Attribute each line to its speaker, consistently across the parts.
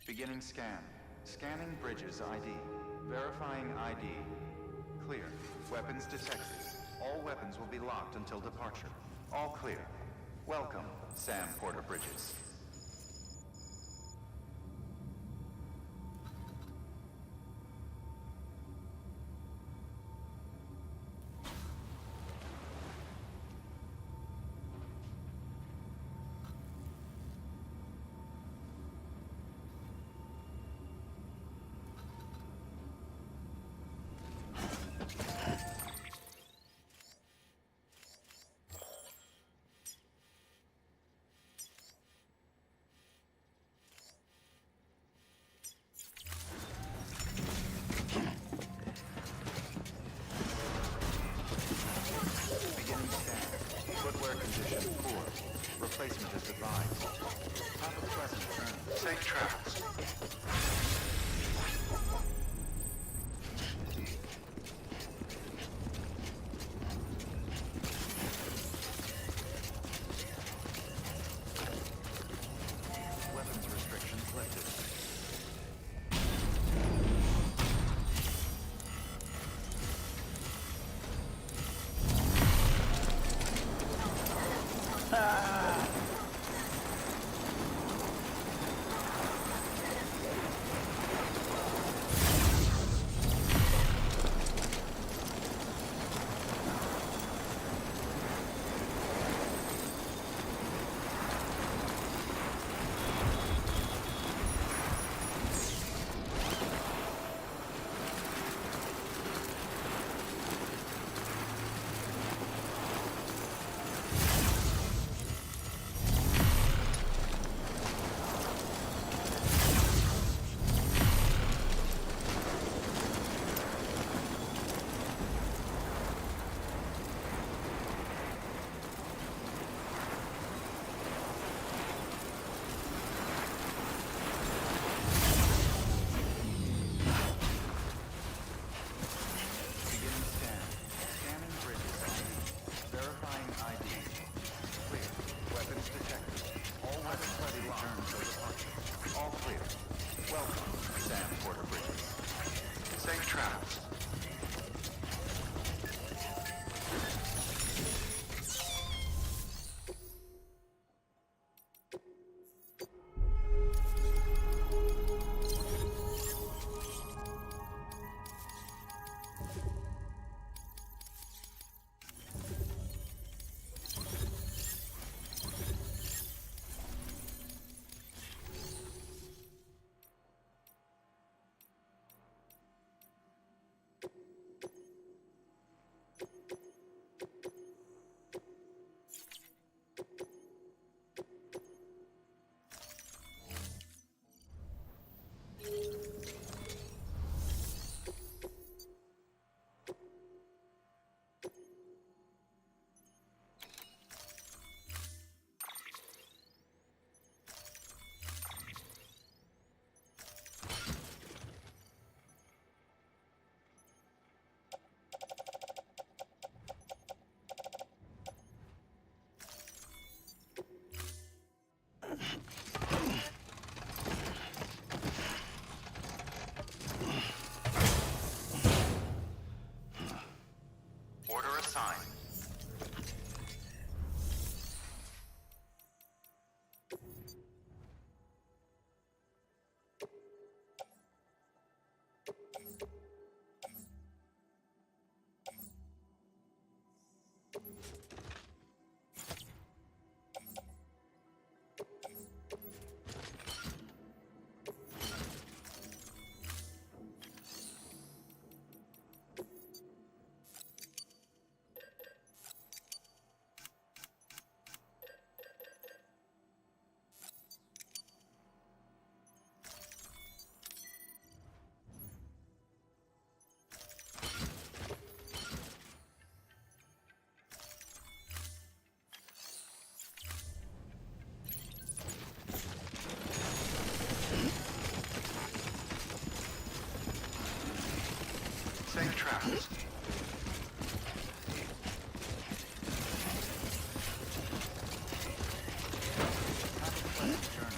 Speaker 1: Beginning scan. Scanning bridges ID. Verifying ID. Clear. Weapons detected. All weapons will be locked until departure. All clear. Welcome, Sam Porter Bridges. Replacement is advised. Have a pleasant journey. Safe travels. Weapons restrictions lifted. Order assigned. Safe travels. Have a pleasant journey.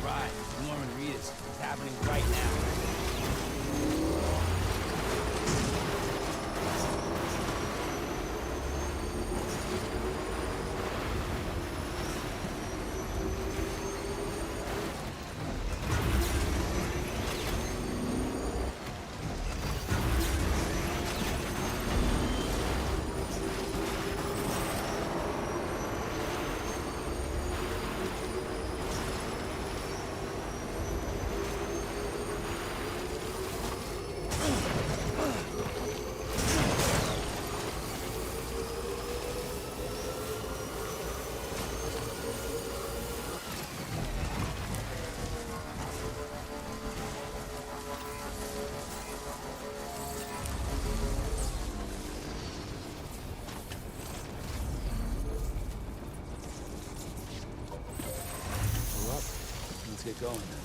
Speaker 2: right. Norman Reedus. It's happening right now. Let's get going then.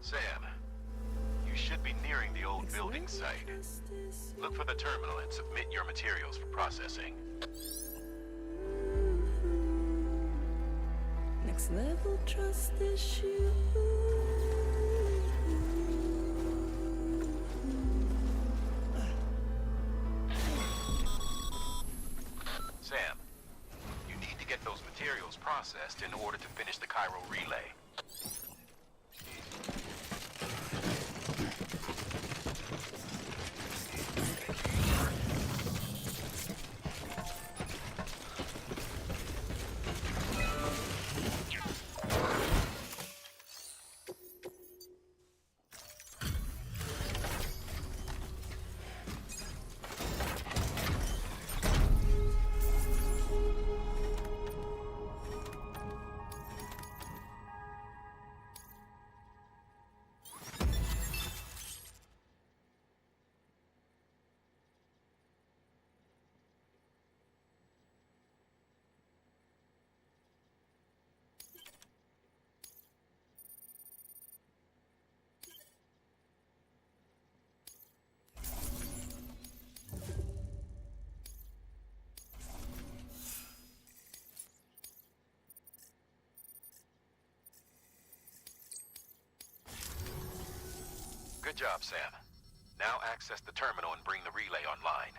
Speaker 3: Sam, you should be nearing the old building site. Look for the terminal and submit your materials for processing.
Speaker 4: Next level trust issue.
Speaker 3: Sam, you need to get those materials processed in order to finish the Cairo relay. Good job, Sam. Now access the terminal and bring the relay online.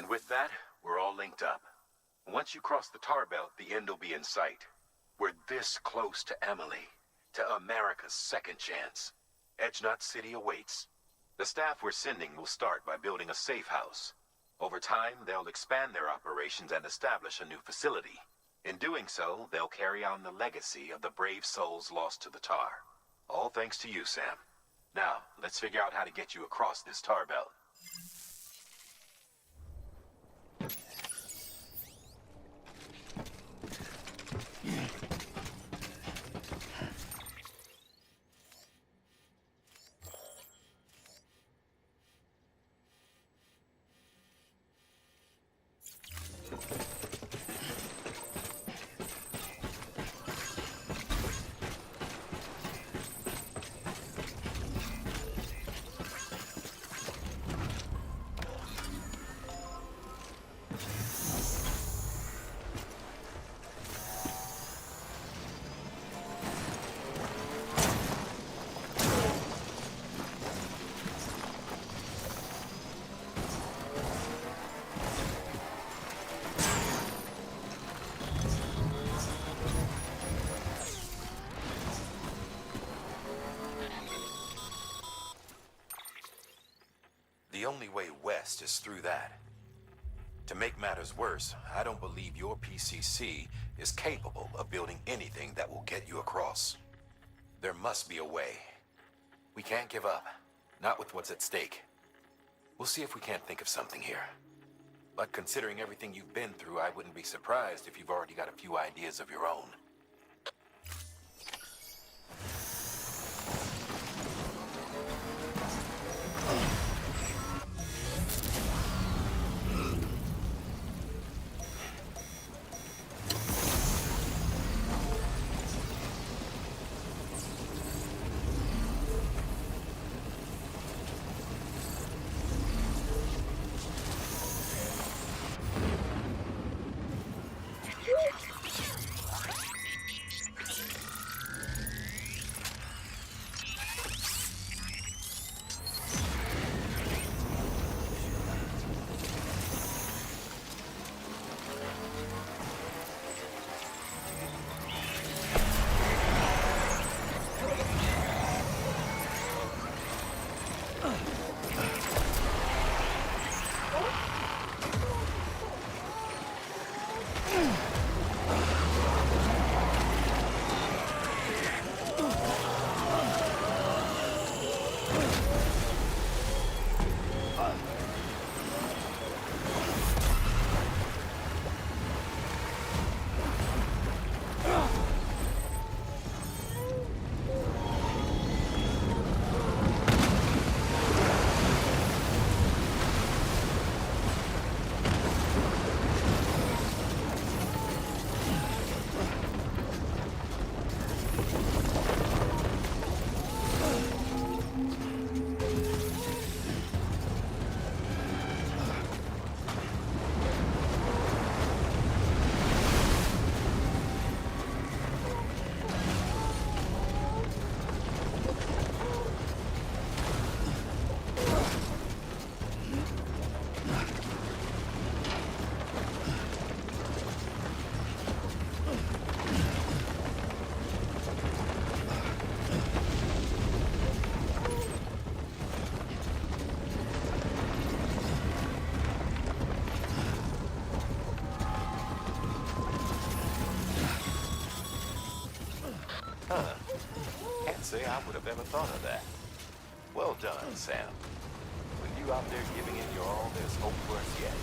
Speaker 3: And with that, we're all linked up. Once you cross the tar belt, the end will be in sight. We're this close to Emily, to America's second chance. Edgenut City awaits. The staff we're sending will start by building a safe house. Over time, they'll expand their operations and establish a new facility. In doing so, they'll carry on the legacy of the brave souls lost to the tar. All thanks to you, Sam. Now, let's figure out how to get you across this tar belt. The only way west is through that. To make matters worse, I don't believe your PCC is capable of building anything that will get you across. There must be a way. We can't give up, not with what's at stake. We'll see if we can't think of something here. But considering everything you've been through, I wouldn't be surprised if you've already got a few ideas of your own. Can't say I would have ever thought of that. Well done, Sam. With you out there giving it your all, there's hope for us yet.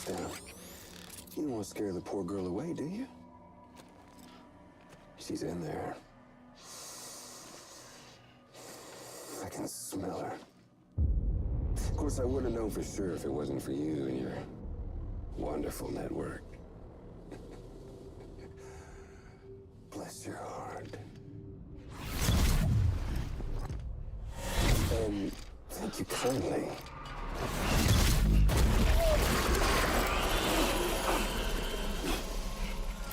Speaker 5: Sam. You don't want to scare the poor girl away, do you? She's in there. I can smell her. Of course, I wouldn't know for sure if it wasn't for you and your wonderful network. Bless your heart. And thank you kindly.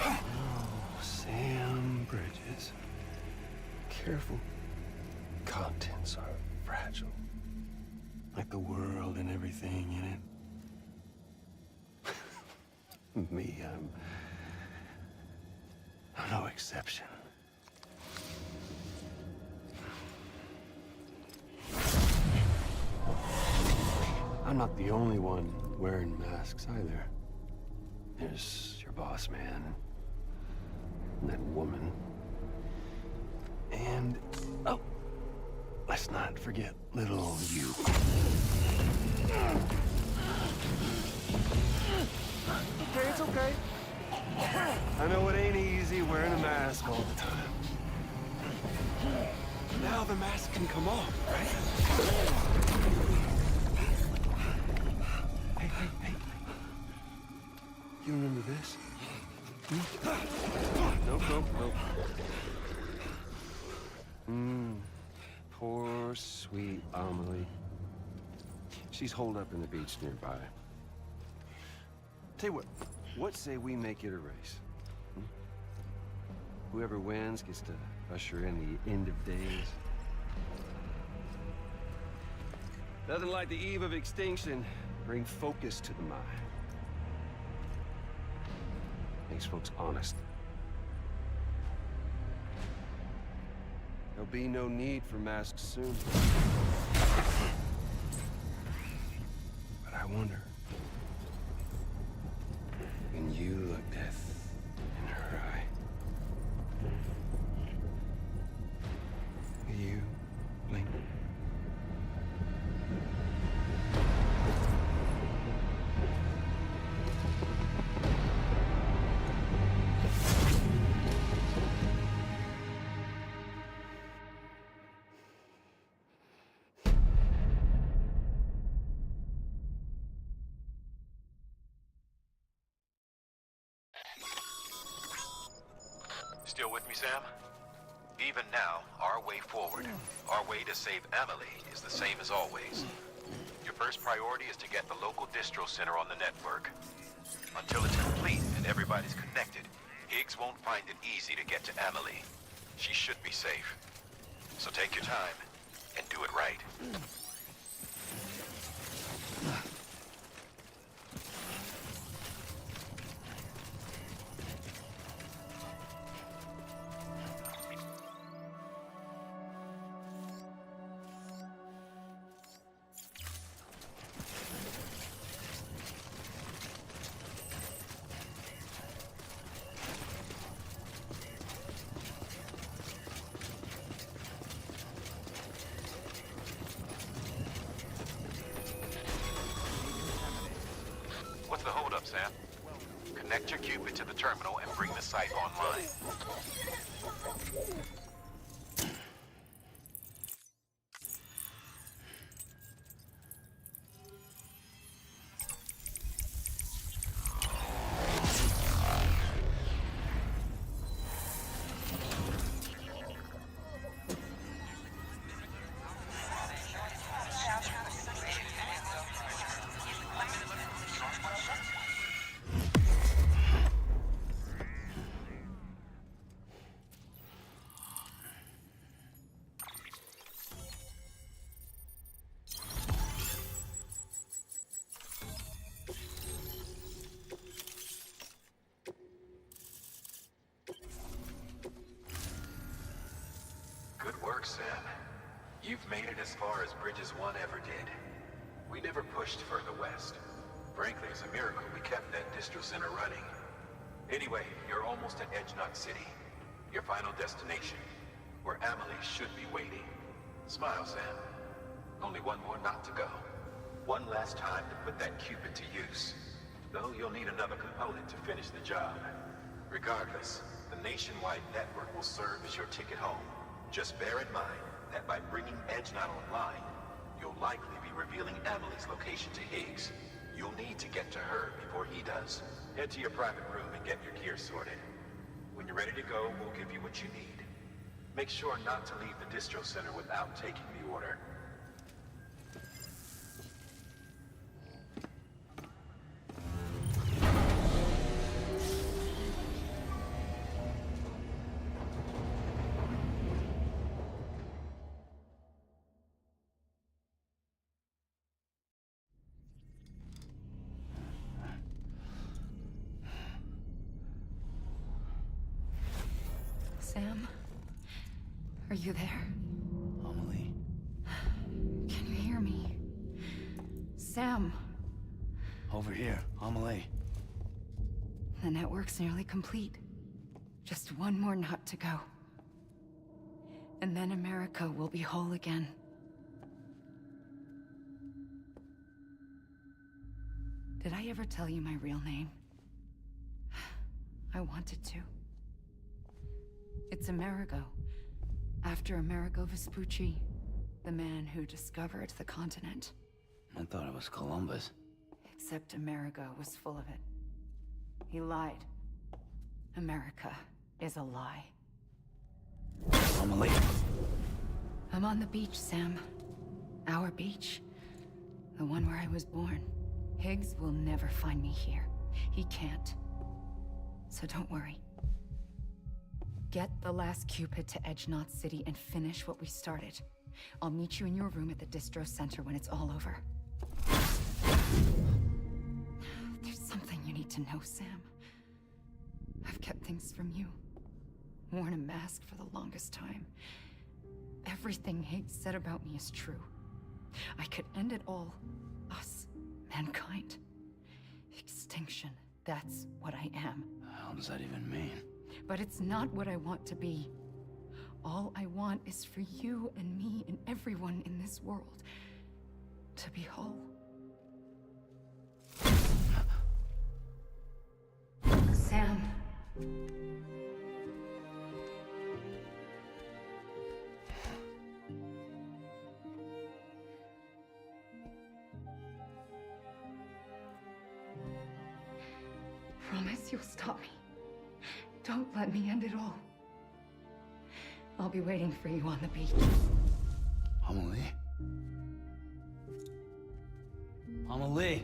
Speaker 5: Oh, Sam Bridges. Careful. Contents are fragile. Like the world and everything in it. Me, I'm no exception. I'm not the only one wearing masks either. There's your boss man, and that woman, and, oh, let's not forget little you. Okay, it's okay. I know it ain't easy wearing a mask all the time. Now the mask can come off, right? Hey. You remember this? Nope. Poor, sweet Amelie. She's holed up in the beach nearby. Tell you what say we make it a race? Whoever wins gets to usher in the end of days. Nothing like the eve of extinction. Bring focus to the mind. Makes folks honest. There'll be no need for masks soon. But I wonder, when you look death in her eye, will you blink?
Speaker 3: Still with me, Sam? Even now, our way forward, our way to save Emily is the same as always. Your first priority is to get the local distro center on the network. Until it's complete and everybody's connected, Higgs won't find it easy to get to Emily. She should be safe. So take your time and do it right. What's the holdup, Sam? Connect your Cupid to the terminal and bring the site online. Good work, Sam. You've made it as far as Bridges 1 ever did. We never pushed further west. Frankly, it's a miracle we kept that distro center running. Anyway, you're almost at Edge Knot City, your final destination, where Amelie should be waiting. Smile, Sam. Only one more knot to go. One last time to put that Cupid to use. Though you'll need another component to finish the job. Regardless, the nationwide network will serve as your ticket home. Just bear in mind that by bringing EdgeNot online, you'll likely be revealing Emily's location to Higgs. You'll need to get to her before he does. Head to your private room and get your gear sorted. When you're ready to go, we'll give you what you need. Make sure not to leave the distro center without taking the order.
Speaker 4: Sam? Are you there?
Speaker 2: Amelie.
Speaker 4: Can you hear me? Sam!
Speaker 2: Over here, Amelie.
Speaker 4: The network's nearly complete. Just one more nut to go. And then America will be whole again. Did I ever tell you my real name? I wanted to. It's Amerigo, after Amerigo Vespucci, the man who discovered the continent.
Speaker 2: I thought it was Columbus.
Speaker 4: Except Amerigo was full of it. He lied. America is a lie.
Speaker 2: Amelie.
Speaker 4: I'm on the beach, Sam. Our beach. The one where I was born. Higgs will never find me here. He can't. So don't worry. Get the last Cupid to EdgeNot City and finish what we started. I'll meet you in your room at the distro center when it's all over. There's something you need to know, Sam. I've kept things from you. Worn a mask for the longest time. Everything Higgs said about me is true. I could end it all. Us. Mankind. Extinction. That's what I am.
Speaker 2: The hell does that even mean?
Speaker 4: But it's not what I want to be. All I want is for you and me and everyone in this world to be whole. Sam. Promise you'll stop me. Don't let me end it all. I'll be waiting for you on the beach.
Speaker 2: Amelie? Amelie!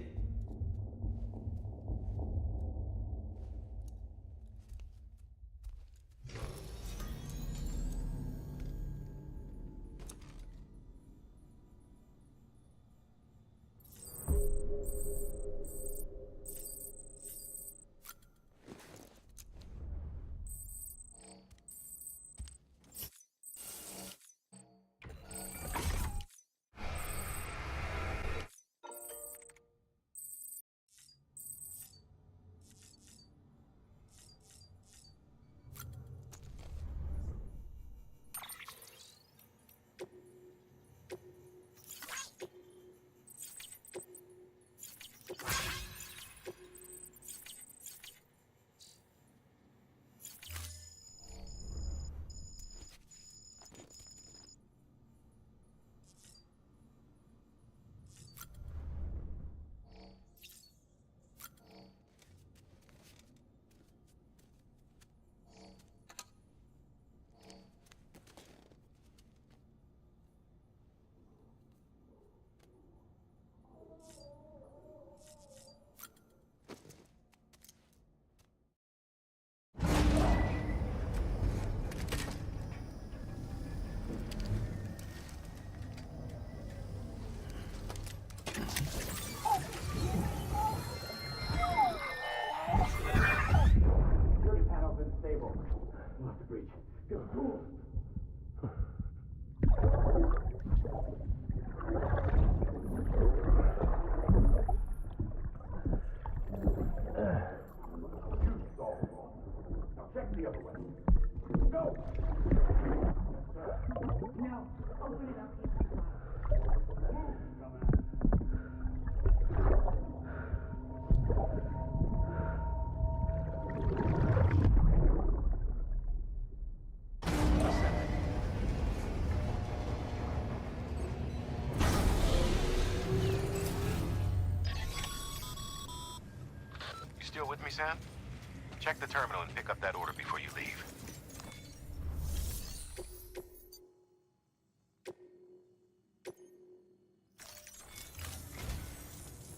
Speaker 3: me, Sam? Check the terminal and pick up that order before you leave.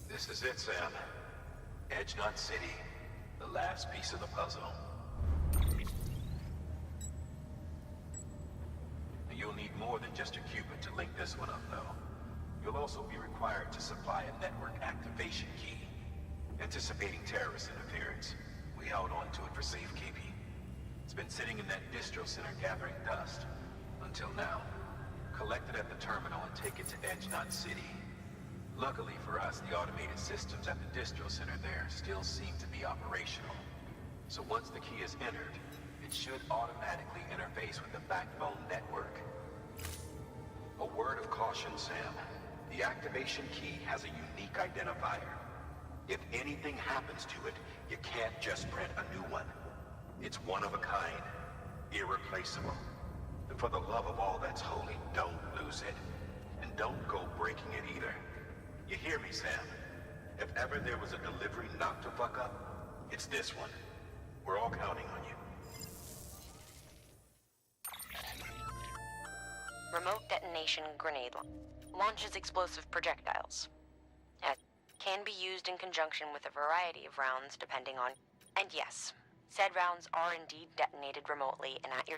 Speaker 3: This is it, Sam. Edge Knot City. The last piece of the puzzle. You'll need more than just a qubit to link this one up, though. You'll also be required to supply a network activation key. Anticipating terrorist interference, we held on to it for safekeeping. It's been sitting in that distro center gathering dust. Until now. Collect it at the terminal and take it to Edge Knot City. Luckily for us, the automated systems at the distro center there still seem to be operational. So once the key is entered, it should automatically interface with the backbone network. A word of caution, Sam. The activation key has a unique identifier. If anything happens to it, you can't just print a new one. It's one of a kind, irreplaceable. And for the love of all that's holy, don't lose it. And don't go breaking it either. You hear me, Sam? If ever there was a delivery not to fuck up, it's this one. We're all counting on you.
Speaker 6: Remote detonation grenade launches explosive projectiles. Can be used in conjunction with a variety of rounds depending on... And yes, said rounds are indeed detonated remotely and at your...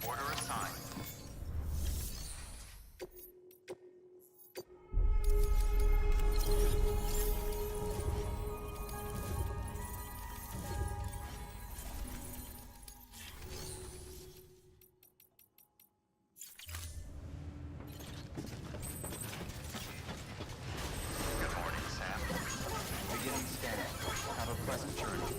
Speaker 1: Order assigned. Good morning, Sam. Beginning scanning. Have a pleasant journey.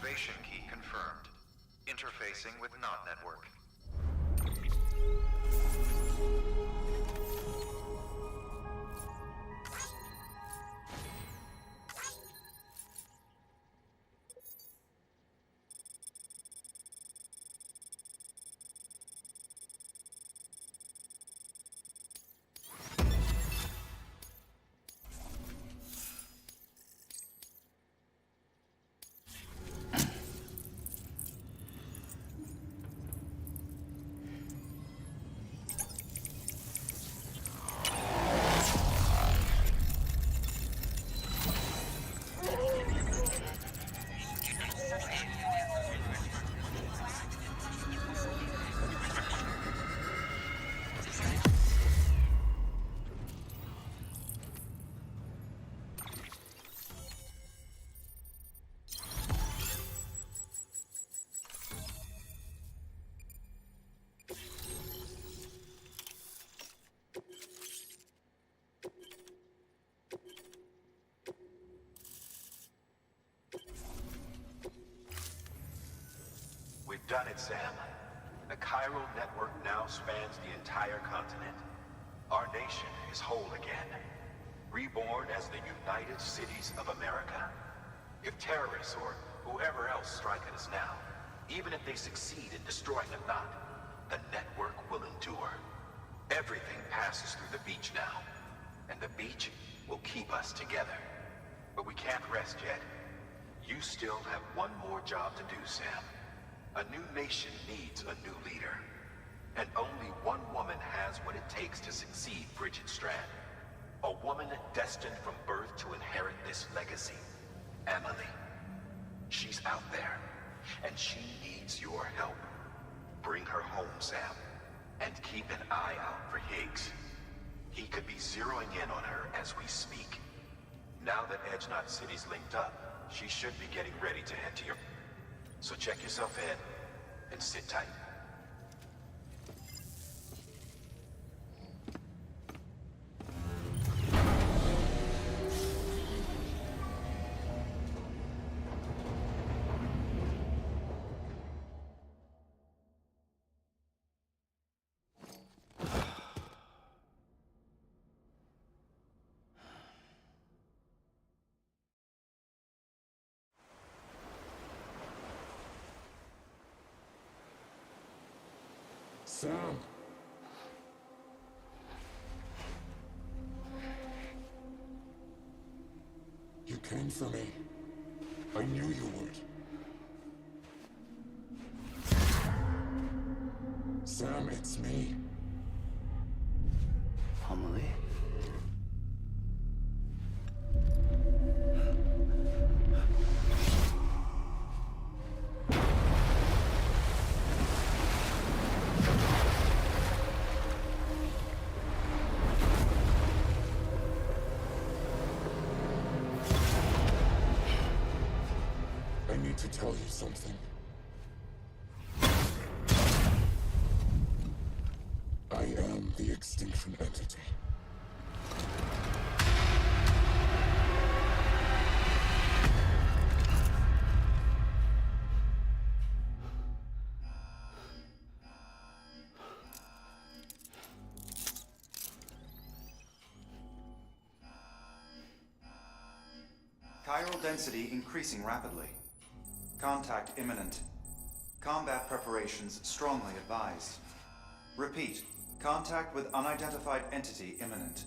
Speaker 1: Activation key confirmed. Interfacing with NOT network.
Speaker 3: We've done it, Sam. The chiral network now spans the entire continent. Our nation is whole again, reborn as the United Cities of America. If terrorists or whoever else strike at us now, even if they succeed in destroying the knot, the network will endure. Everything passes through the beach now, and the beach will keep us together. But we can't rest yet. You still have one more job to do, Sam. A new nation needs a new leader. And only one woman has what it takes to succeed Bridget Strand. A woman destined from birth to inherit this legacy. Emily. She's out there, and she needs your help. Bring her home, Sam. And keep an eye out for Higgs. He could be zeroing in on her as we speak. Now that Edge Knot City's linked up, she should be getting ready to head to your... So check yourself in, and sit tight.
Speaker 7: Sam. You came for me. I knew you would. Sam, it's me.
Speaker 2: Amelie?
Speaker 7: I need to tell you something. I am the extinction entity.
Speaker 1: Chiral density increasing rapidly. Contact imminent. Combat preparations strongly advised. Repeat. Contact with unidentified entity imminent.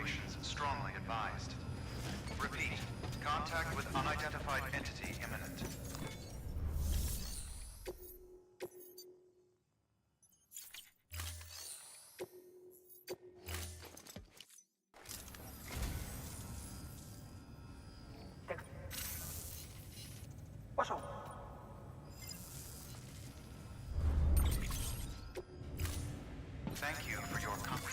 Speaker 1: operations strongly advised. Repeat, contact with unidentified entity imminent. Thank you for your comfort.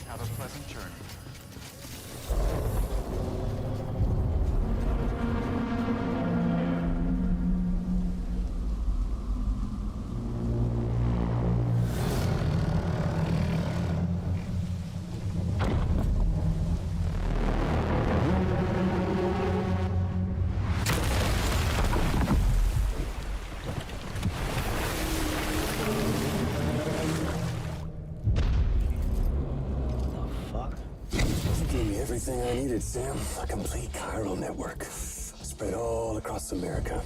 Speaker 1: Have a pleasant journey.
Speaker 5: Everything I needed, Sam. A complete chiral network. Spread all across America.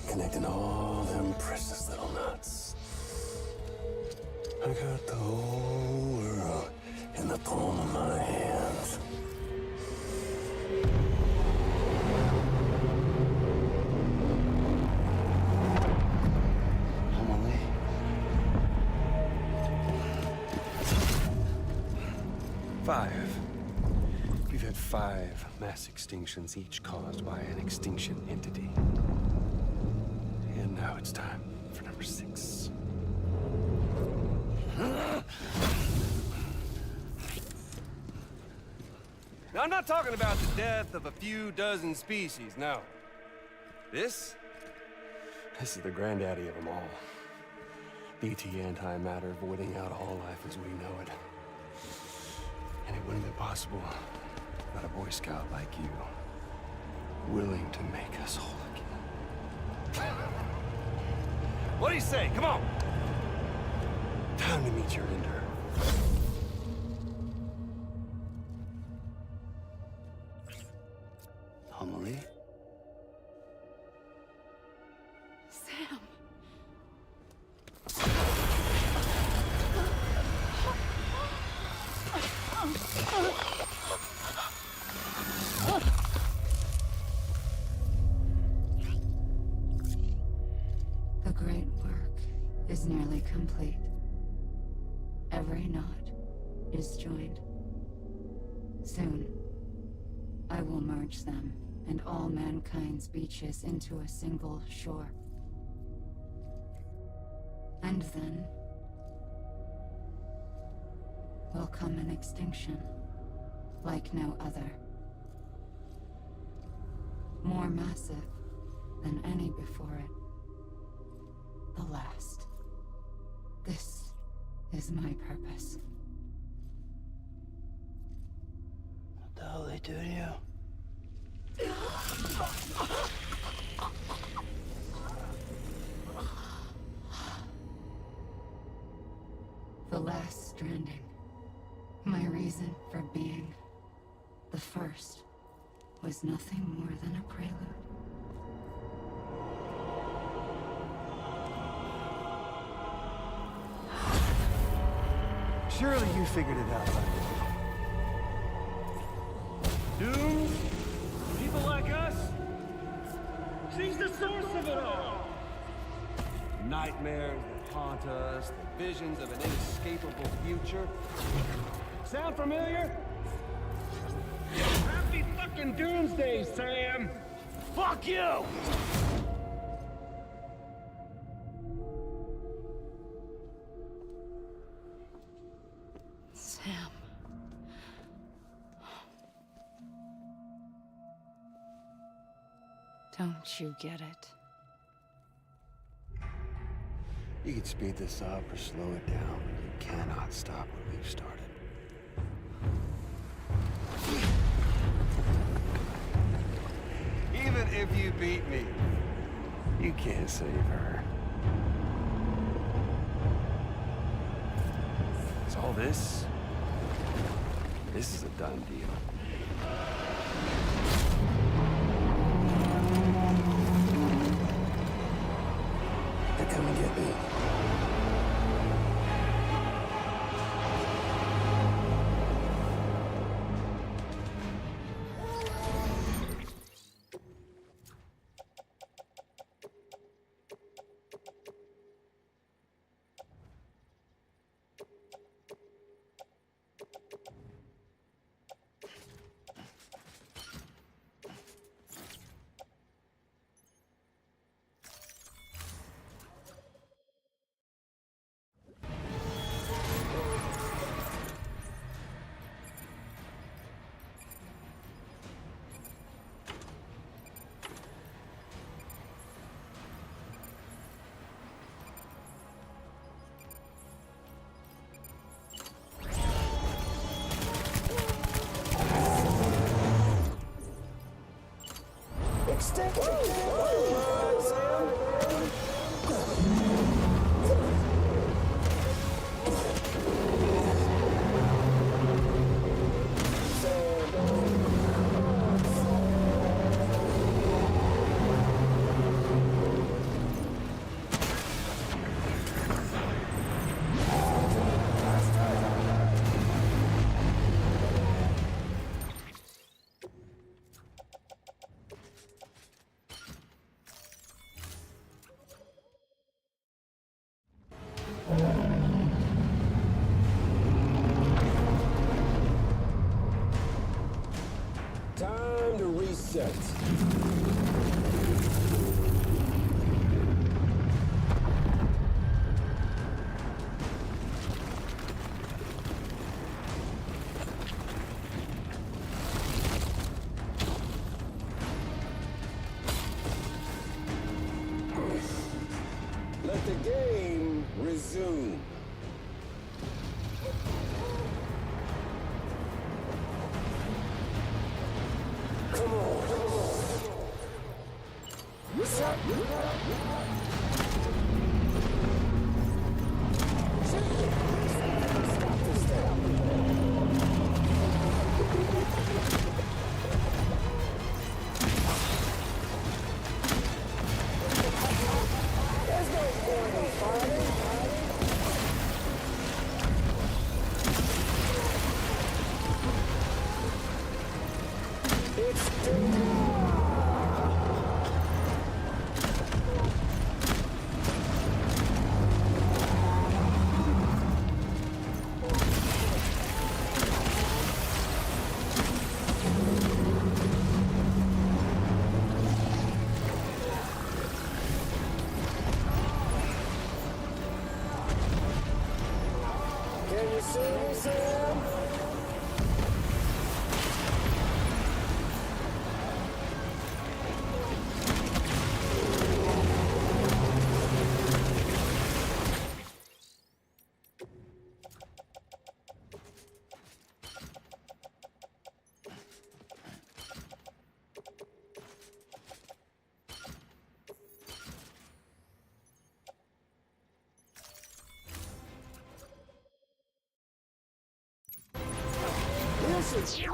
Speaker 5: Connecting all them precious little knots. I got the whole world in the palm of my hand.
Speaker 2: Emily.
Speaker 5: We've had 5 mass extinctions, each caused by an extinction entity. And now it's time for number 6. Now, I'm not talking about the death of a few dozen species, no. This is the granddaddy of them all. BT antimatter voiding out all life as we know it. And it wouldn't be possible without a Boy Scout like you, willing to make us whole again. What do you say? Come on! Time to meet your ender.
Speaker 2: Emily?
Speaker 4: Sam. The great work is nearly complete. Every knot is joined. Soon, I will merge them and all mankind's beaches into a single shore. And then will come an extinction like no other. More massive than any before it. The last. This is my purpose.
Speaker 2: What the hell they do to you?
Speaker 4: The last stranding. My reason for being. The first was nothing more than a prelude.
Speaker 5: Surely you figured it out by now.
Speaker 8: Doomed? People like us? She's the source of it all!
Speaker 5: Nightmares that haunt us, the visions of an inescapable future. Sound familiar?
Speaker 8: Happy fucking doomsday, Sam! Fuck you!
Speaker 4: Sam. Don't you get it?
Speaker 5: You can speed this up or slow it down, but you cannot stop what we've started. Even if you beat me, you can't save her. So all this is a done deal.
Speaker 2: They're coming to get me.
Speaker 7: Time to reset. Let the game resume. Come on. What's up? Stop this thing. There's no point in fighting. It's Can you see me, Sam? Listen.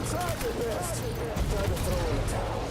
Speaker 2: tried your best. Tried to throw in the towel.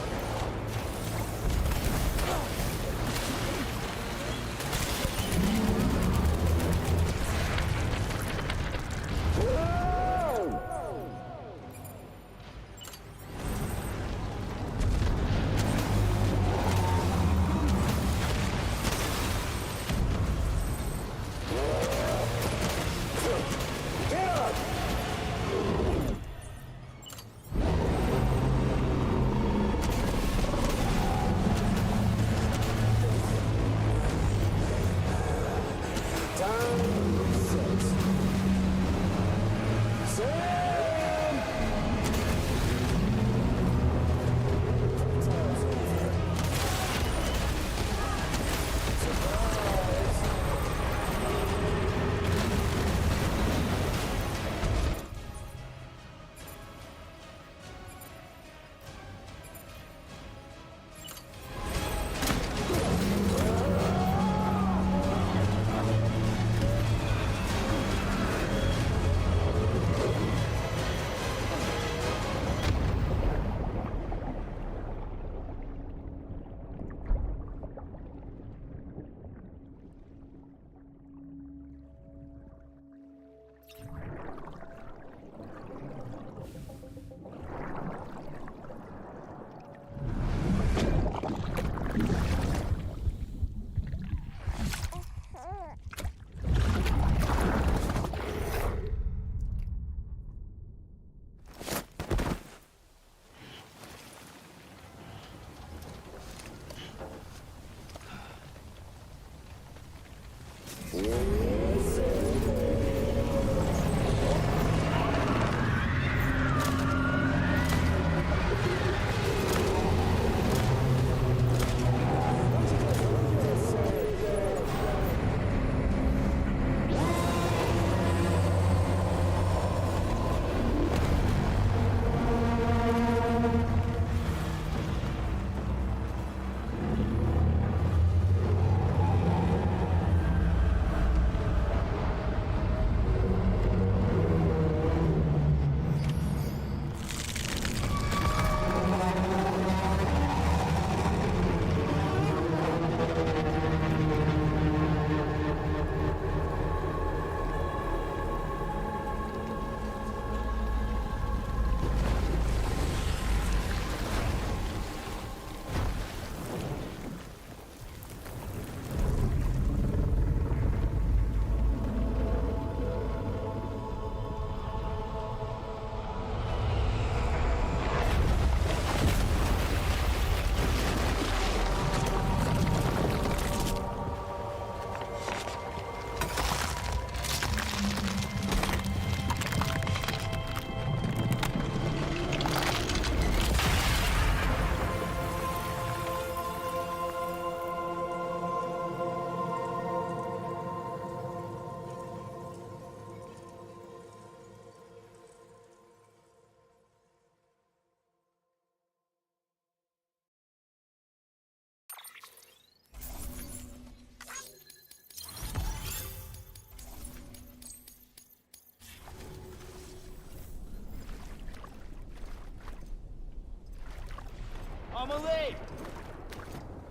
Speaker 8: Amelie!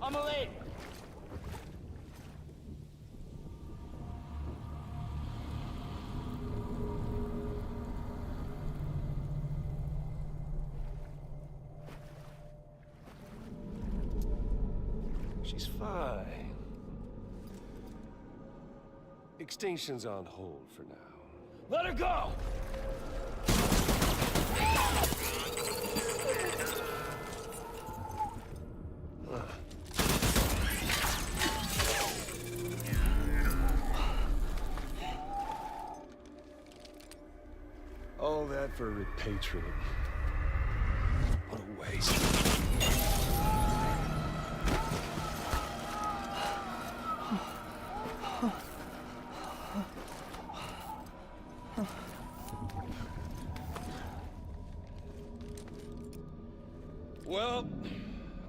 Speaker 8: Amelie!
Speaker 5: She's fine. Extinction's on hold for now.
Speaker 8: Let her go!
Speaker 5: All that for repatriate. What a waste. Well,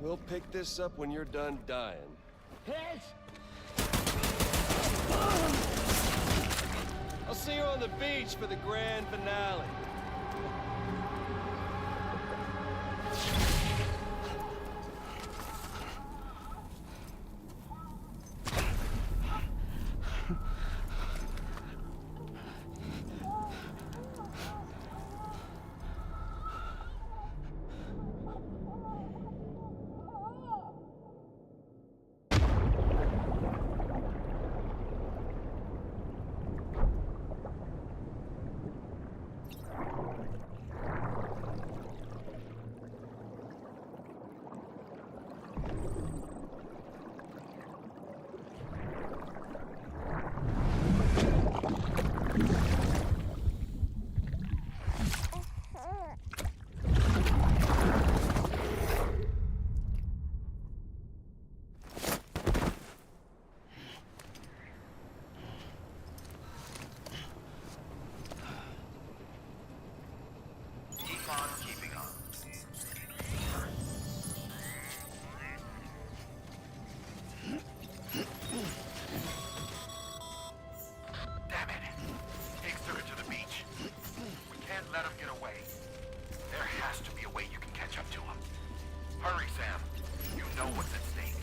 Speaker 5: we'll pick this up when you're done dying.
Speaker 8: Hit!
Speaker 5: I'll see you on the beach for the grand finale.
Speaker 3: let him get away. There has to be a way you can catch up to him. Hurry, Sam. You know what's at stake.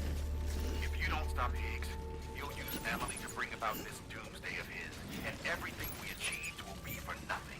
Speaker 3: If you don't stop Higgs, he'll use Emily to bring about this doomsday of his, and everything we achieved will be for nothing.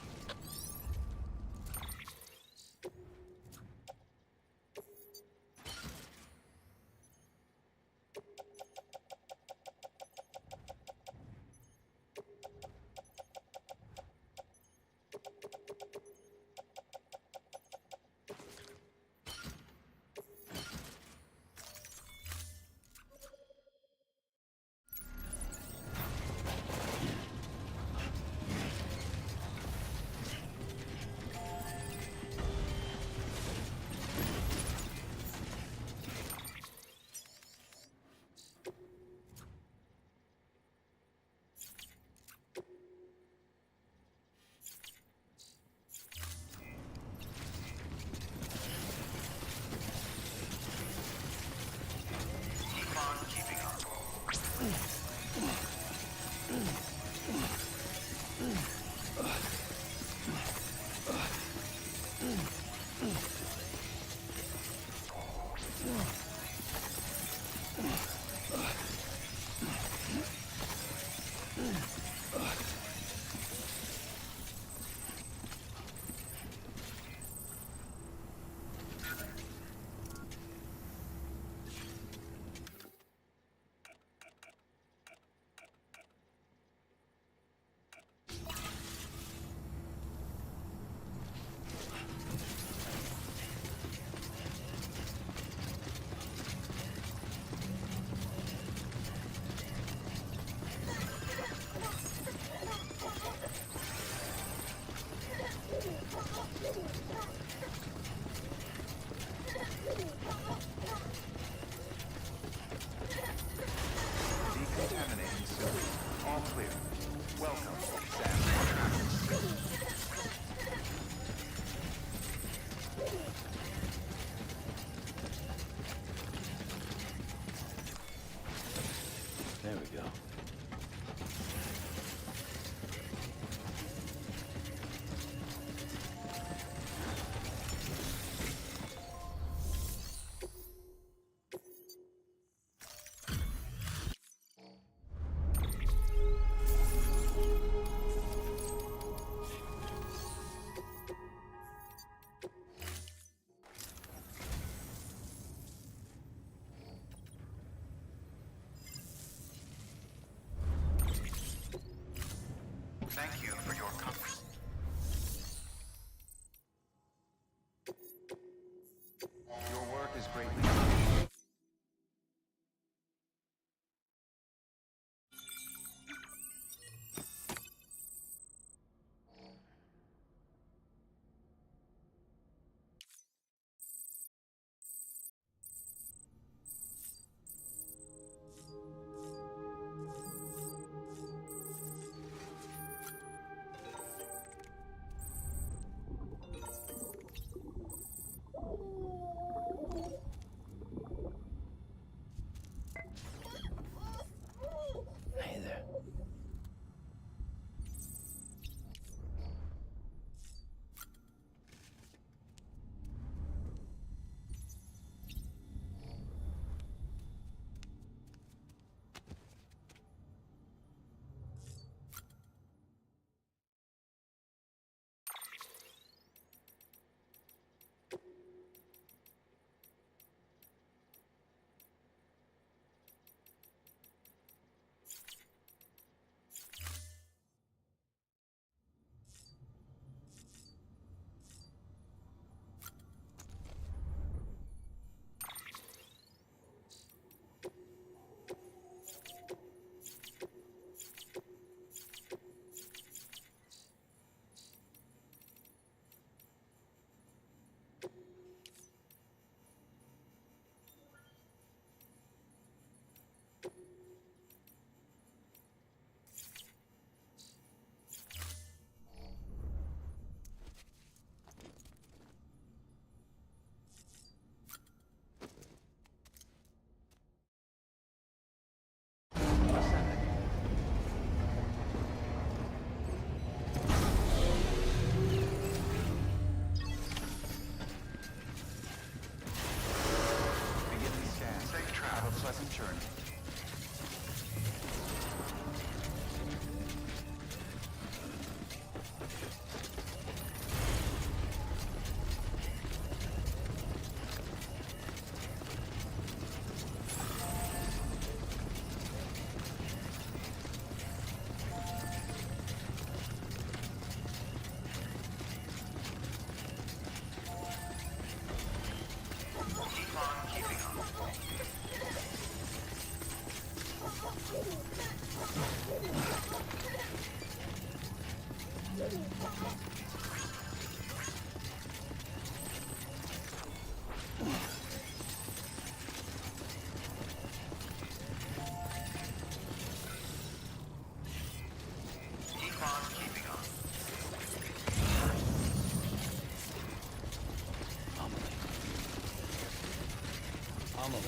Speaker 9: Amelie.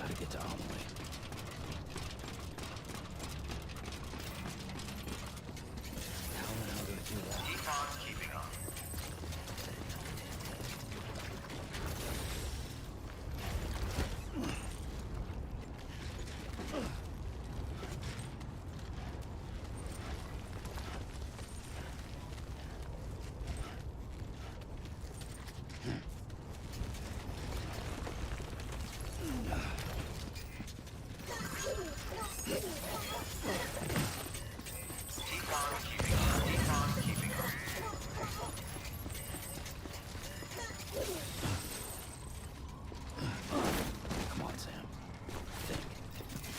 Speaker 9: Gotta get to Amelie. How the hell do I do that?
Speaker 1: Keep on keeping on.
Speaker 9: Come on, Sam. Think.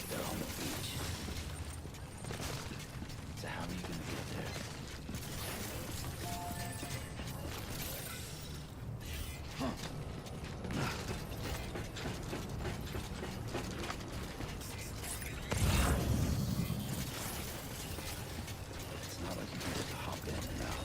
Speaker 9: They're on the beach. So how are you gonna get there? It's not like you can just hop in and out.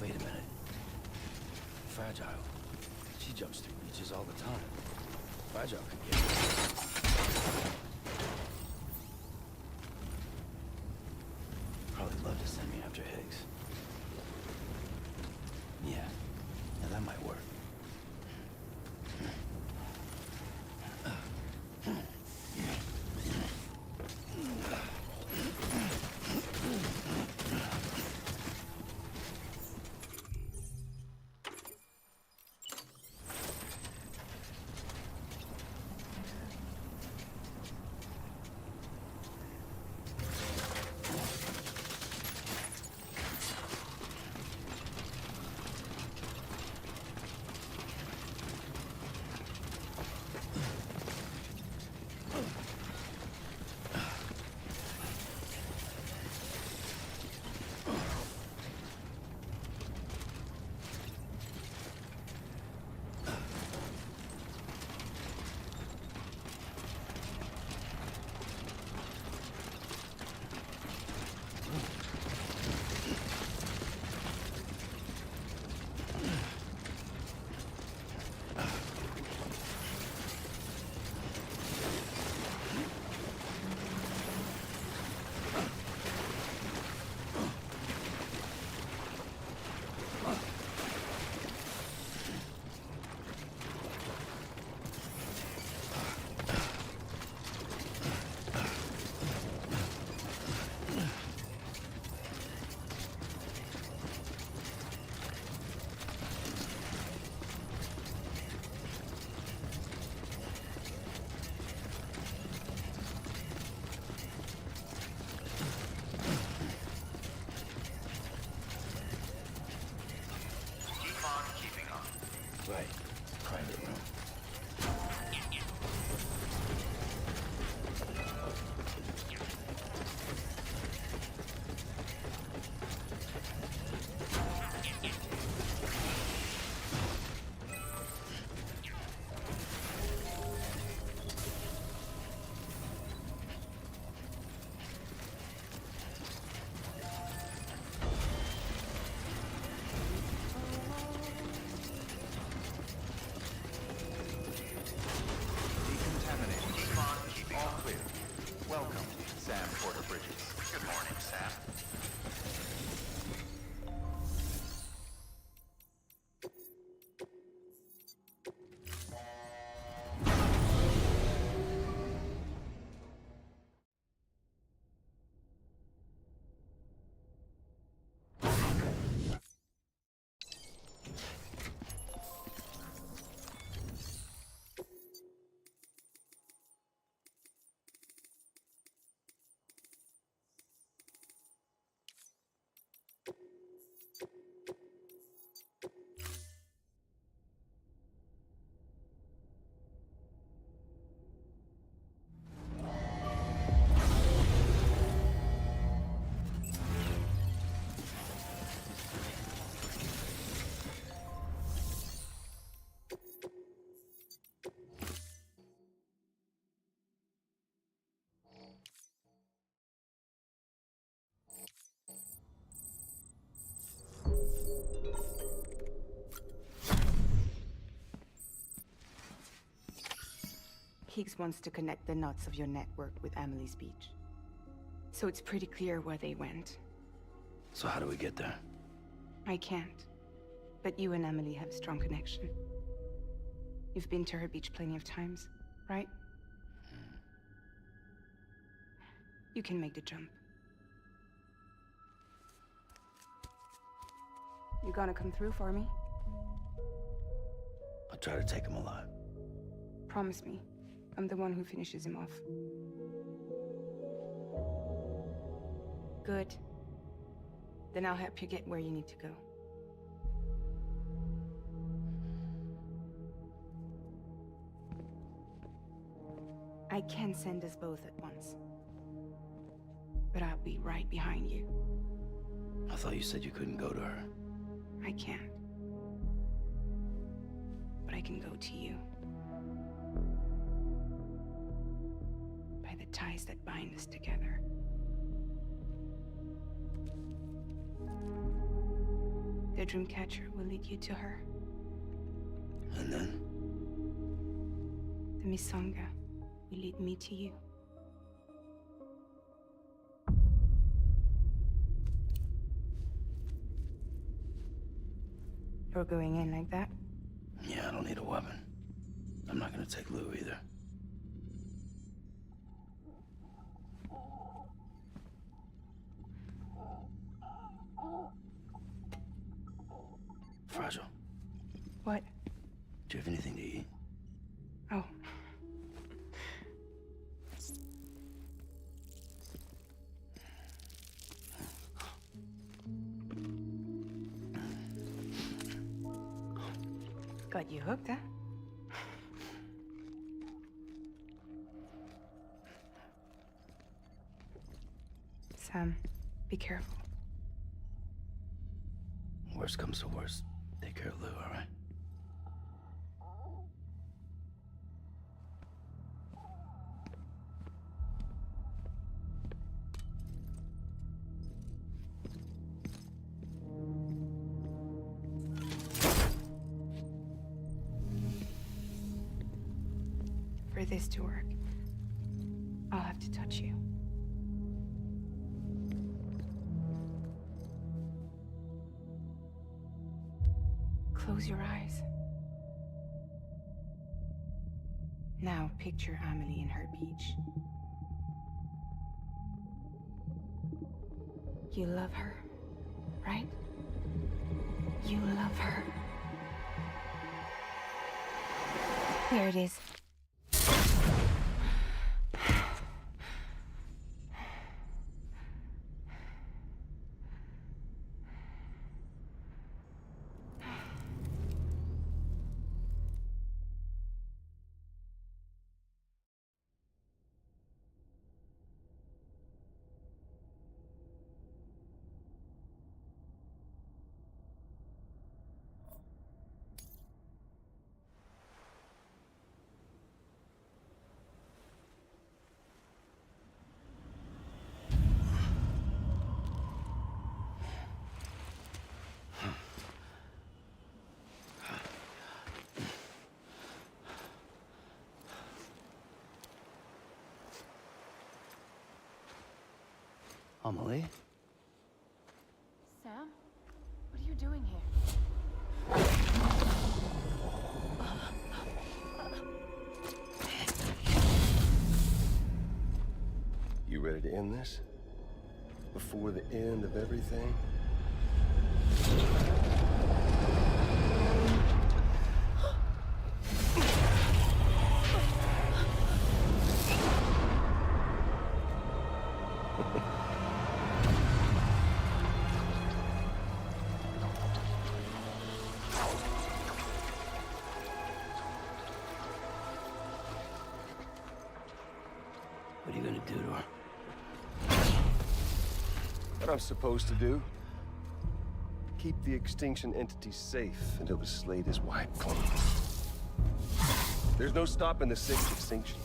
Speaker 9: Wait a minute. Fragile. She jumps through reaches all the time. Fragile could get probably love to send me after Higgs. Yeah, that might work.
Speaker 10: Higgs wants to connect the knots of your network with Emily's beach. So it's pretty clear where they went.
Speaker 9: So how do we get there?
Speaker 10: I can't. But you and Emily have a strong connection. You've been to her beach plenty of times, right? You can make the jump. You gonna come through for me?
Speaker 9: I'll try to take him alive.
Speaker 10: Promise me. I'm the one who finishes him off. Good. Then I'll help you get where you need to go. I can send us both at once. But I'll be right behind you.
Speaker 9: I thought you said you couldn't go to her.
Speaker 10: I can't. But I can go to you. By the ties that bind us together. The Dreamcatcher will lead you to her.
Speaker 9: And then?
Speaker 10: The Misanga will lead me to you. You're going in like that?
Speaker 9: Yeah, I don't need a weapon. I'm not gonna take Lou either. Fragile.
Speaker 10: What?
Speaker 9: Do you have anything to eat?
Speaker 10: Oh. Got you hooked, huh? Sam, be careful.
Speaker 9: Worst comes to worst. Take care of Lou, all right?
Speaker 10: For this to work, I'll have to touch you. Close your eyes. Now picture Amelie in her beach. You love her, right? You love her. There it is.
Speaker 9: Amelie?
Speaker 10: Sam? What are you doing here?
Speaker 5: You ready to end this? Before the end of everything?
Speaker 9: What are you gonna do to her?
Speaker 5: What I'm supposed to do? Keep the extinction entity safe until the slate is wiped clean. There's no stopping the sixth extinction.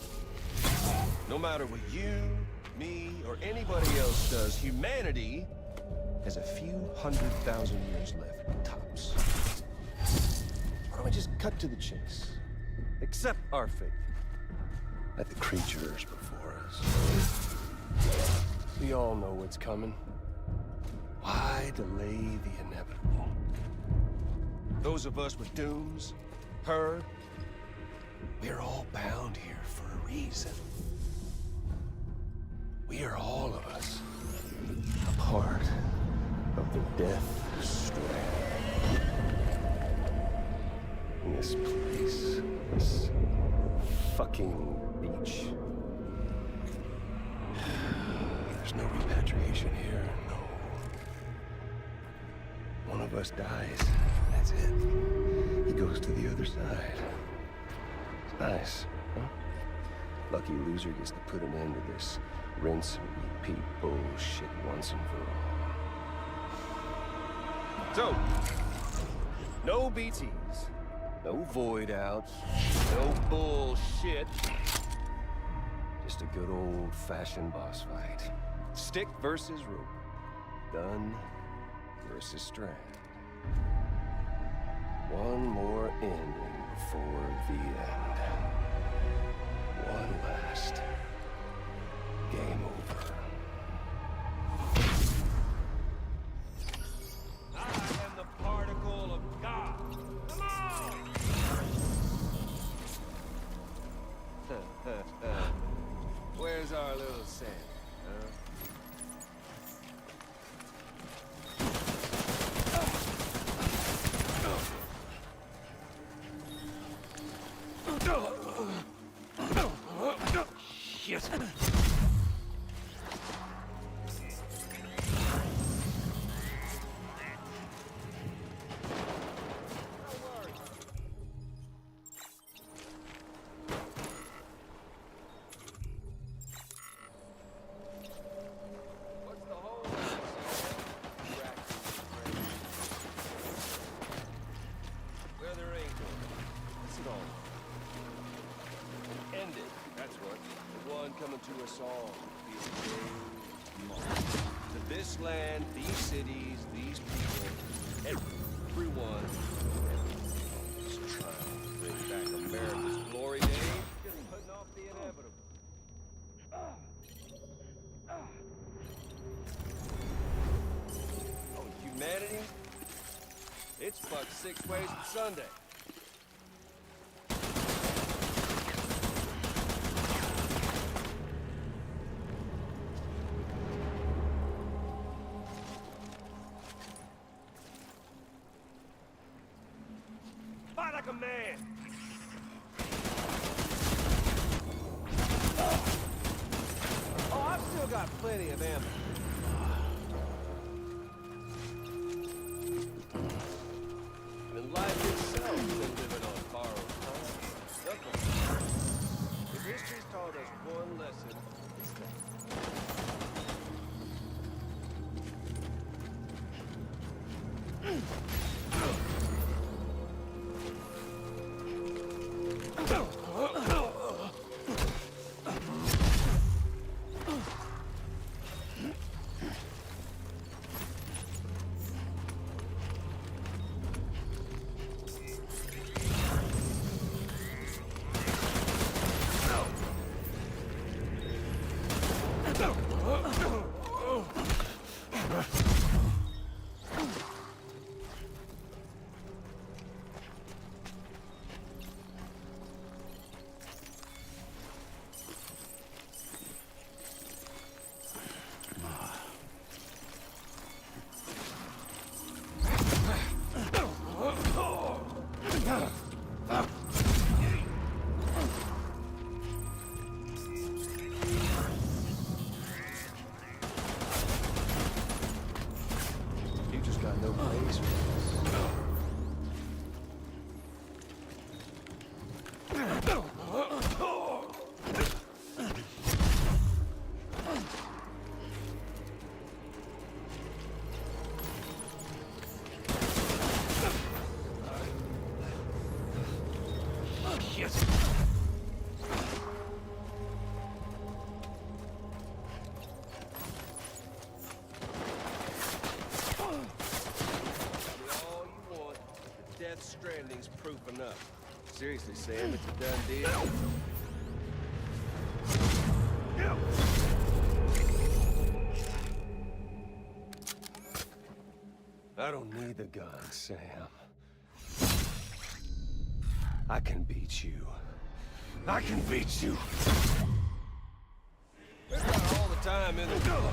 Speaker 5: No matter what you, me, or anybody else does, humanity has a few 100,000 years left, tops. Why don't we just cut to the chase? Accept our fate. like the creatures before us. We all know what's coming. Why delay the inevitable? Those of us with dooms, her, we're all bound here for a reason. We are all of us a part of the Death Stranding. This place, this fucking beach. There's no repatriation here, no. One of us dies, that's it. He goes to the other side. It's nice, huh? Lucky loser gets to put an end to this rinse and repeat bullshit once and for all. So, no BTs, no void outs, no bullshit. Just a good old-fashioned boss fight. Stick versus rope. Gun versus strand. One more ending before the end. One last game over. I am the particle of God. Come on! Where's our little Sam? Huh? Shit! Coming to us all, these days, to this land, these cities, these people, everyone is trying to bring back America's glory days, just putting off the inevitable. Oh, humanity? It's fucked 6 ways to Sunday. Like a man. Oh, I've still got plenty of ammo. And life itself has been living on borrowed time. Nothing. If history's taught us one lesson, it's that. Death Stranding's proof enough. Seriously, Sam, it's a done deal. I don't need the gun, Sam. I can beat you. I can beat you. We've got all the time in the world.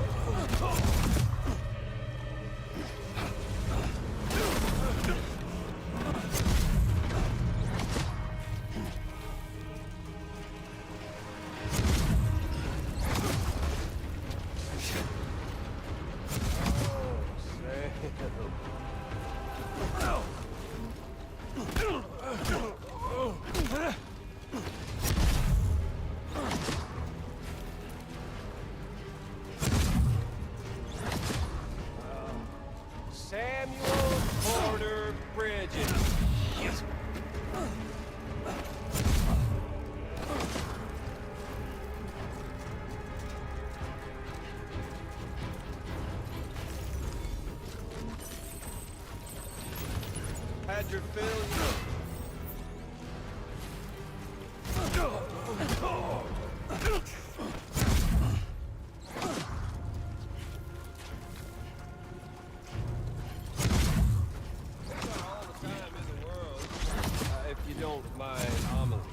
Speaker 5: Samuel Porter Bridges. Yes. Had your fill. Don't mind homilies.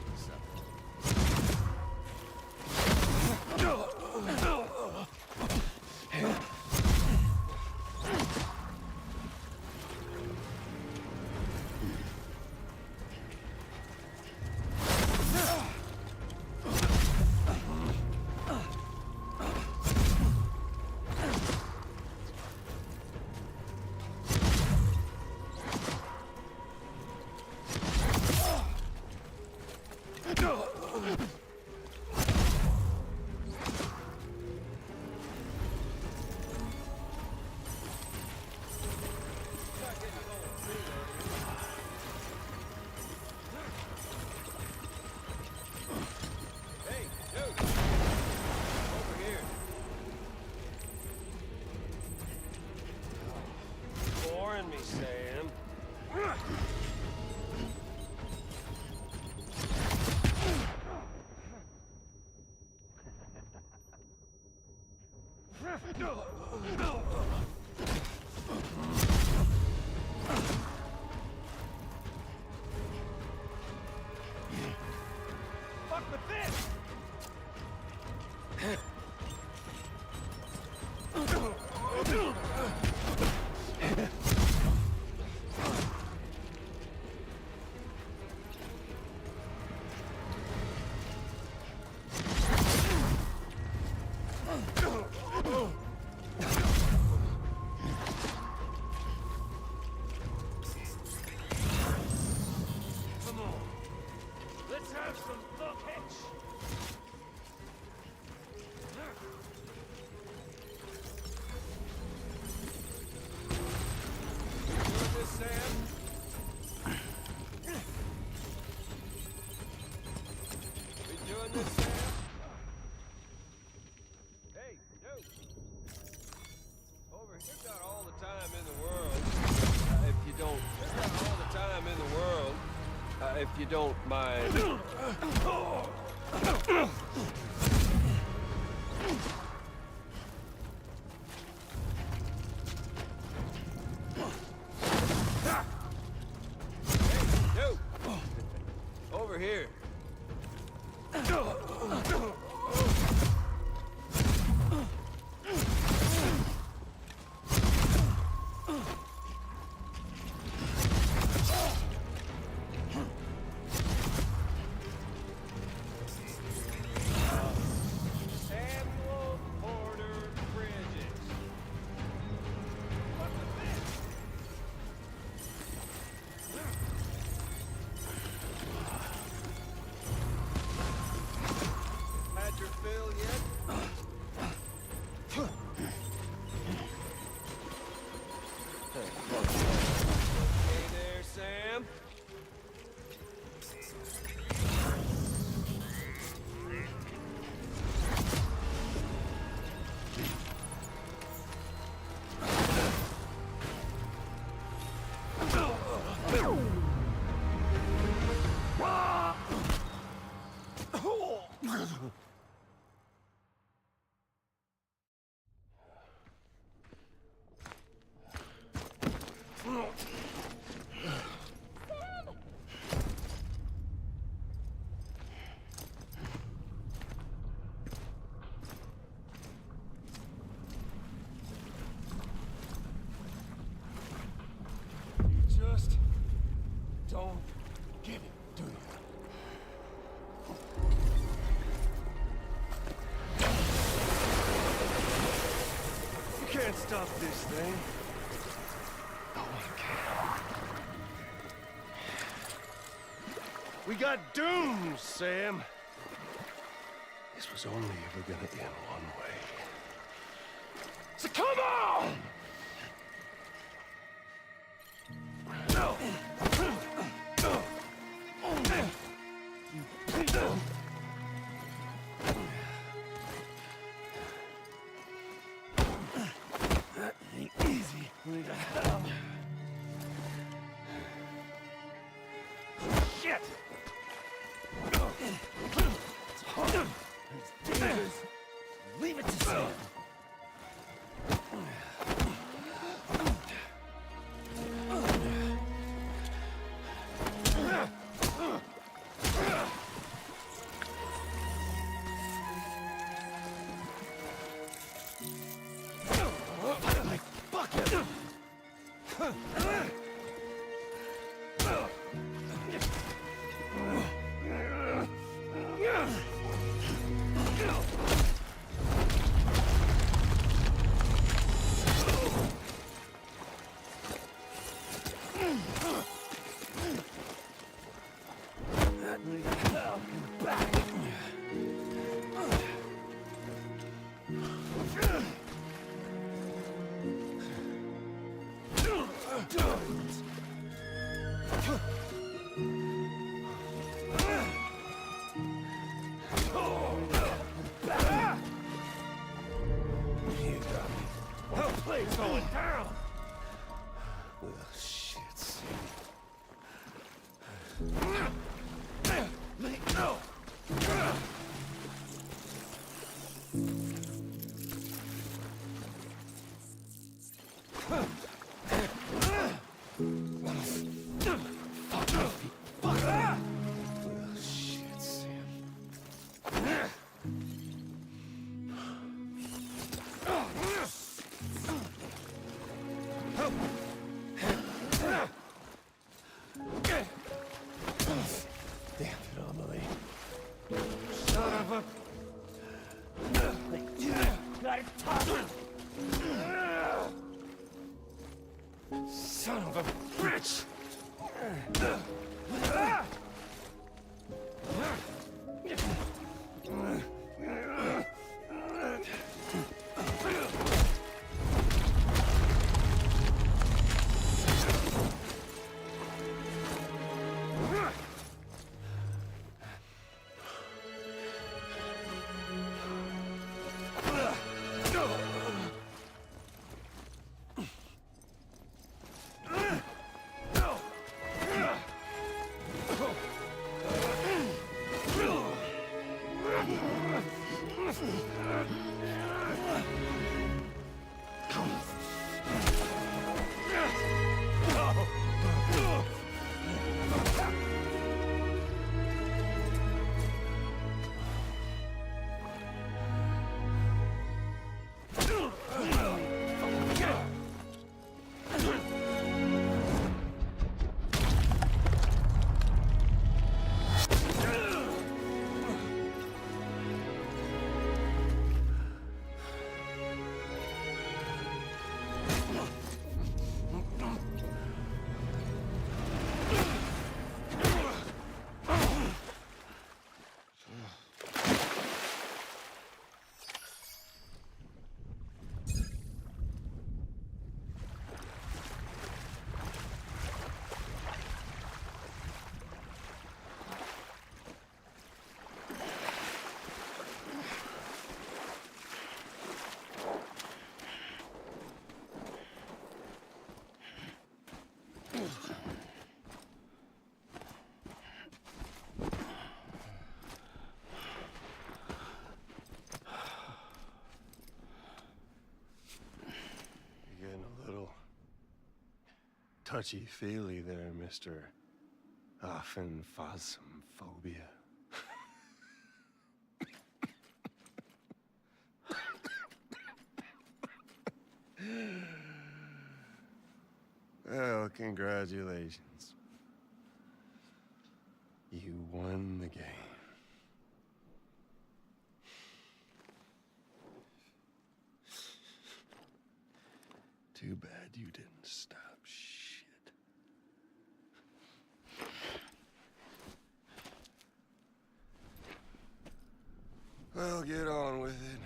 Speaker 5: Me, Sam. Fuck with this. If you don't mind. Hey, you! Over here. Just don't get it, do you? You can't stop this thing. No one can. We got doomed, Sam. This was only ever gonna end one way. So come on! No! That ain't easy. Shit! It's hard. It's dangerous. Leave it to Sam. It's going down! Well, shit. No! Son of a bitch! touchy-feely there, Mr. Phasmophobia. Well, congratulations. You won the game. Too bad you didn't stop shit. Well, get on with it.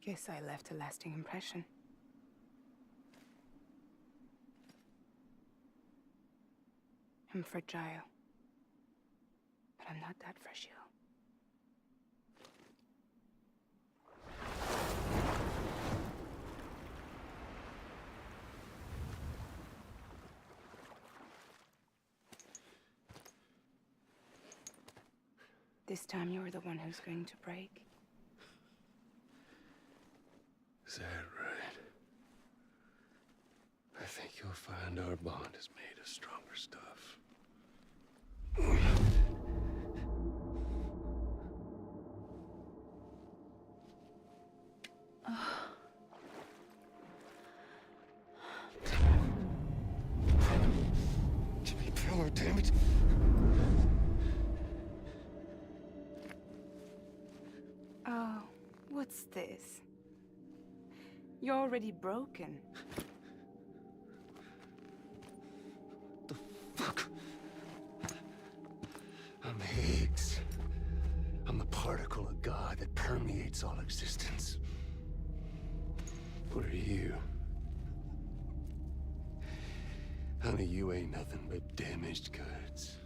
Speaker 10: Guess I left a lasting impression. I'm fragile. But I'm not that fragile. This time you're the one who's going to break.
Speaker 5: Is that right? I think you'll find our bond is made of stronger stuff. Jimmy Pillar, damn it!
Speaker 10: Oh, what's this? You're already broken.
Speaker 5: The fuck? I'm Higgs. I'm the particle of God that permeates all existence. What are you? Honey, you ain't nothing but damaged goods.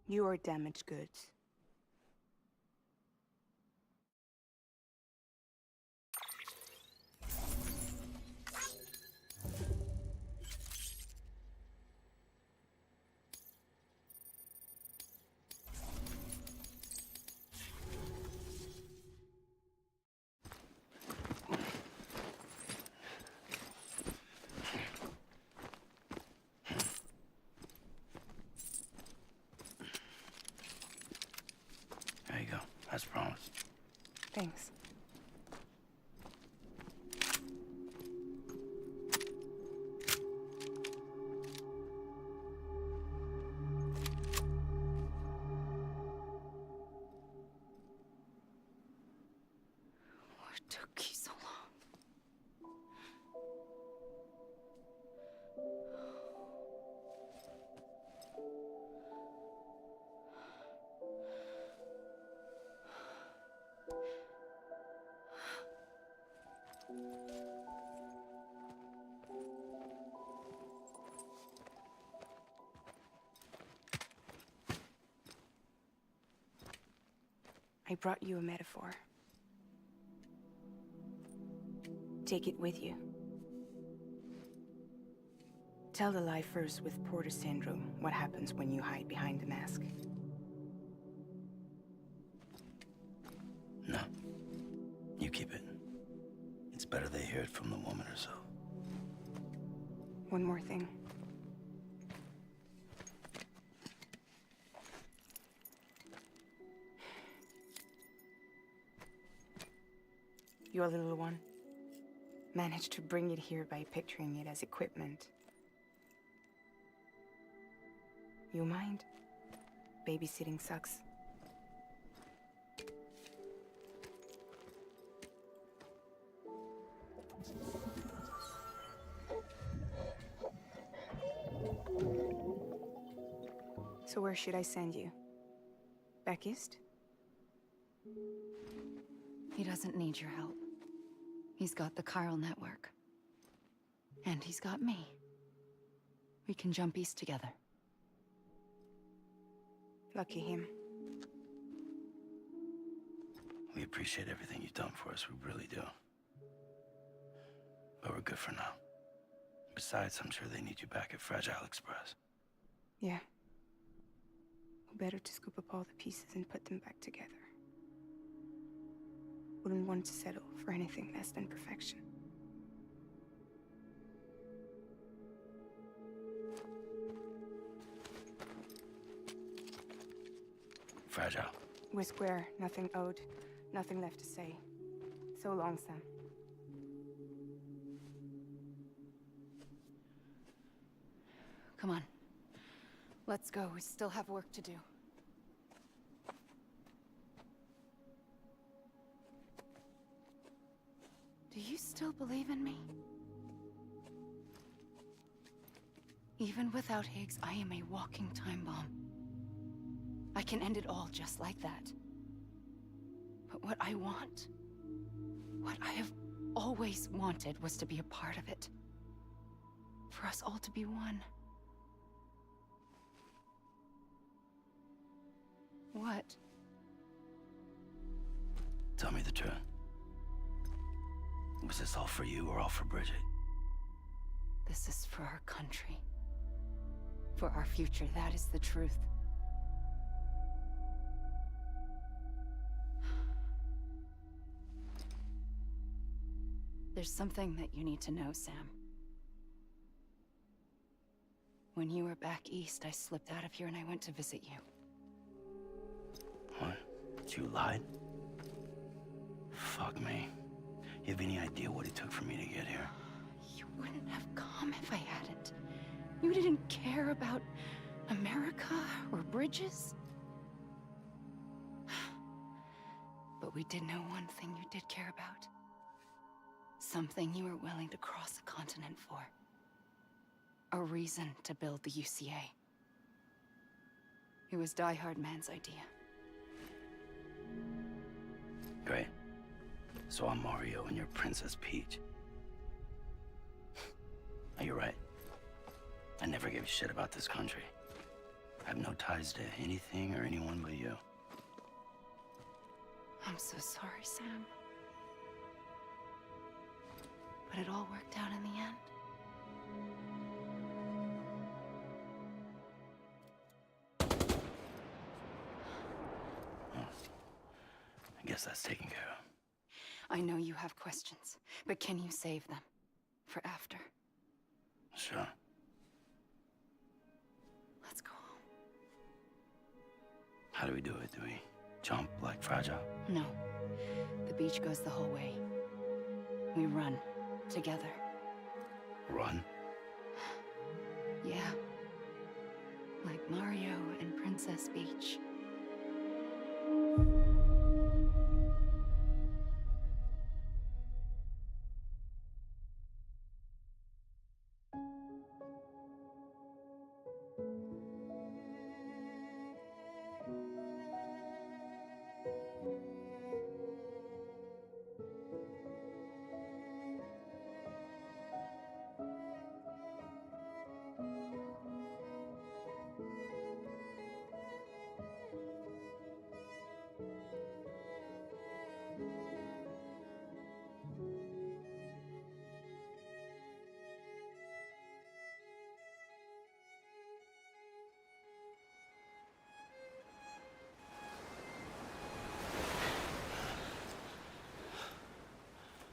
Speaker 10: You are damaged goods.
Speaker 9: There you go, as promised.
Speaker 10: Thanks.
Speaker 4: What took you so long?
Speaker 10: I brought you a metaphor. Take it with you. Tell the lifers with Porter syndrome what happens when you hide behind the mask.
Speaker 9: No. You keep it. It's better they hear it from the woman herself.
Speaker 10: One more thing. Your little one managed to bring it here by picturing it as equipment. You mind? Babysitting sucks. So where should I send you? Back east?
Speaker 4: He doesn't need your help. He's got the chiral network. And he's got me. We can jump east together.
Speaker 10: Lucky him.
Speaker 9: We appreciate everything you've done for us, we really do. But we're good for now. Besides, I'm sure they need you back at Fragile Express.
Speaker 10: Yeah. Better to scoop up all the pieces and put them back together. Wouldn't want to settle for anything less than perfection.
Speaker 9: Fragile.
Speaker 10: We're square, nothing owed, nothing left to say. So long, Sam.
Speaker 4: Come on. Let's go. We still have work to do. Do you still believe in me? Even without Higgs, I am a walking time bomb. I can end it all just like that. But what I want, what I have always wanted, was to be a part of it. For us all to be one. What?
Speaker 9: Tell me the truth. Was this all for you or all for Bridget?
Speaker 4: This is for our country. For our future, that is the truth. There's something that you need to know, Sam. When you were back east, I slipped out of here and I went to visit you.
Speaker 9: What? You lied? Fuck me. You have any idea what it took for me to get here?
Speaker 4: You wouldn't have come if I hadn't. You didn't care about America or bridges. But we did know one thing you did care about. Something you were willing to cross a continent for. A reason to build the UCA. It was Die Hard Man's idea.
Speaker 9: Great. So I'm Mario and you're Princess Peach. Now, you're right. I never gave a shit about this country. I have no ties to anything or anyone but you.
Speaker 4: I'm so sorry, Sam. But it all worked out in the end.
Speaker 9: I guess that's taken care of.
Speaker 4: I know you have questions, but can you save them for after?
Speaker 9: Sure.
Speaker 4: Let's go home.
Speaker 9: How do we do it? Do we jump like Fragile?
Speaker 4: No. The beach goes the whole way. We run together.
Speaker 9: Run?
Speaker 4: Yeah. Like Mario and Princess Peach.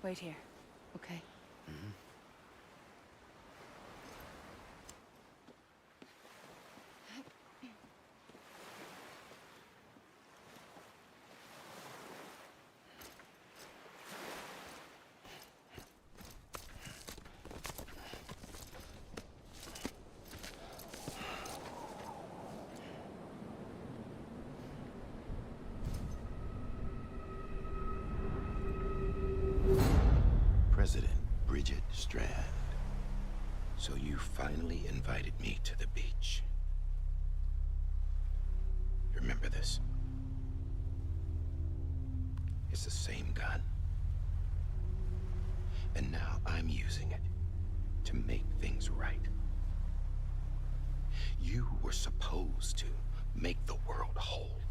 Speaker 4: Wait here, okay?
Speaker 9: Mm-hmm.
Speaker 3: President Bridget Strand. So you finally invited me to the beach. Remember this? It's the same gun. And now I'm using it to make things right. You were supposed to make the world whole,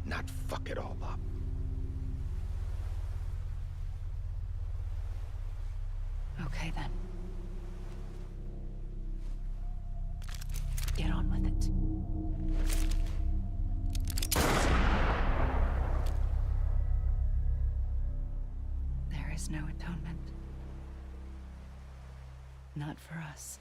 Speaker 3: not fuck it all up.
Speaker 4: Okay, then. Get on with it. There is no atonement. Not for us.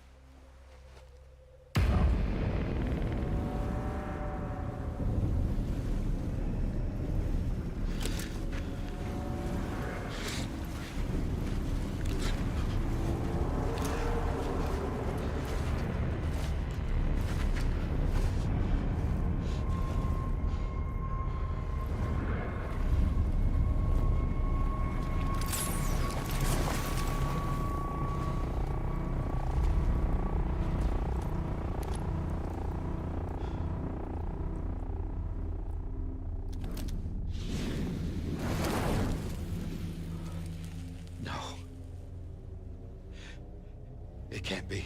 Speaker 3: It can't be.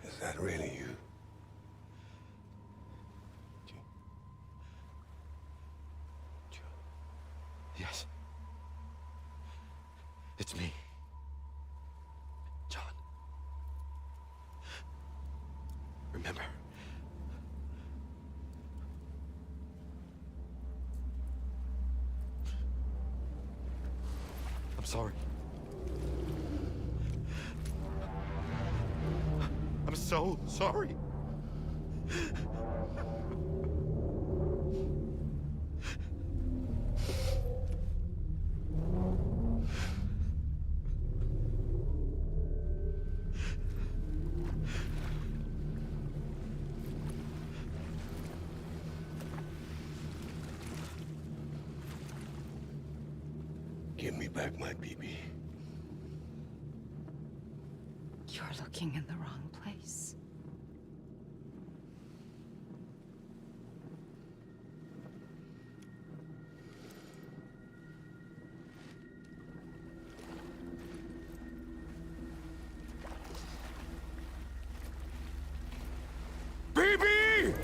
Speaker 5: Is that really you?
Speaker 3: Yes. It's me. John. Remember? I'm sorry. I'm so sorry.
Speaker 5: Give me back my BB.
Speaker 4: You're looking in the wrong place.
Speaker 5: BB!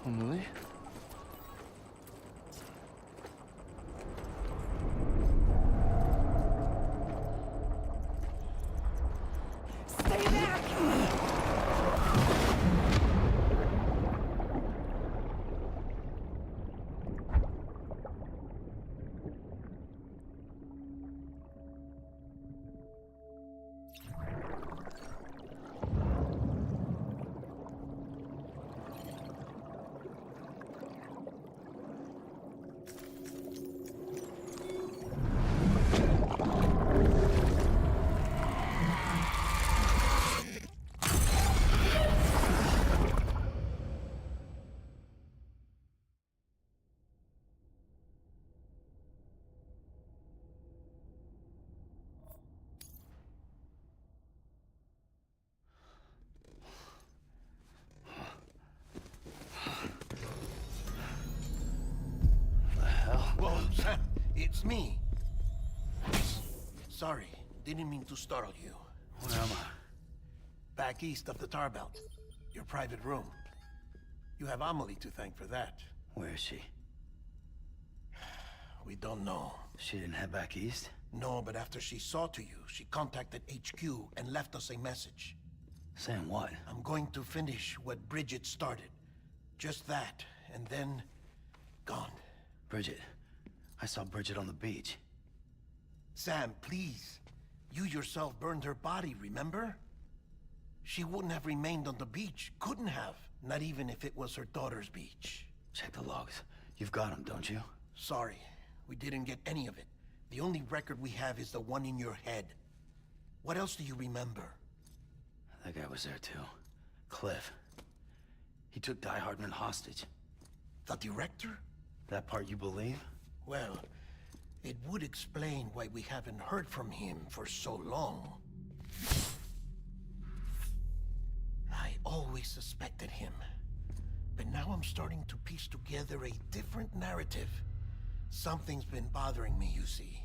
Speaker 9: Emily?
Speaker 10: Stay back!
Speaker 11: Whoa, Sam, it's me. Sorry, didn't mean to startle you.
Speaker 9: Where am I?
Speaker 11: Back east of the tar belt. Your private room. You have Amelie to thank for that.
Speaker 9: Where is she?
Speaker 11: We don't know.
Speaker 9: She didn't head back east?
Speaker 11: No, but after she saw to you, she contacted HQ and left us a message.
Speaker 9: Saying what?
Speaker 11: I'm going to finish what Bridget started. Just that, and then... gone.
Speaker 9: Bridget. I saw Bridget on the beach.
Speaker 11: Sam, please. You yourself burned her body, remember? She wouldn't have remained on the beach. Couldn't have. Not even if it was her daughter's beach.
Speaker 9: Check the logs. You've got them, don't you?
Speaker 11: Sorry. We didn't get any of it. The only record we have is the one in your head. What else do you remember?
Speaker 9: That guy was there too. Cliff. He took Die Hardman hostage.
Speaker 11: The director?
Speaker 9: That part you believe?
Speaker 11: Well, it would explain why we haven't heard from him for so long. I always suspected him. But now I'm starting to piece together a different narrative. Something's been bothering me, you see.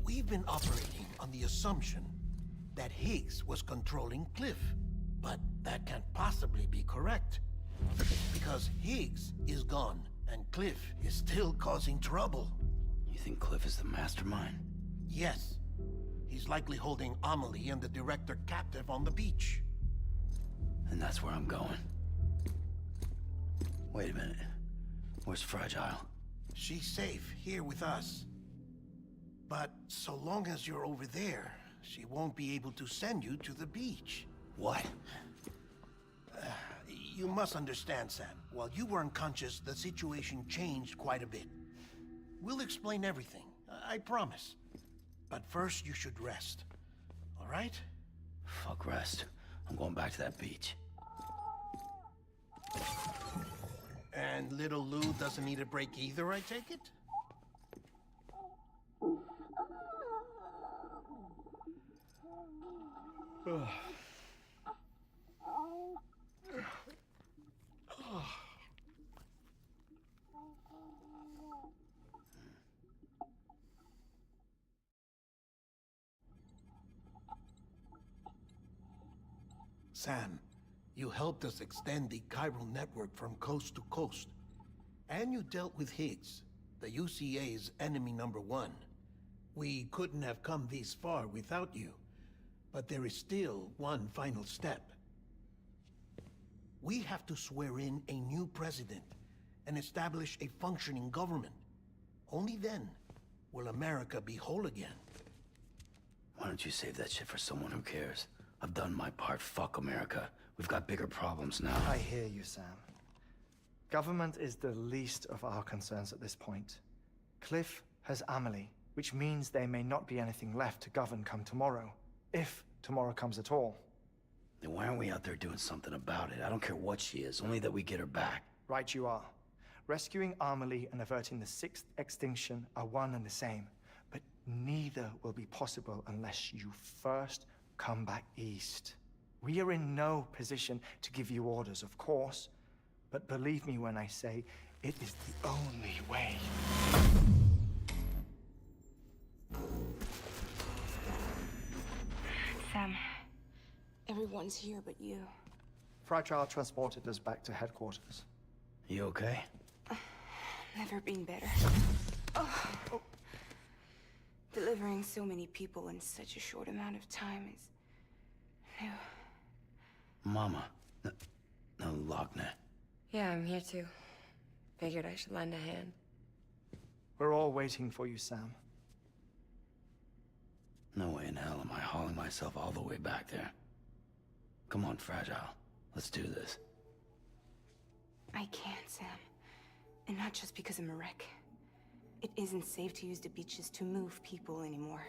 Speaker 11: We've been operating on the assumption that Higgs was controlling Cliff. But that can't possibly be correct. Because Higgs is gone, and Cliff is still causing trouble.
Speaker 9: You think Cliff is the mastermind?
Speaker 11: Yes. He's likely holding Amelie and the director captive on the beach.
Speaker 9: And that's where I'm going. Wait a minute. Where's Fragile?
Speaker 11: She's safe, here with us. But so long as you're over there, she won't be able to send you to the beach.
Speaker 9: What?
Speaker 11: You must understand, Sam. While you were unconscious, the situation changed quite a bit. We'll explain everything, I promise. But first, you should rest. All right?
Speaker 9: Fuck rest. I'm going back to that beach.
Speaker 11: And little Lou doesn't need a break either, I take it? Sam, you helped us extend the chiral network from coast to coast. And you dealt with Higgs, the UCA's enemy #1. We couldn't have come this far without you. But there is still one final step. We have to swear in a new president and establish a functioning government. Only then will America be whole again.
Speaker 9: Why don't you save that shit for someone who cares? I've done my part. Fuck America. We've got bigger problems now.
Speaker 12: I hear you, Sam. Government is the least of our concerns at this point. Cliff has Amelie, which means there may not be anything left to govern come tomorrow. If tomorrow comes at all.
Speaker 9: Then why aren't we out there doing something about it? I don't care what she is, only that we get her back.
Speaker 12: Right you are. Rescuing Amelie and averting the 6th extinction are one and the same. But neither will be possible unless you first come back east. We are in no position to give you orders, of course. But believe me when I say, it is the only way.
Speaker 10: Sam, everyone's here but you.
Speaker 12: Fragile transported us back to headquarters.
Speaker 9: You okay?
Speaker 10: Never been better. Oh. Delivering so many people in such a short amount of time is new.
Speaker 9: Mama. No, Lochner.
Speaker 6: Yeah, I'm here too. Figured I should lend a hand.
Speaker 12: We're all waiting for you, Sam.
Speaker 9: No way in hell am I hauling myself all the way back there. Come on, Fragile. Let's do this.
Speaker 10: I can't, Sam. And not just because I'm a wreck. It isn't safe to use the beaches to move people anymore.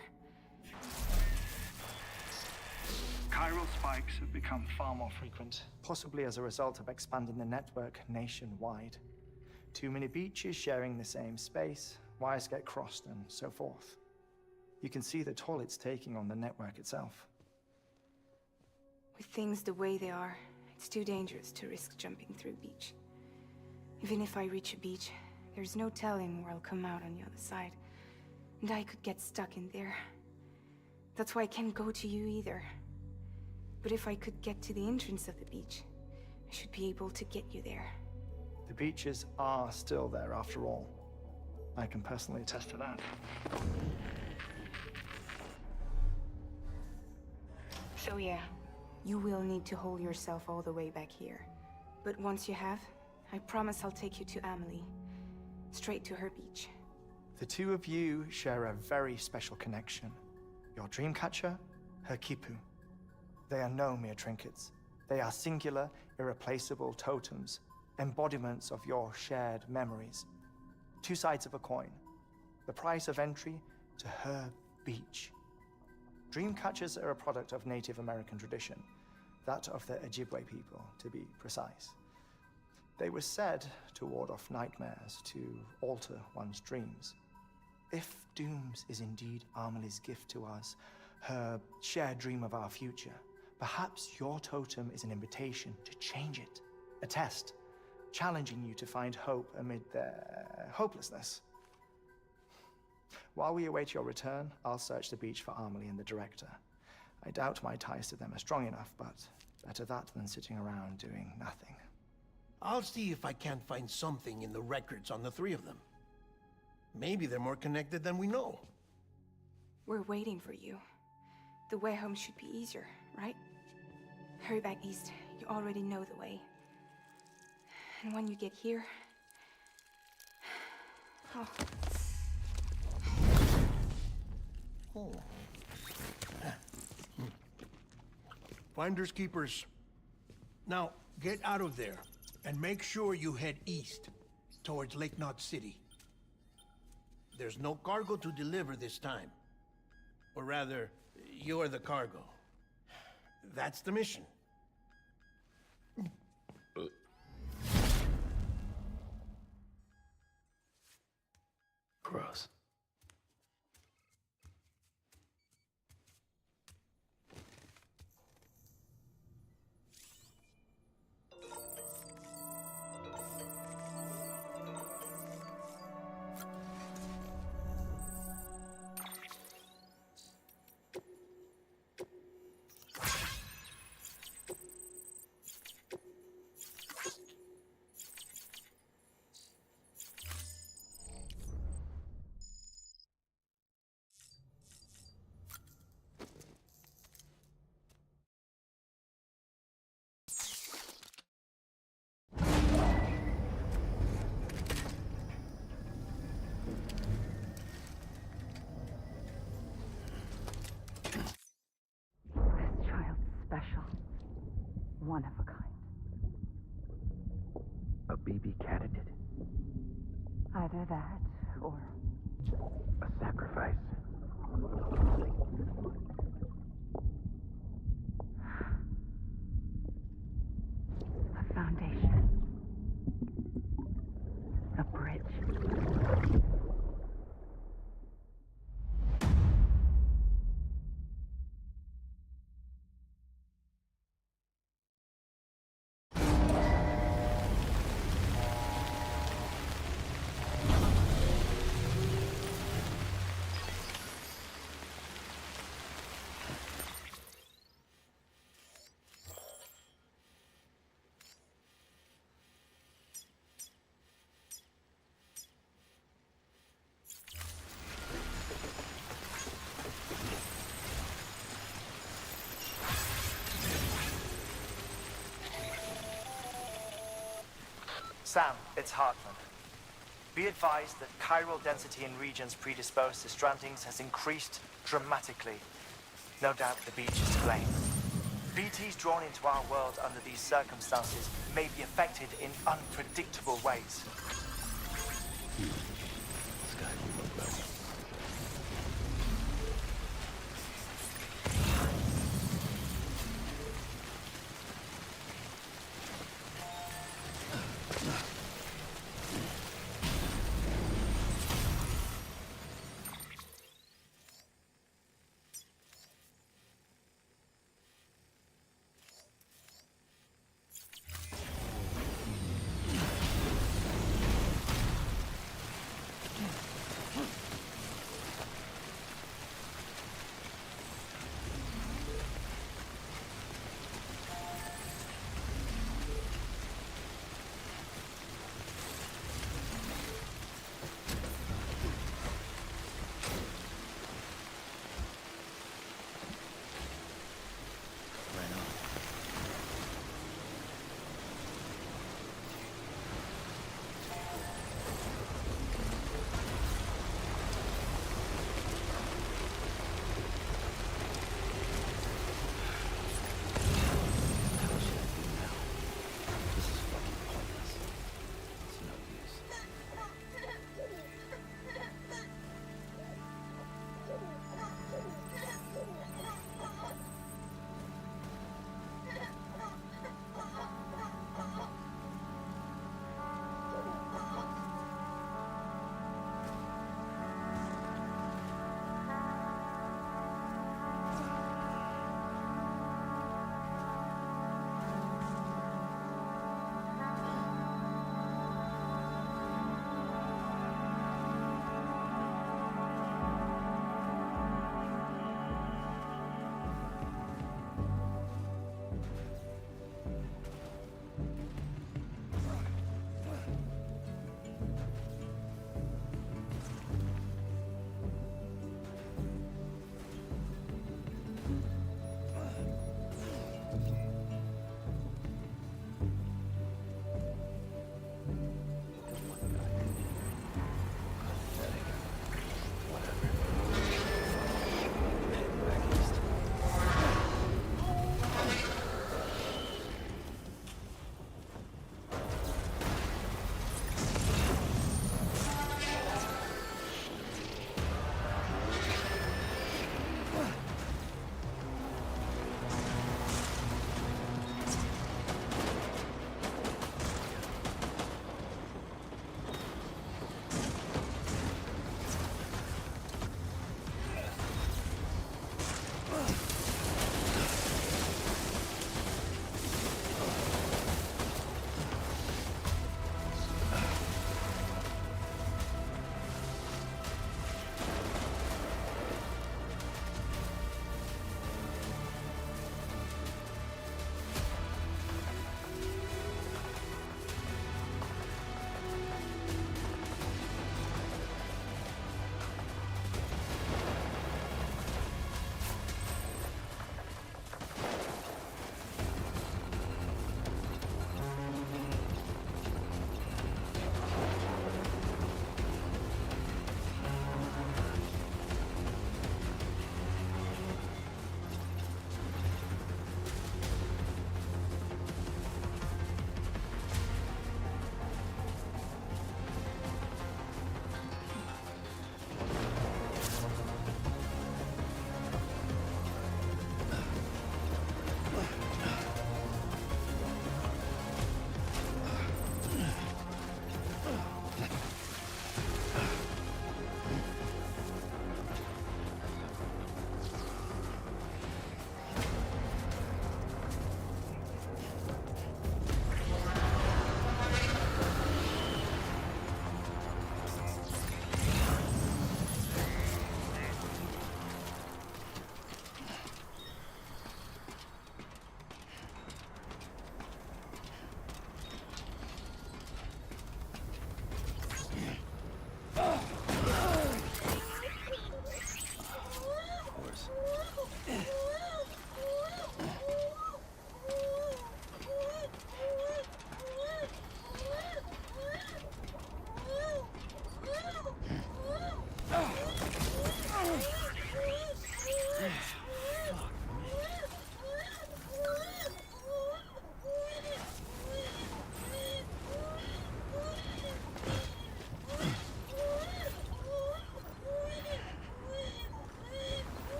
Speaker 12: Chiral spikes have become far more frequent, possibly as a result of expanding the network nationwide. Too many beaches sharing the same space, wires get crossed, and so forth. You can see the toll it's taking on the network itself.
Speaker 10: With things the way they are, it's too dangerous to risk jumping through a beach. Even if I reach a beach, there's no telling where I'll come out on the other side. And I could get stuck in there. That's why I can't go to you either. But if I could get to the entrance of the beach, I should be able to get you there.
Speaker 12: The beaches are still there after all. I can personally attest to that.
Speaker 10: So yeah, you will need to hold yourself all the way back here. But once you have, I promise I'll take you to Amelie. Straight to her beach.
Speaker 12: The two of you share a very special connection. Your dreamcatcher, her quipu. They are no mere trinkets. They are singular, irreplaceable totems, embodiments of your shared memories. Two sides of a coin. The price of entry to her beach. Dreamcatchers are a product of Native American tradition, that of the Ojibwe people, to be precise. They were said to ward off nightmares, to alter one's dreams. If Dooms is indeed Amelie's gift to us, her shared dream of our future, perhaps your totem is an invitation to change it, a test, challenging you to find hope amid their hopelessness. While we await your return, I'll search the beach for Amelie and the director. I doubt my ties to them are strong enough, but better that than sitting around doing nothing.
Speaker 11: I'll see if I can't find something in the records on the three of them. Maybe they're more connected than we know.
Speaker 10: We're waiting for you. The way home should be easier, right? Hurry back east. You already know the way. And when you get here... Oh.
Speaker 11: Oh. Finders keepers. Now, get out of there, and make sure you head east, towards Lake Knot City. There's no cargo to deliver this time. Or rather, you're the cargo. That's the mission.
Speaker 9: Gross.
Speaker 4: One of a kind.
Speaker 9: A baby candidate?
Speaker 4: Either that, or...
Speaker 9: A sacrifice?
Speaker 4: A foundation. A bridge.
Speaker 12: Sam, it's Heartland. Be advised that chiral density in regions predisposed to strandings has increased dramatically. No doubt the beach is to blame. BTs drawn into our world under these circumstances may be affected in unpredictable ways.
Speaker 9: This guy will look better.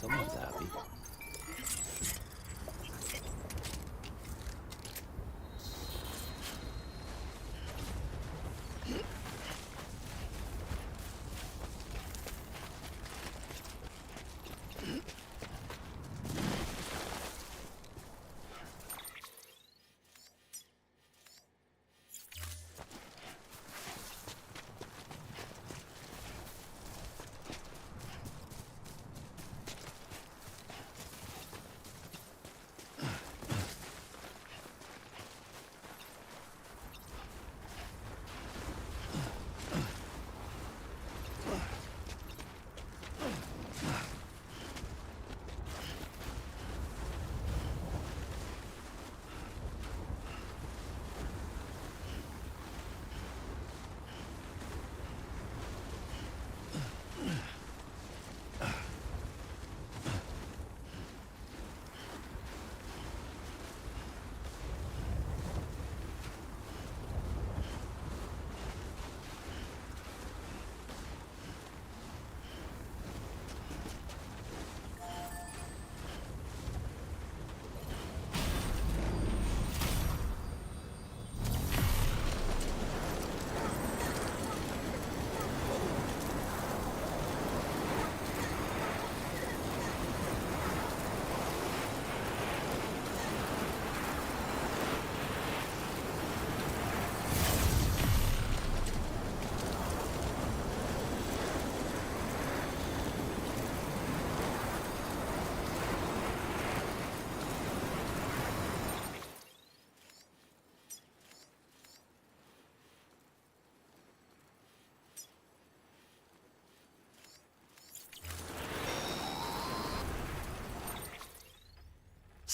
Speaker 9: Someone's happy.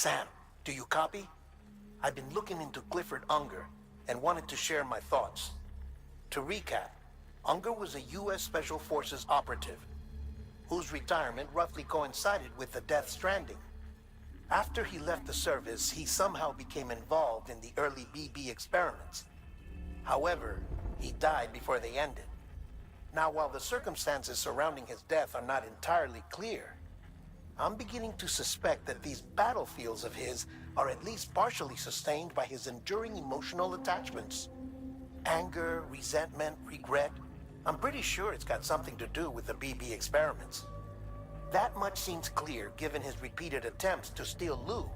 Speaker 11: Sam, do you copy? I've been looking into Clifford Unger and wanted to share my thoughts. To recap, Unger was a U.S. Special Forces operative whose retirement roughly coincided with the Death Stranding. After he left the service, he somehow became involved in the early BB experiments. However, he died before they ended. Now, while the circumstances surrounding his death are not entirely clear, I'm beginning to suspect that these battlefields of his are at least partially sustained by his enduring emotional attachments. Anger, resentment, regret. I'm pretty sure it's got something to do with the BB experiments. That much seems clear given his repeated attempts to steal Lou.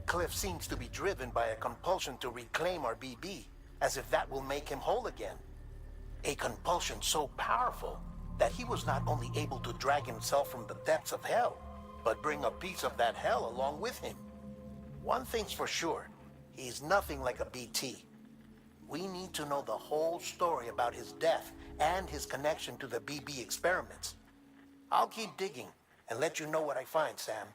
Speaker 11: Cliff seems to be driven by a compulsion to reclaim our BB, as if that will make him whole again. A compulsion so powerful that he was not only able to drag himself from the depths of hell, but bring a piece of that hell along with him. One thing's for sure, he's nothing like a BT. We need to know the whole story about his death and his connection to the BB experiments. I'll keep digging and let you know what I find, Sam.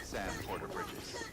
Speaker 1: sand porter bridges.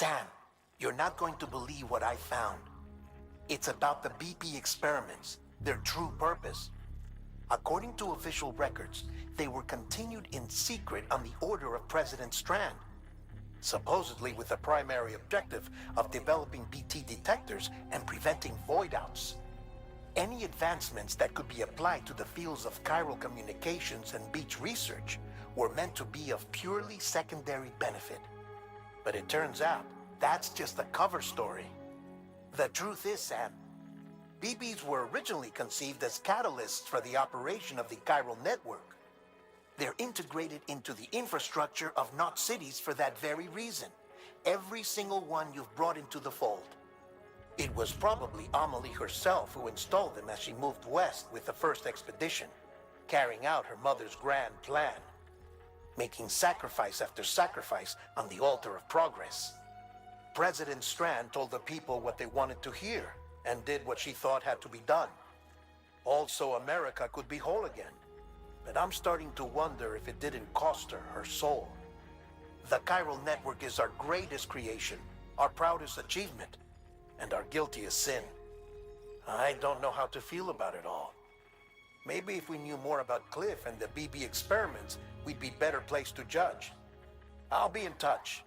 Speaker 11: Sam, you're not going to believe what I found. It's about the BP experiments, their true purpose. According to official records, they were continued in secret on the order of President Strand, supposedly with the primary objective of developing BT detectors and preventing void-outs. Any advancements that could be applied to the fields of chiral communications and beach research were meant to be of purely secondary benefit. But it turns out, that's just a cover story. The truth is, Sam, BBs were originally conceived as catalysts for the operation of the chiral network. They're integrated into the infrastructure of not cities for that very reason. Every single one you've brought into the fold. It was probably Amelie herself who installed them as she moved west with the first expedition, carrying out her mother's grand plan, making sacrifice after sacrifice on the altar of progress. President Strand told the people what they wanted to hear and did what she thought had to be done. Also, America could be whole again. But I'm starting to wonder if it didn't cost her her soul. The chiral network is our greatest creation, our proudest achievement, and our guiltiest sin. I don't know how to feel about it all. Maybe if we knew more about Cliff and the BB experiments, we'd be better placed to judge. I'll be in touch.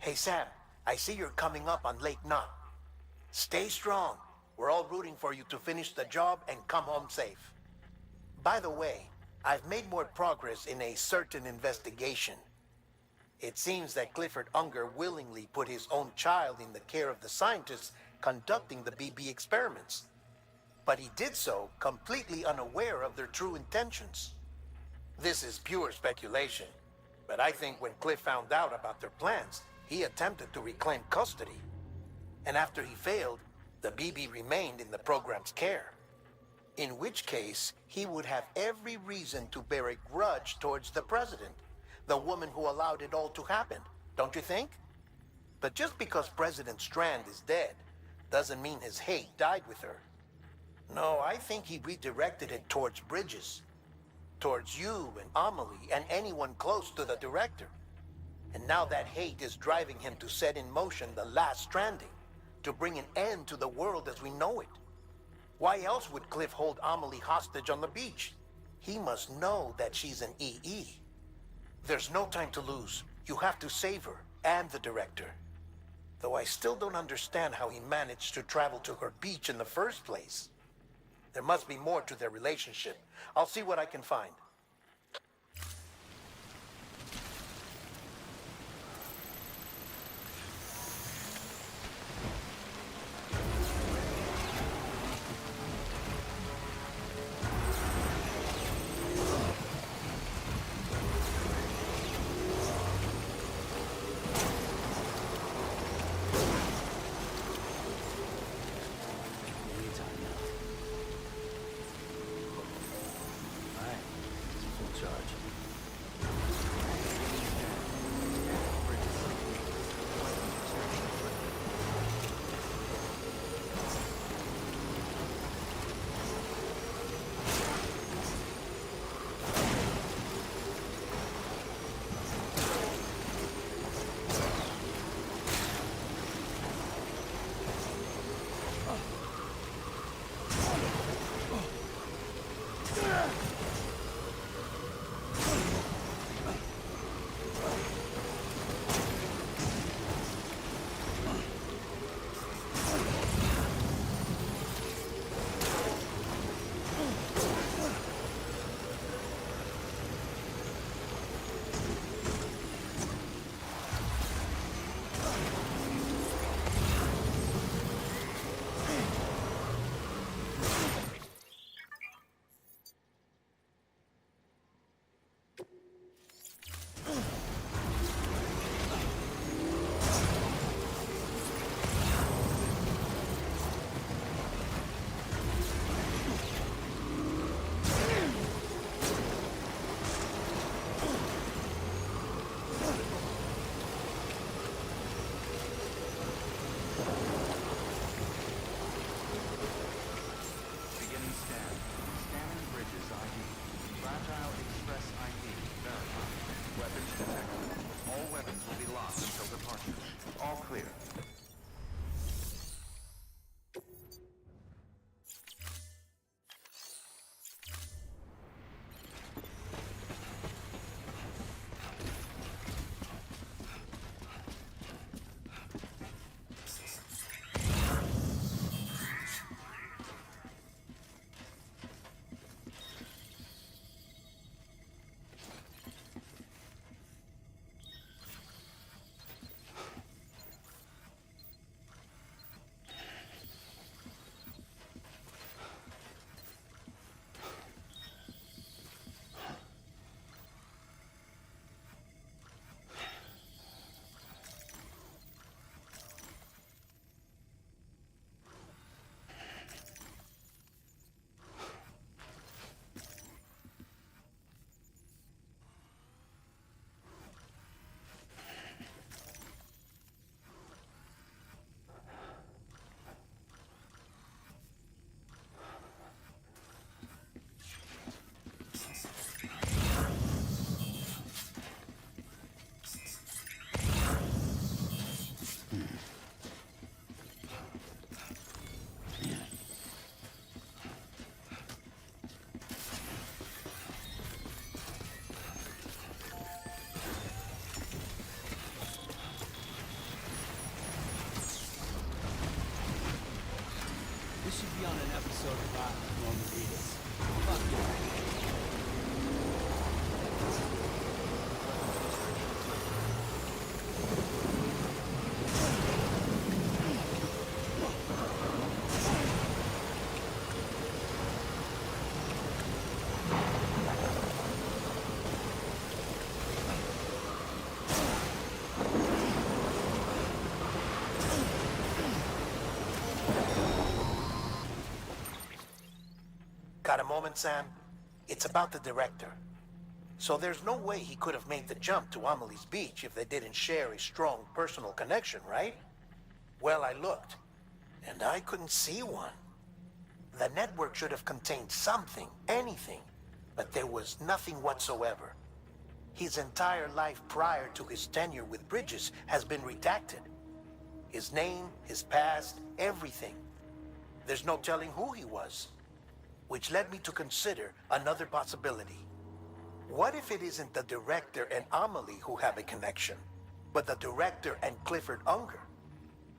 Speaker 11: Hey, Sam, I see you're coming up on Lake Knot. Stay strong. We're all rooting for you to finish the job and come home safe. By the way, I've made more progress in a certain investigation. It seems that Clifford Unger willingly put his own child in the care of the scientists conducting the BB experiments. But he did so completely unaware of their true intentions. This is pure speculation, but I think when Cliff found out about their plans, he attempted to reclaim custody. And after he failed, the BB remained in the program's care. In which case, he would have every reason to bear a grudge towards the president, the woman who allowed it all to happen, don't you think? But just because President Strand is dead, doesn't mean his hate died with her. No, I think he redirected it towards Bridges. Towards you and Amelie and anyone close to the director. And now that hate is driving him to set in motion the last stranding, to bring an end to the world as we know it. Why else would Cliff hold Amelie hostage on the beach? He must know that she's an EE. There's no time to lose. You have to save her and the director. Though I still don't understand how he managed to travel to her beach in the first place. There must be more to their relationship. I'll see what I can find. Got a moment, Sam? It's about the director. So there's no way he could have made the jump to Amelie's Beach if they didn't share a strong personal connection, right? Well, I looked, and I couldn't see one. The network should have contained something, anything, but there was nothing whatsoever. His entire life prior to his tenure with Bridges has been redacted. His name, his past, everything. There's no telling who he was. Which led me to consider another possibility. What if it isn't the director and Amelie who have a connection, but the director and Clifford Unger?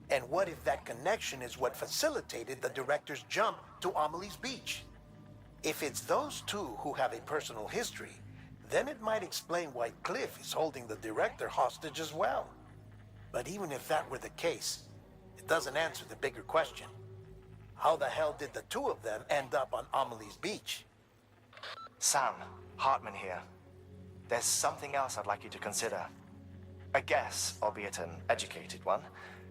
Speaker 11: And what if that connection is what facilitated the director's jump to Amelie's Beach? If it's those two who have a personal history, then it might explain why Cliff is holding the director hostage as well. But even if that were the case, it doesn't answer the bigger question. How the hell did the two of them end up on Amelie's Beach?
Speaker 12: Sam, Hartman here. There's something else I'd like you to consider. A guess, albeit an educated one,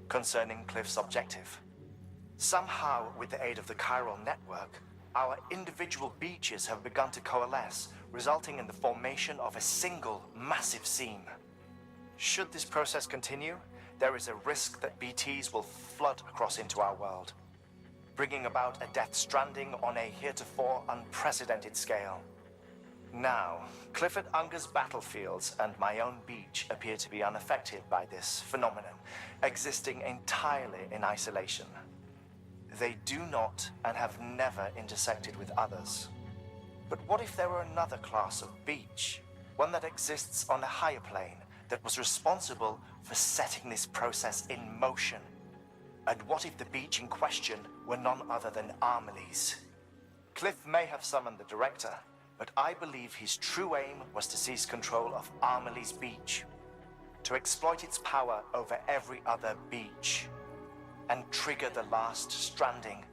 Speaker 12: concerning Cliff's objective. Somehow, with the aid of the chiral network, our individual beaches have begun to coalesce, resulting in the formation of a single massive seam. Should this process continue, there is a risk that BTs will flood across into our world, bringing about a Death Stranding on a heretofore unprecedented scale. Now, Clifford Unger's battlefields and my own beach appear to be unaffected by this phenomenon, existing entirely in isolation. They do not and have never intersected with others. But what if there were another class of beach, one that exists on a higher plane, that was responsible for setting this process in motion? And what if the beach in question were none other than Amelie's? Cliff may have summoned the director, but I believe his true aim was to seize control of Amelie's Beach, to exploit its power over every other beach, and trigger the last stranding.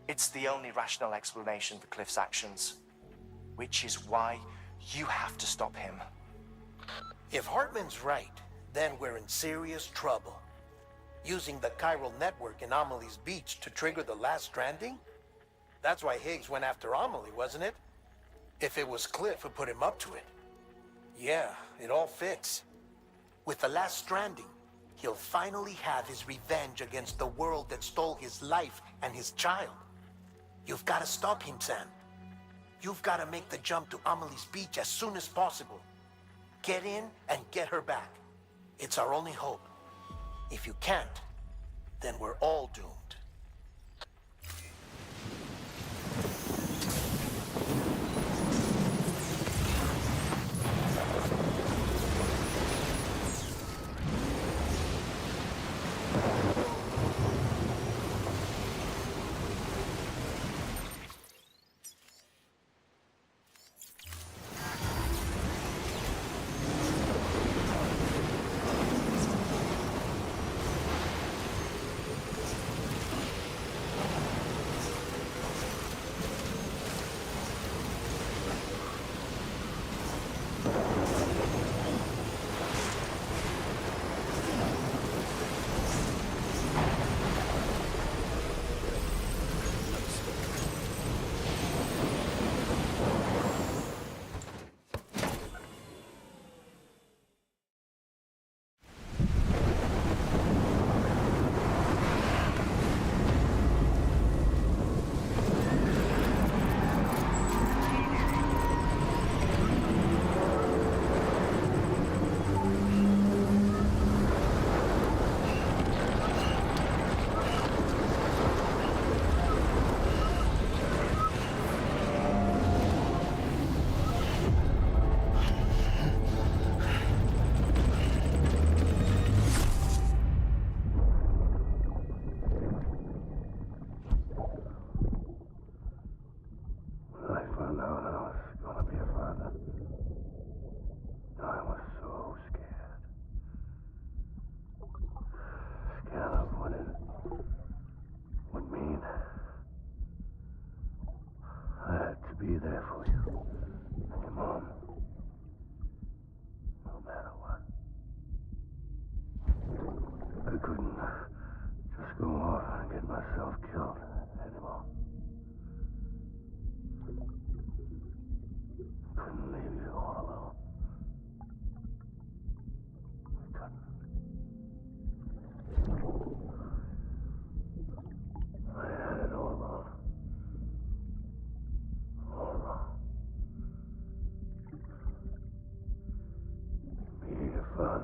Speaker 12: It's the only rational explanation for Cliff's actions, which is why you have to stop him.
Speaker 11: If Hartman's right, then we're in serious trouble. Using the chiral network in Amelie's Beach to trigger the last stranding? That's why Higgs went after Amelie, wasn't it? If it was Cliff who put him up to it. Yeah, it all fits. With the last stranding, he'll finally have his revenge against the world that stole his life and his child. You've got to stop him, Sam. You've got to make the jump to Amelie's Beach as soon as possible. Get in and get her back. It's our only hope. If you can't, then we're all doomed.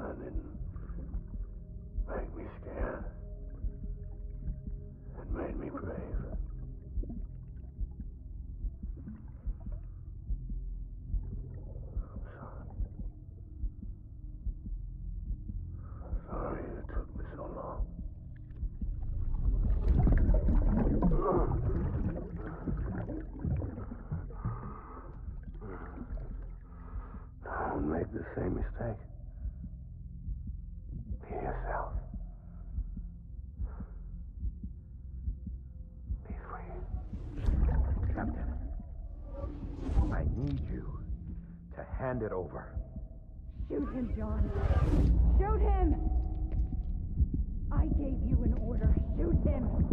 Speaker 9: that didn't make me scared. It made me brave. I'm sorry it took me so long. Don't make the same mistake. Be yourself. Be free.
Speaker 13: Captain, I need you to hand it over.
Speaker 14: Shoot him, John. Shoot him! I gave you an order. Shoot him!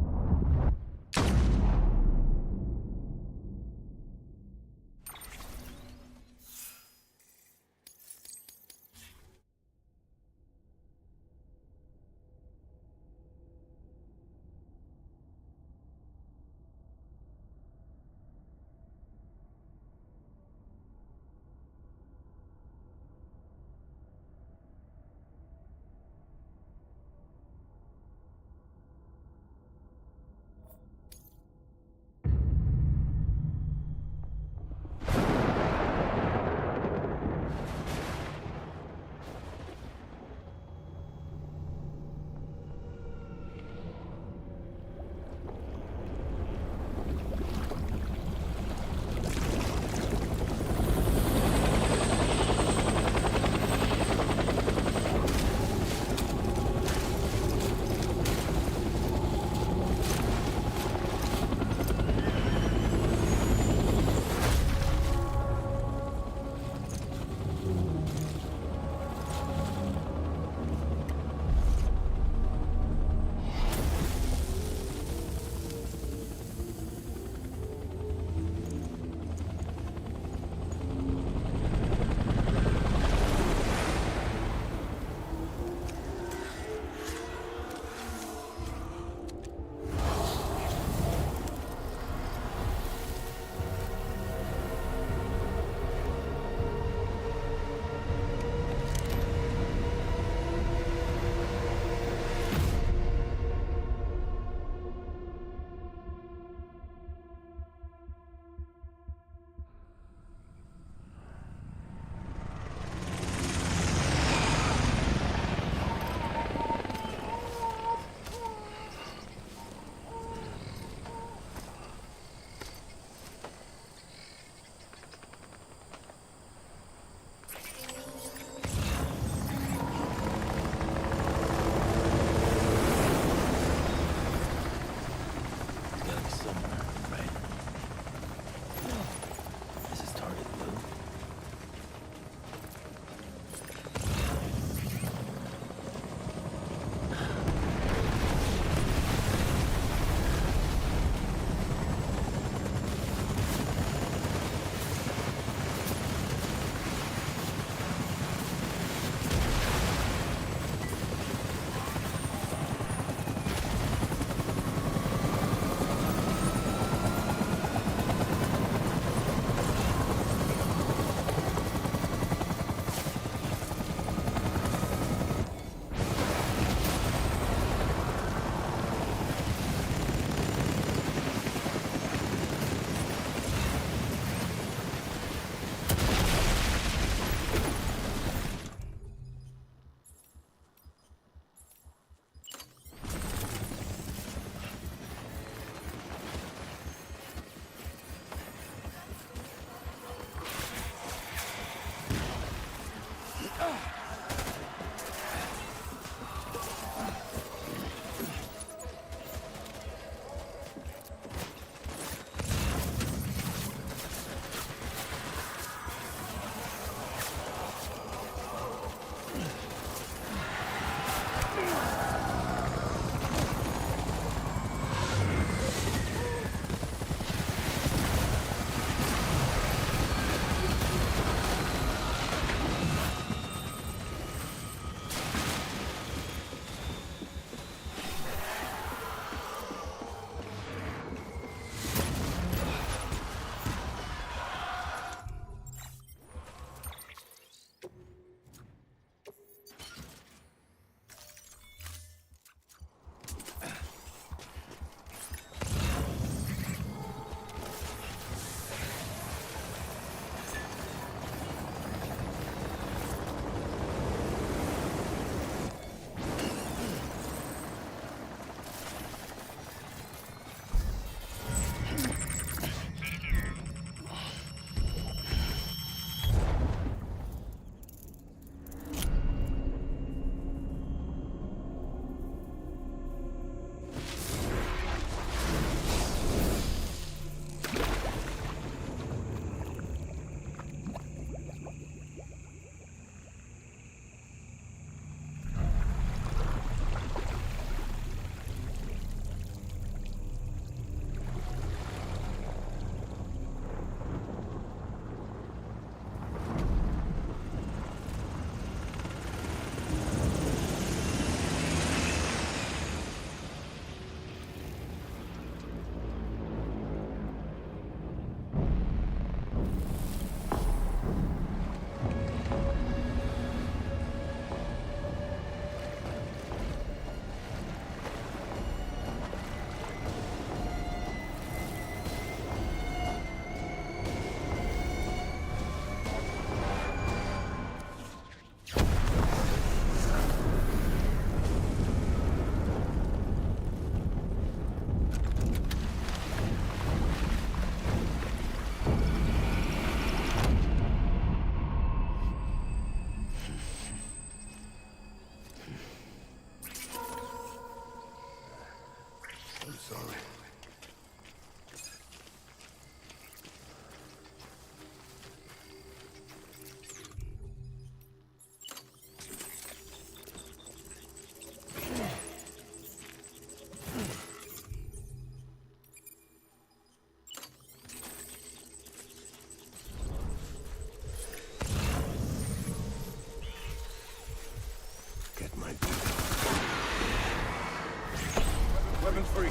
Speaker 5: free.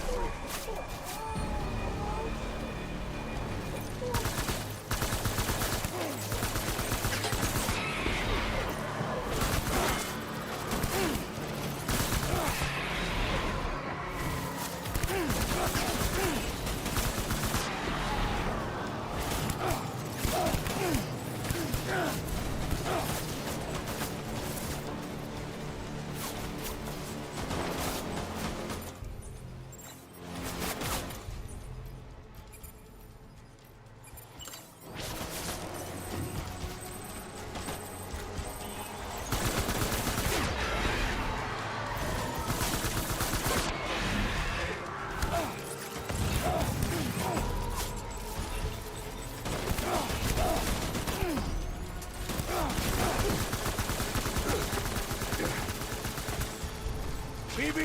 Speaker 5: BB!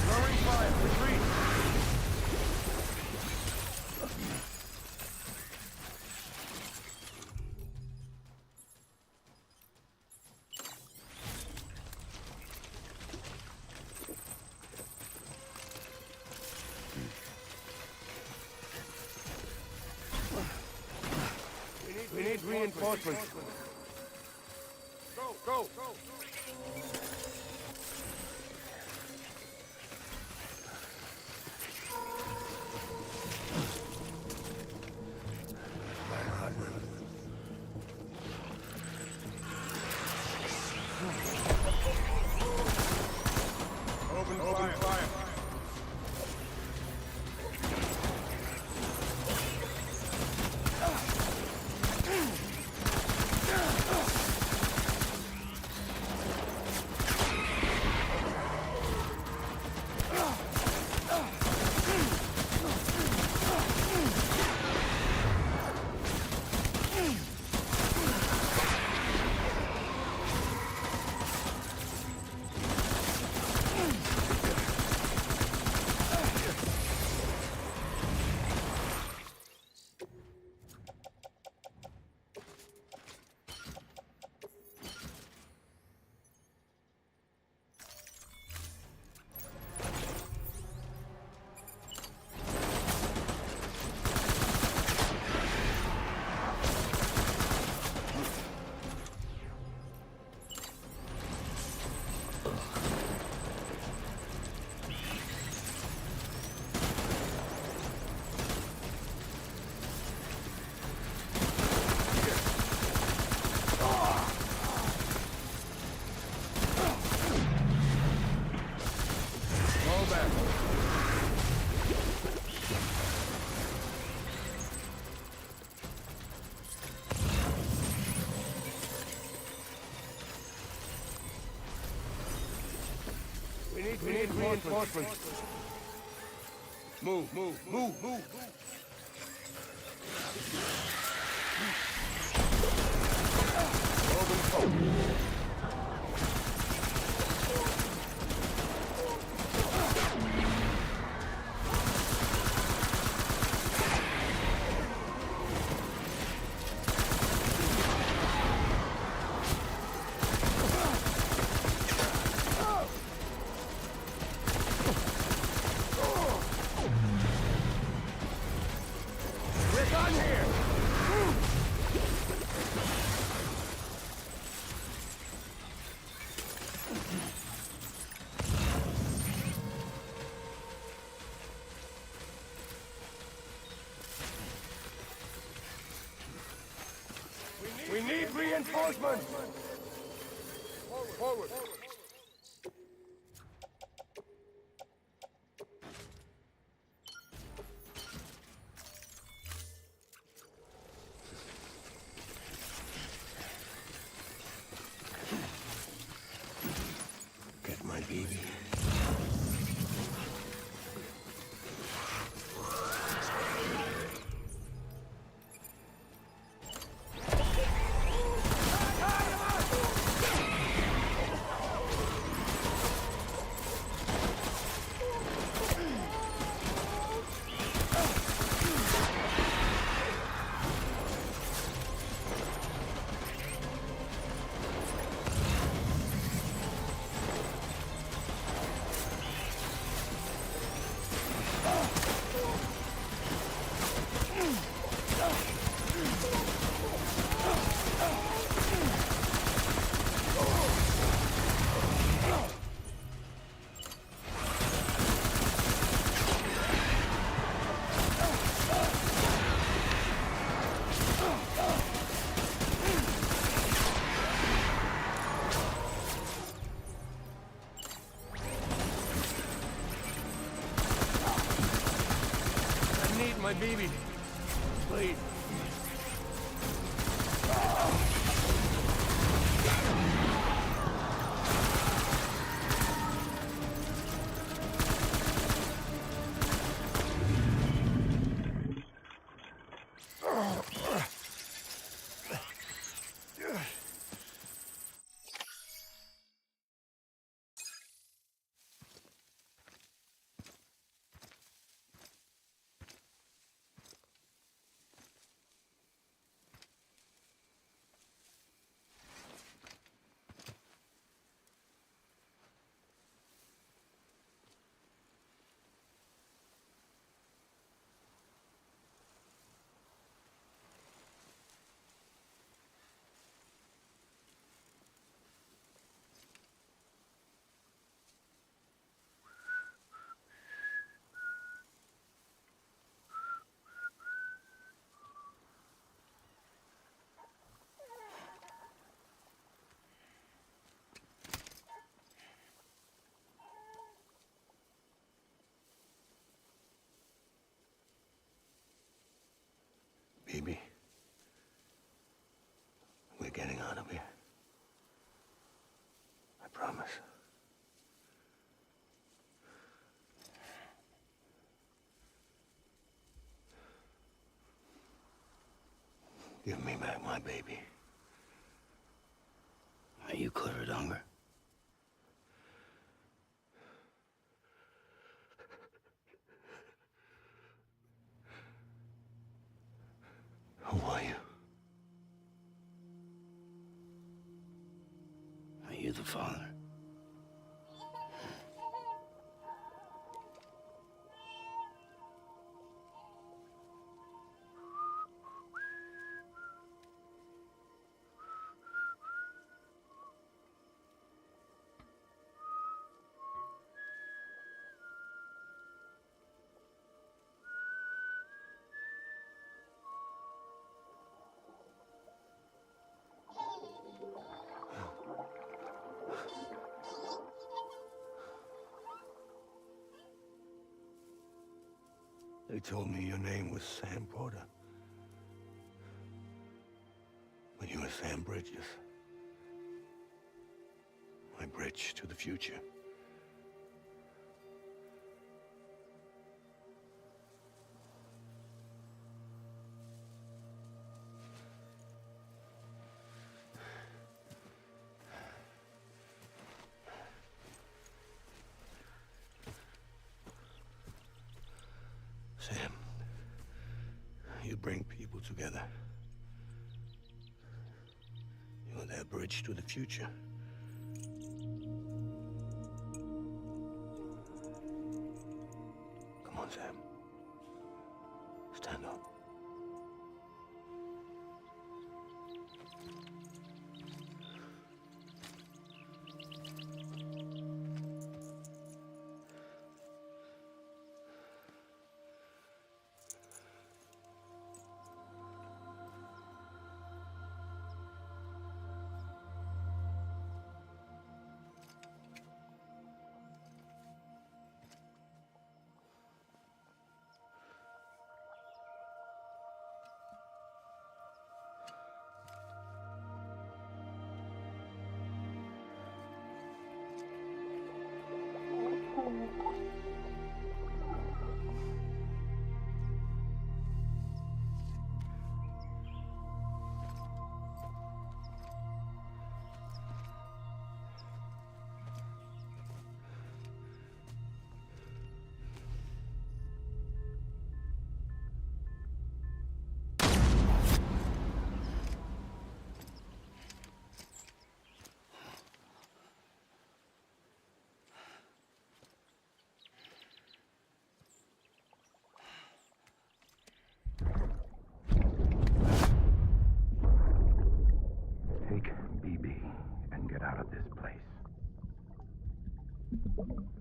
Speaker 5: Throwing fire, retreat! We need reinforcements. Go! Open fire. We need reinforcements. Move. Open. We need reinforcements! Forward! Get my baby. BB. Please.
Speaker 9: BB, we're getting out of here. I promise. Give me back my baby. Are you clear of hunger? Who are you? Are you the father? They told me your name was Sam Porter. But you were Sam Bridges. My bridge to the future. Sam, you bring people together. You're their bridge to the future. Come on, Sam. Stand up.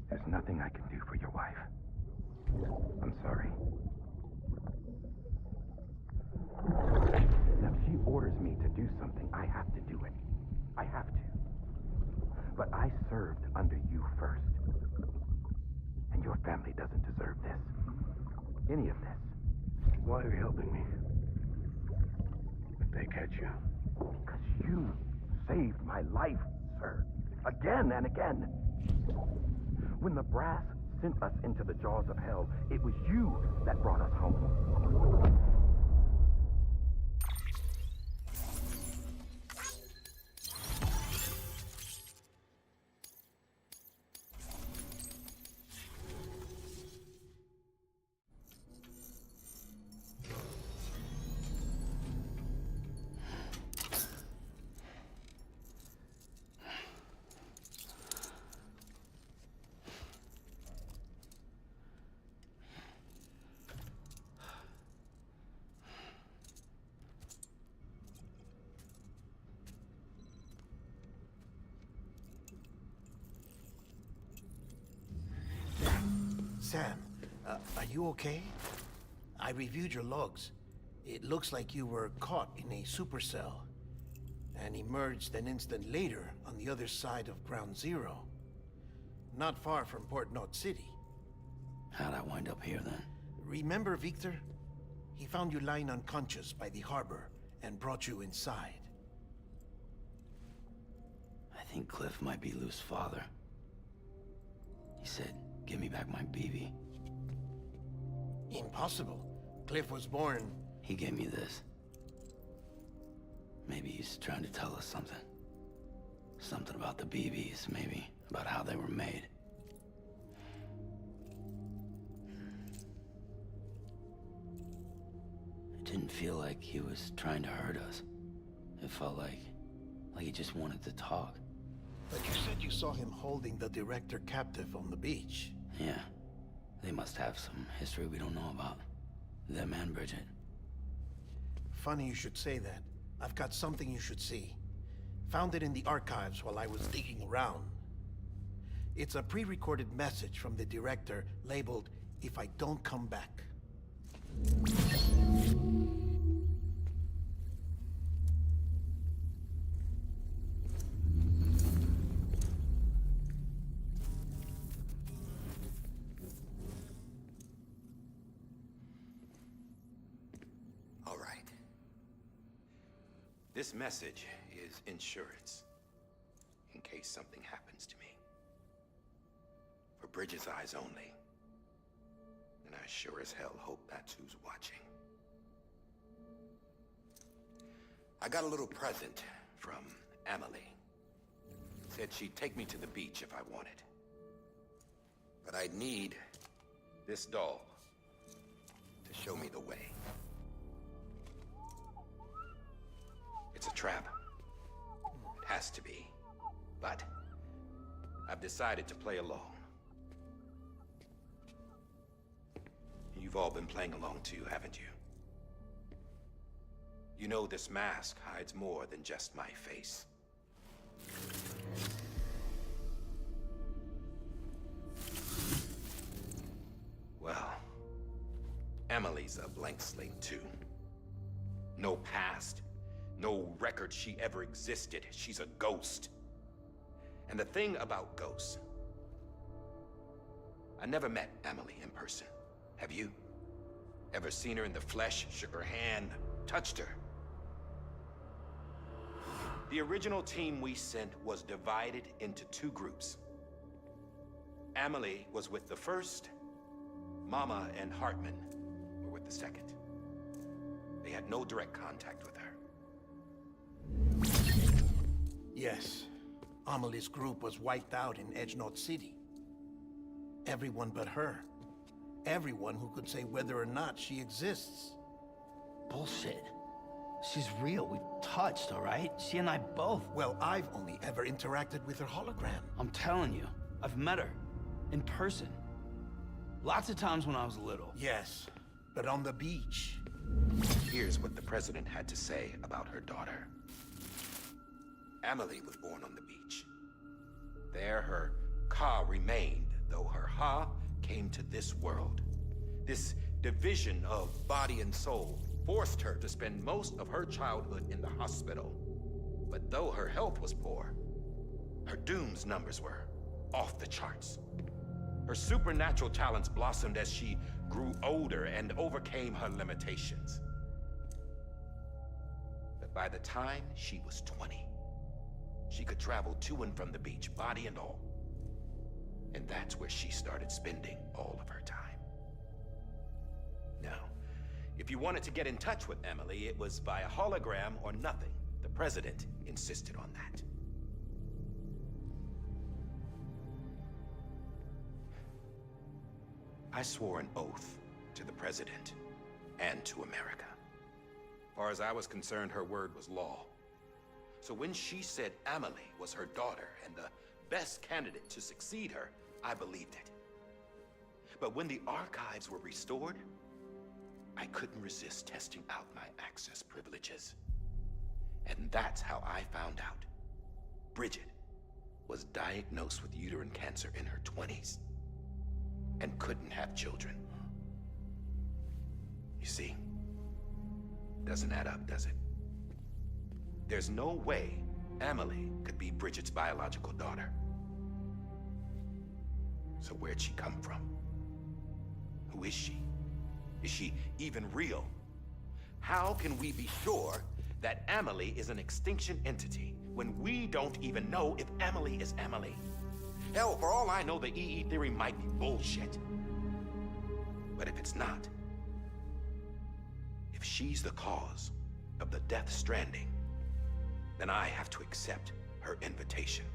Speaker 9: There's nothing I can do for your wife. I'm sorry. If she orders me to do something, I have to do it. I have to. But I served under you first. And your family doesn't deserve this. Any of this.
Speaker 13: Why are you helping me? If they catch you. Because you saved my life, sir. Again and again. When the brass sent us into the jaws of hell, it was you that brought us home.
Speaker 11: Sam, are you okay? I reviewed your logs. It looks like you were caught in a supercell and emerged an instant later on the other side of Ground Zero. Not far from Port Knot City.
Speaker 9: How'd I wind up here then?
Speaker 11: Remember Victor? He found you lying unconscious by the harbor and brought you inside.
Speaker 9: I think Cliff might be Lou's father. He said, give me back my BB.
Speaker 11: Impossible. Cliff was born...
Speaker 9: He gave me this. Maybe he's trying to tell us something. Something about the BBs, maybe. About how they were made. It didn't feel like he was trying to hurt us. It felt like he just wanted to talk.
Speaker 11: But you said you saw him holding the director captive on the beach.
Speaker 9: Yeah. They must have some history we don't know about. Them and Bridget.
Speaker 11: Funny you should say that. I've got something you should see. Found it in the archives while I was digging around. It's a pre-recorded message from the director labeled, "If I don't come back."
Speaker 3: All right. This message is insurance, in case something happens to me. For Bridget's eyes only. And I sure as hell hope that's who's watching. I got a little present from Emily. Said she'd take me to the beach if I wanted. But I'd need this doll to show me the way. It's a trap. It has to be. But I've decided to play along. You've all been playing along too, haven't you? You know this mask hides more than just my face. Well, Emily's a blank slate too. No past, no record she ever existed. She's a ghost. And the thing about ghosts, I never met Emily in person. Have you? Ever seen her in the flesh, shook her hand, touched her? The original team we sent was divided into two groups. Emily was with the first, Mama and Hartman were with the second. They had no direct contact with her.
Speaker 11: Yes. Amelie's group was wiped out in Edge Knot City. Everyone but her. Everyone who could say whether or not she exists.
Speaker 9: Bullshit. She's real. We've touched, all right? She and I both.
Speaker 11: Well, I've only ever interacted with her hologram.
Speaker 9: I'm telling you, I've met her. In person. Lots of times when I was little.
Speaker 11: Yes, but on the beach.
Speaker 3: Here's what the president had to say about her daughter. Emily was born on the beach. There her ka remained, though her ha came to this world. This division of body and soul forced her to spend most of her childhood in the hospital. But though her health was poor, her dooms numbers were off the charts. Her supernatural talents blossomed as she grew older and overcame her limitations. But by the time she was 20, she could travel to and from the beach, body and all. And that's where she started spending all of her time. Now, if you wanted to get in touch with Emily, it was via hologram or nothing. The president insisted on that. I swore an oath to the president and to America. As far as I was concerned, her word was law. So when she said Emily was her daughter and the best candidate to succeed her, I believed it. But when the archives were restored, I couldn't resist testing out my access privileges. And that's how I found out Bridget was diagnosed with uterine cancer in her 20s and couldn't have children. You see, doesn't add up, does it? There's no way Emily could be Bridget's biological daughter. So where'd she come from? Who is she? Is she even real? How can we be sure that Emily is an extinction entity when we don't even know if Emily is Emily? Hell, for all I know, the EE theory might be bullshit. But if it's not, if she's the cause of the Death Stranding, then I have to accept her invitation.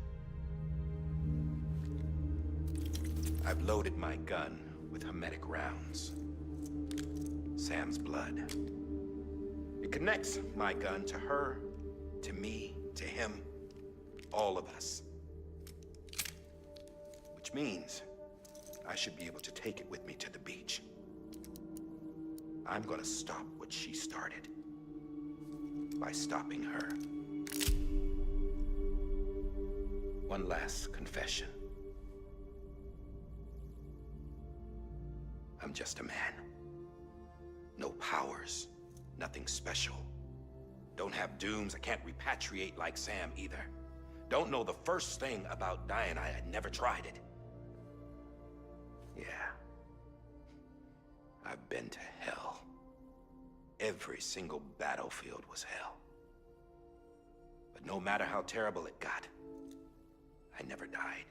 Speaker 3: I've loaded my gun with hermetic rounds. Sam's blood. It connects my gun to her, to me, to him, all of us. Which means I should be able to take it with me to the beach. I'm gonna stop what she started by stopping her. One last confession. I'm just a man. No powers, nothing special. Don't have dooms, I can't repatriate like Sam either. Don't know the first thing about dying, I had never tried it. Yeah. I've been to hell. Every single battlefield was hell. But no matter how terrible it got, I never died.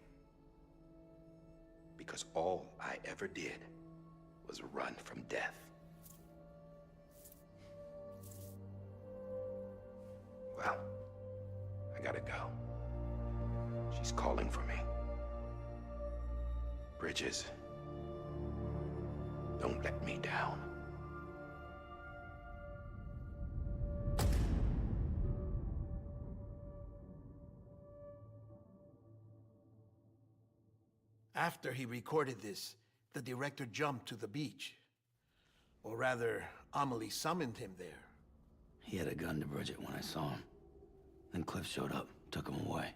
Speaker 3: Because all I ever did was run from death. Well, I gotta go. She's calling for me. Bridges, don't let me down.
Speaker 11: After he recorded this, the director jumped to the beach. Or rather, Amelie summoned him there.
Speaker 9: He had a gun to Bridget when I saw him. Then Cliff showed up, took him away.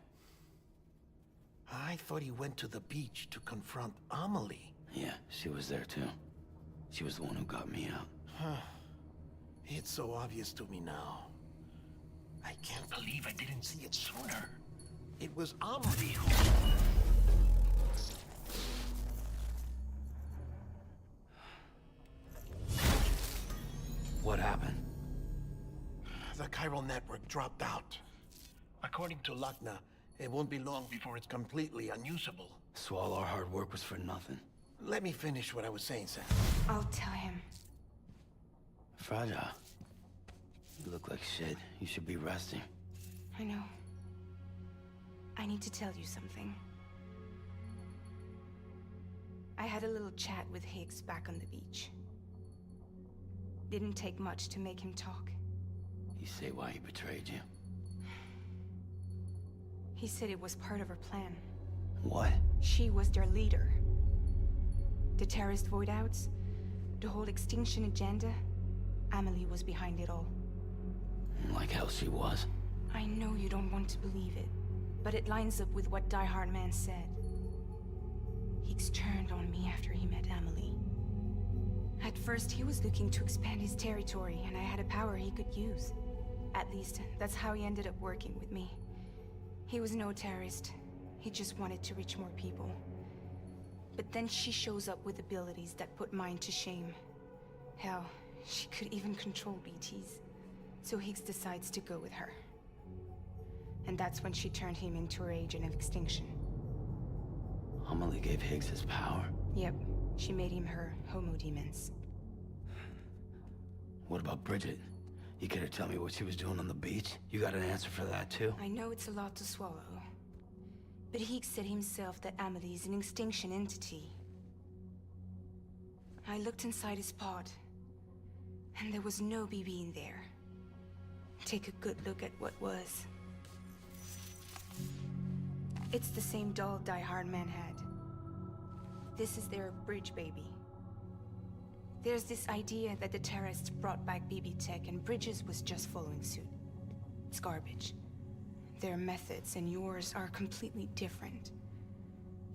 Speaker 11: I thought he went to the beach to confront Amelie.
Speaker 9: Yeah, she was there too. She was the one who got me out.
Speaker 11: It's so obvious to me now. I can't believe I didn't see it sooner. It was Amelie who...
Speaker 9: What happened?
Speaker 11: The chiral network dropped out. According to Lakna, it won't be long before it's completely unusable.
Speaker 9: So all our hard work was for nothing.
Speaker 11: Let me finish what I was saying, Sam.
Speaker 10: I'll tell him.
Speaker 9: Fragile. You look like shit. You should be resting.
Speaker 10: I know. I need to tell you something. I had a little chat with Higgs back on the beach. Didn't take much to make him talk.
Speaker 9: You say why he betrayed you?
Speaker 10: He said it was part of her plan.
Speaker 9: What?
Speaker 10: She was their leader. The terrorist void-outs, the whole extinction agenda, Amelie was behind it all.
Speaker 9: Like hell she was.
Speaker 10: I know you don't want to believe it, but it lines up with what Die Hard Man said. Higgs turned on me after he met Amelie. At first, he was looking to expand his territory, and I had a power he could use. At least, that's how he ended up working with me. He was no terrorist. He just wanted to reach more people. But then she shows up with abilities that put mine to shame. Hell, she could even control BTs. So Higgs decides to go with her. And that's when she turned him into her agent of extinction.
Speaker 9: Amelie gave Higgs his power?
Speaker 10: Yep, she made him her Homo Demens.
Speaker 9: What about Bridget? You care to tell me what she was doing on the beach? You got an answer for that too?
Speaker 10: I know it's a lot to swallow. But Higgs said himself that Amelie is an extinction entity. I looked inside his pod, and there was no BB in there. Take a good look at what was. It's the same doll Die Hard Man had. This is their bridge baby. There's this idea that the terrorists brought back BB tech and Bridges was just following suit. It's garbage. Their methods and yours are completely different.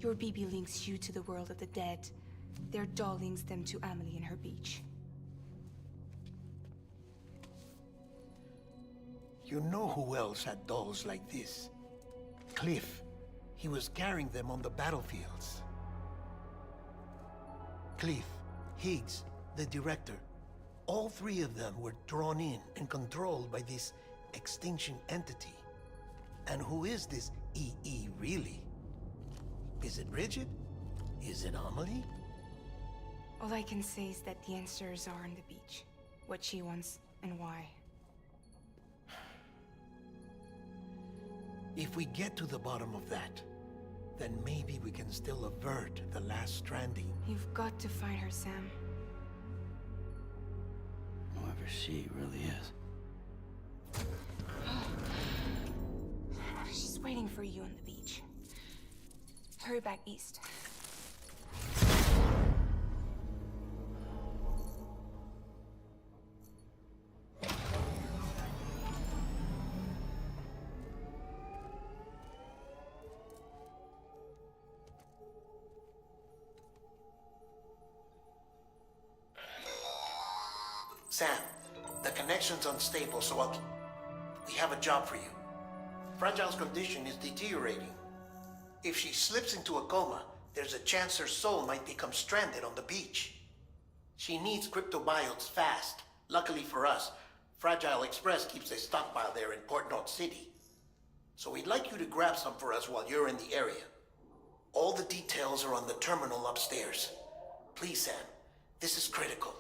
Speaker 10: Your BB links you to the world of the dead. Their doll links them to Amelie and her beach.
Speaker 11: You know who else had dolls like this? Cliff. He was carrying them on the battlefields. Cliff, Higgs, the director. All three of them were drawn in and controlled by this extinction entity. And who is this EE really? Is it Bridget? Is it Amelie?
Speaker 10: All I can say is that the answers are on the beach. What she wants and why.
Speaker 11: If we get to the bottom of that, then maybe we can still avert the last stranding.
Speaker 10: You've got to find her, Sam.
Speaker 9: Whoever she really is.
Speaker 10: She's waiting for you on the beach. Hurry back east.
Speaker 11: Sam, the connection's unstable, so we have a job for you. Fragile's condition is deteriorating. If she slips into a coma, there's a chance her soul might become stranded on the beach. She needs cryptobiotes fast. Luckily for us, Fragile Express keeps a stockpile there in Port North City. So we'd like you to grab some for us while you're in the area. All the details are on the terminal upstairs. Please, Sam, this is critical.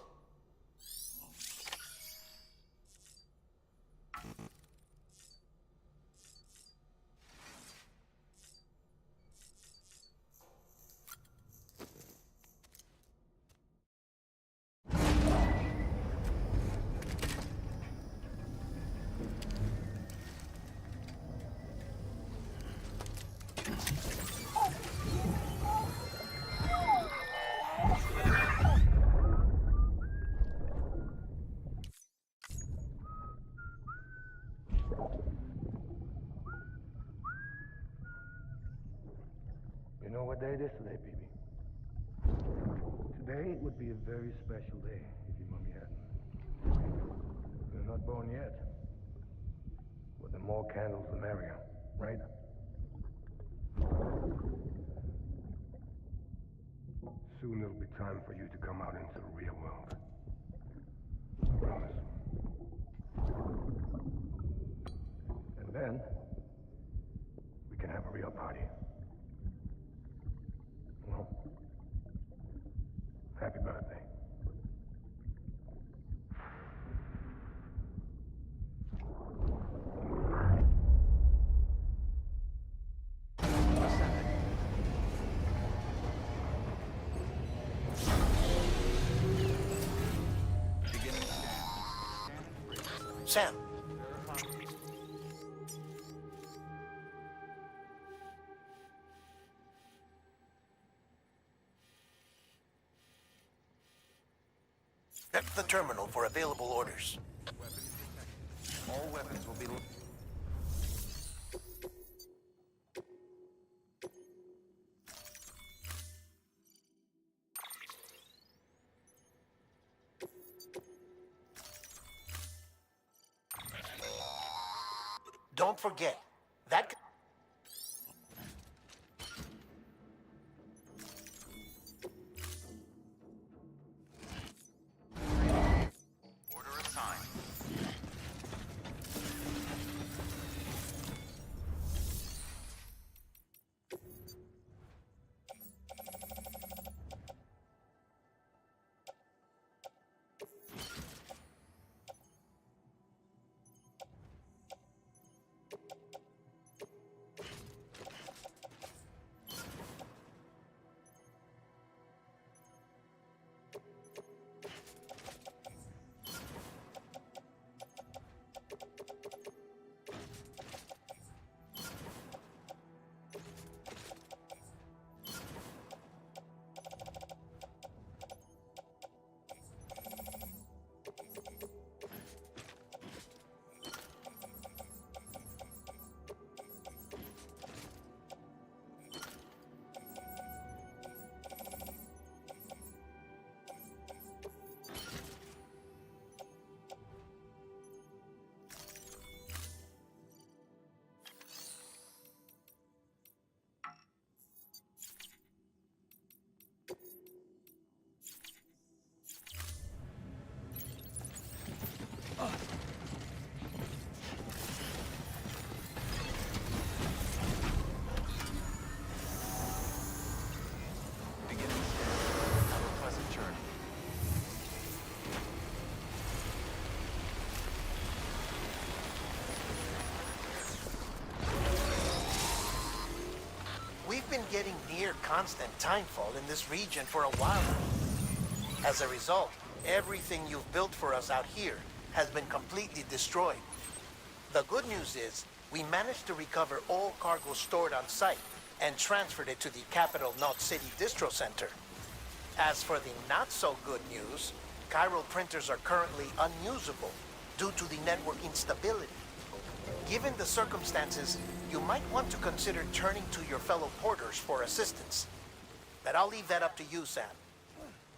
Speaker 13: You know what day it is today, baby? Today would be a very special day if your mommy hadn't. You're not born yet. But the more candles, the merrier, right? Soon it'll be time for you to come out into the real world. I promise. And then, we can have a real party. Well, happy birthday.
Speaker 11: Sam. Check the terminal for available orders.
Speaker 1: All weapons will be...
Speaker 11: Don't forget, that... been getting near constant timefall in this region for a while now. As a result, everything you've built for us out here has been completely destroyed. The good news is, we managed to recover all cargo stored on site and transferred it to the capital Knot City Distro Center. As for the not-so-good news, chiral printers are currently unusable due to the network instability. Given the circumstances, you might want to consider turning to your fellow porters for assistance. But I'll leave that up to you, Sam.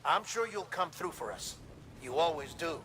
Speaker 11: I'm sure you'll come through for us. You always do.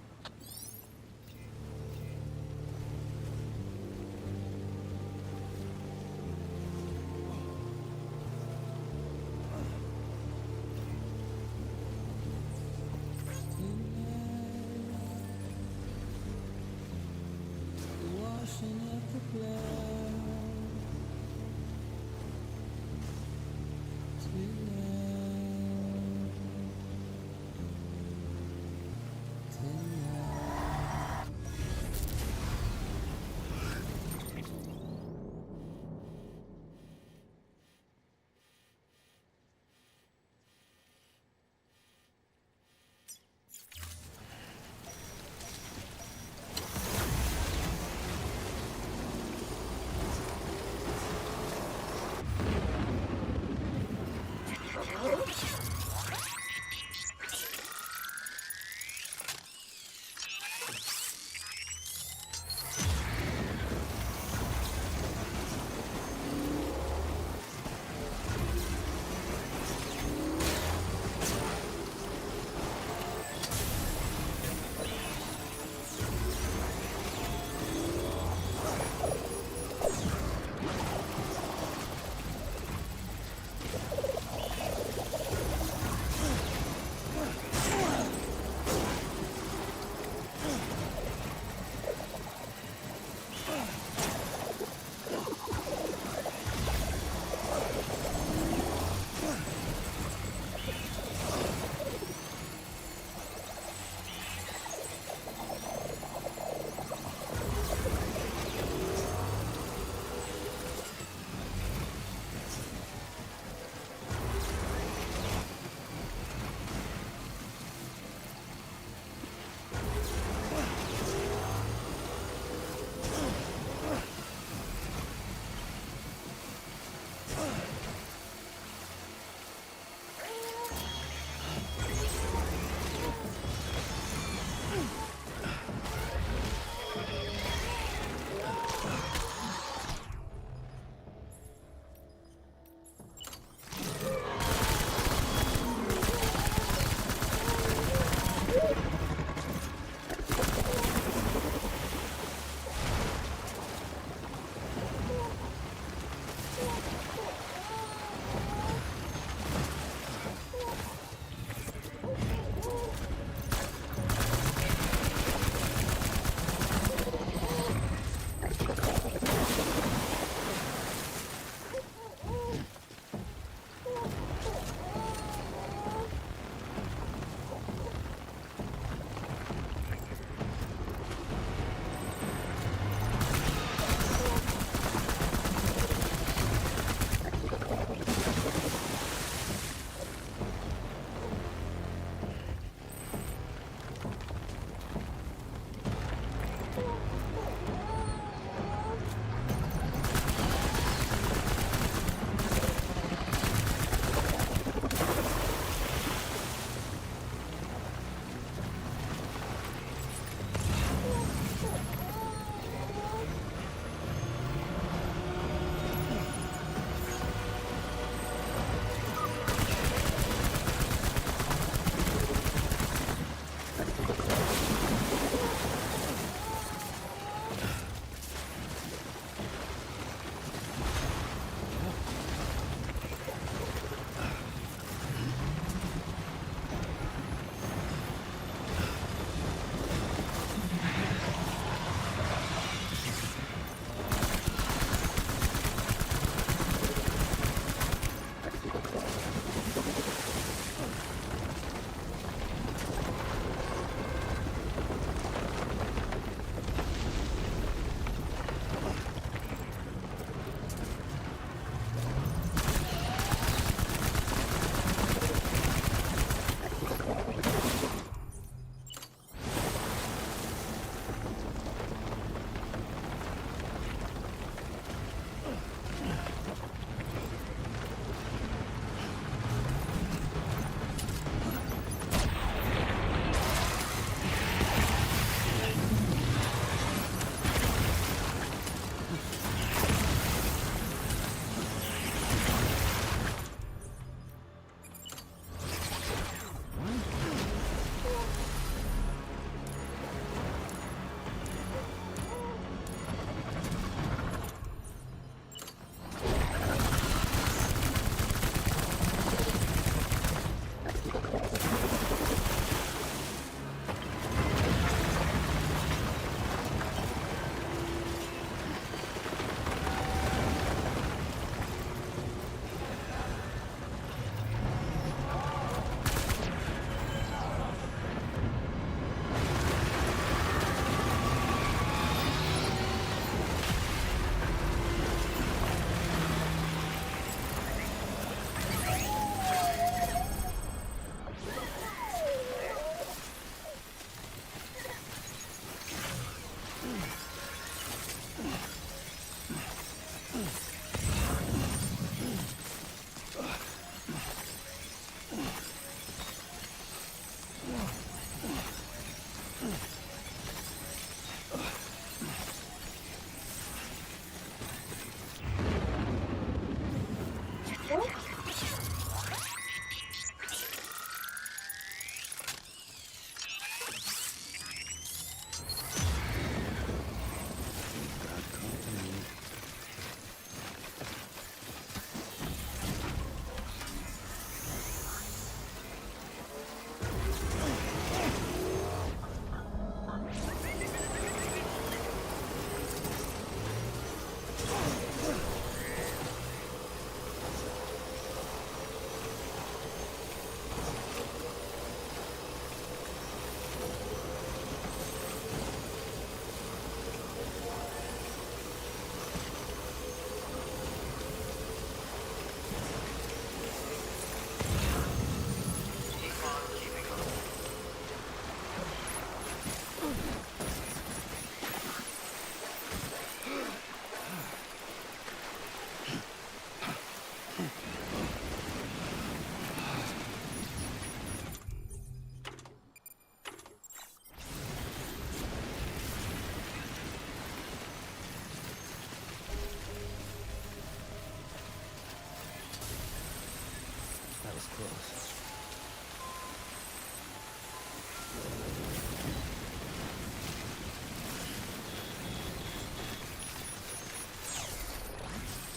Speaker 11: close.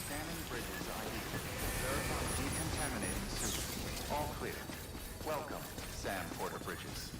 Speaker 1: Scanning bridges ID. Verifying decontaminating sewage. All clear. Welcome, Sam Porter Bridges.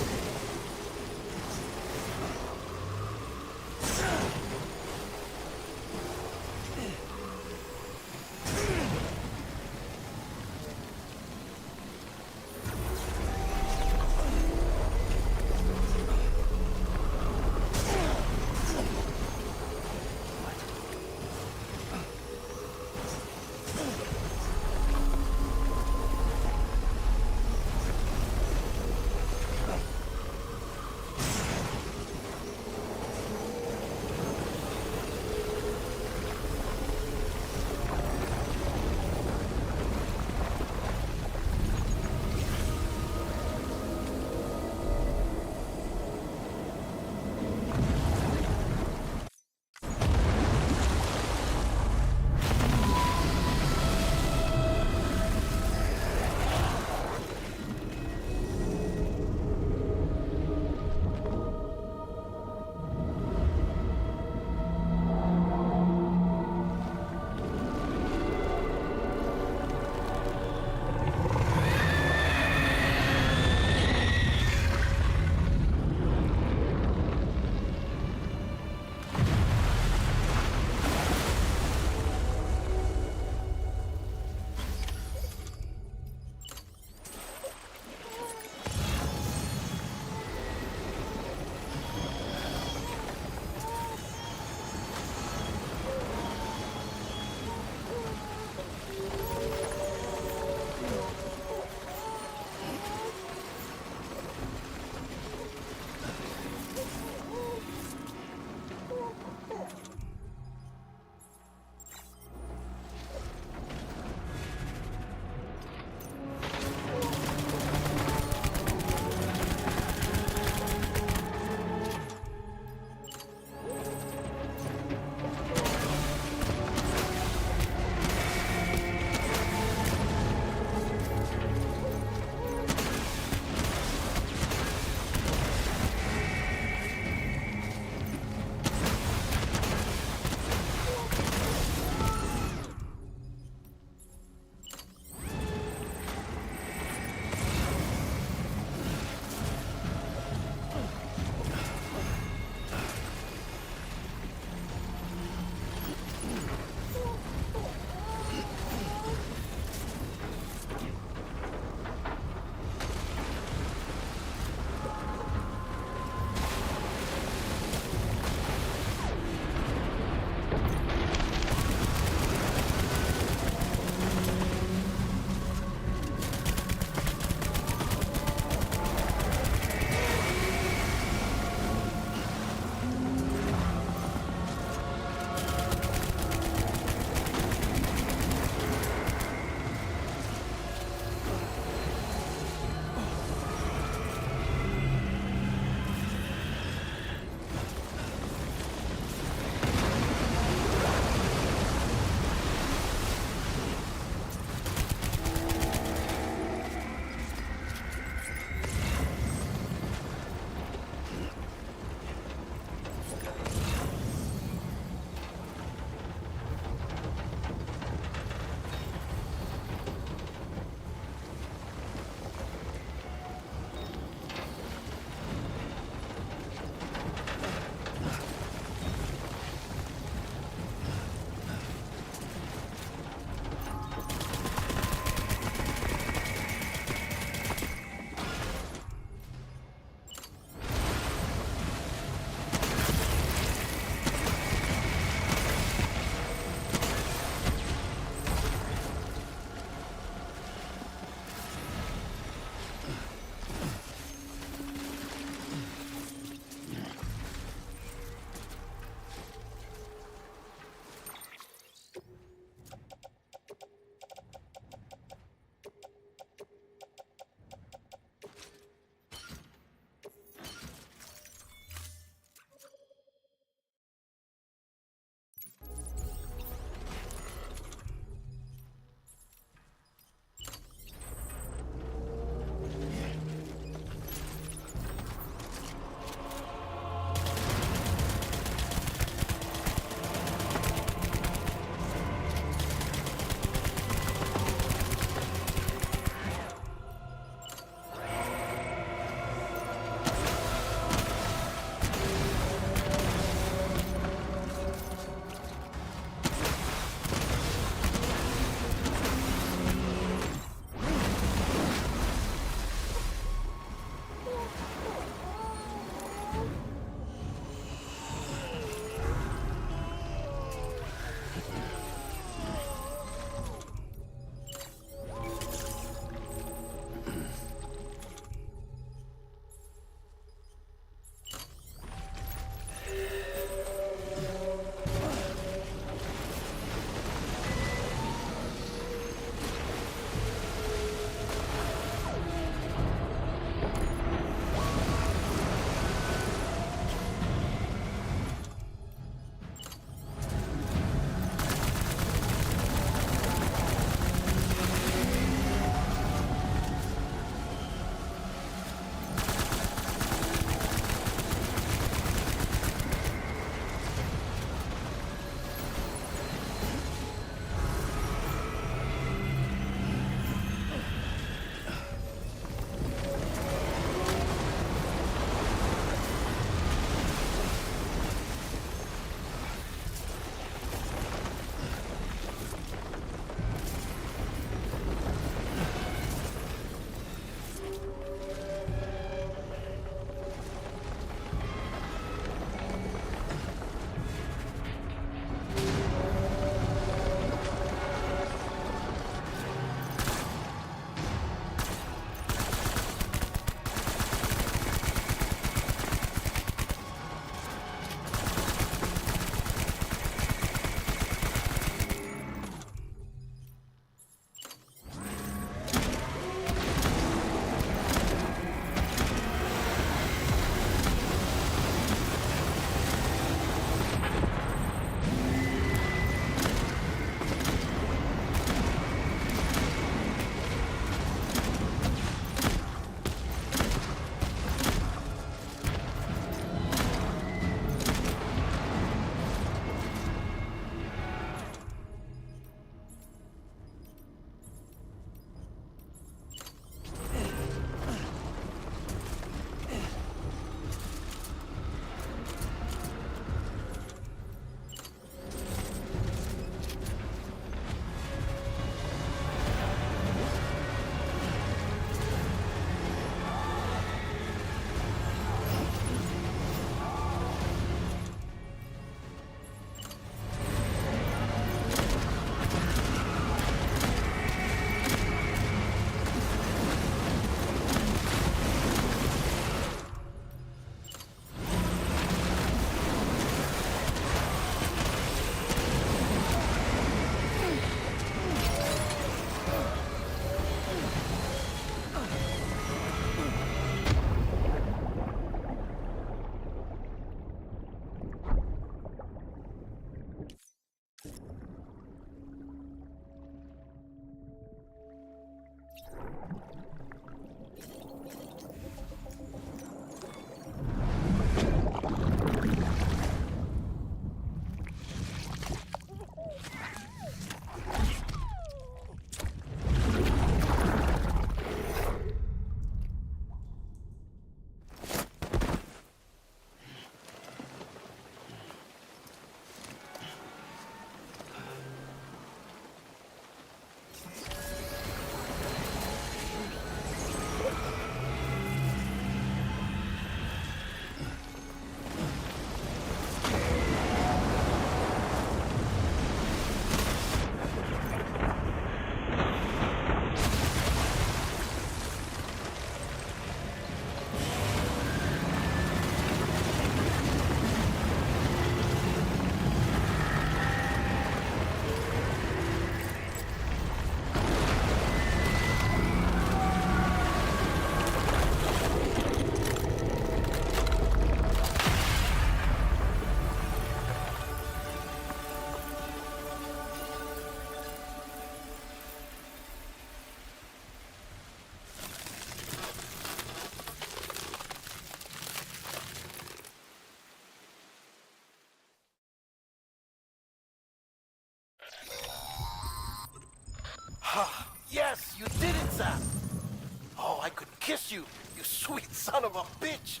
Speaker 11: missed you, you sweet son of a bitch!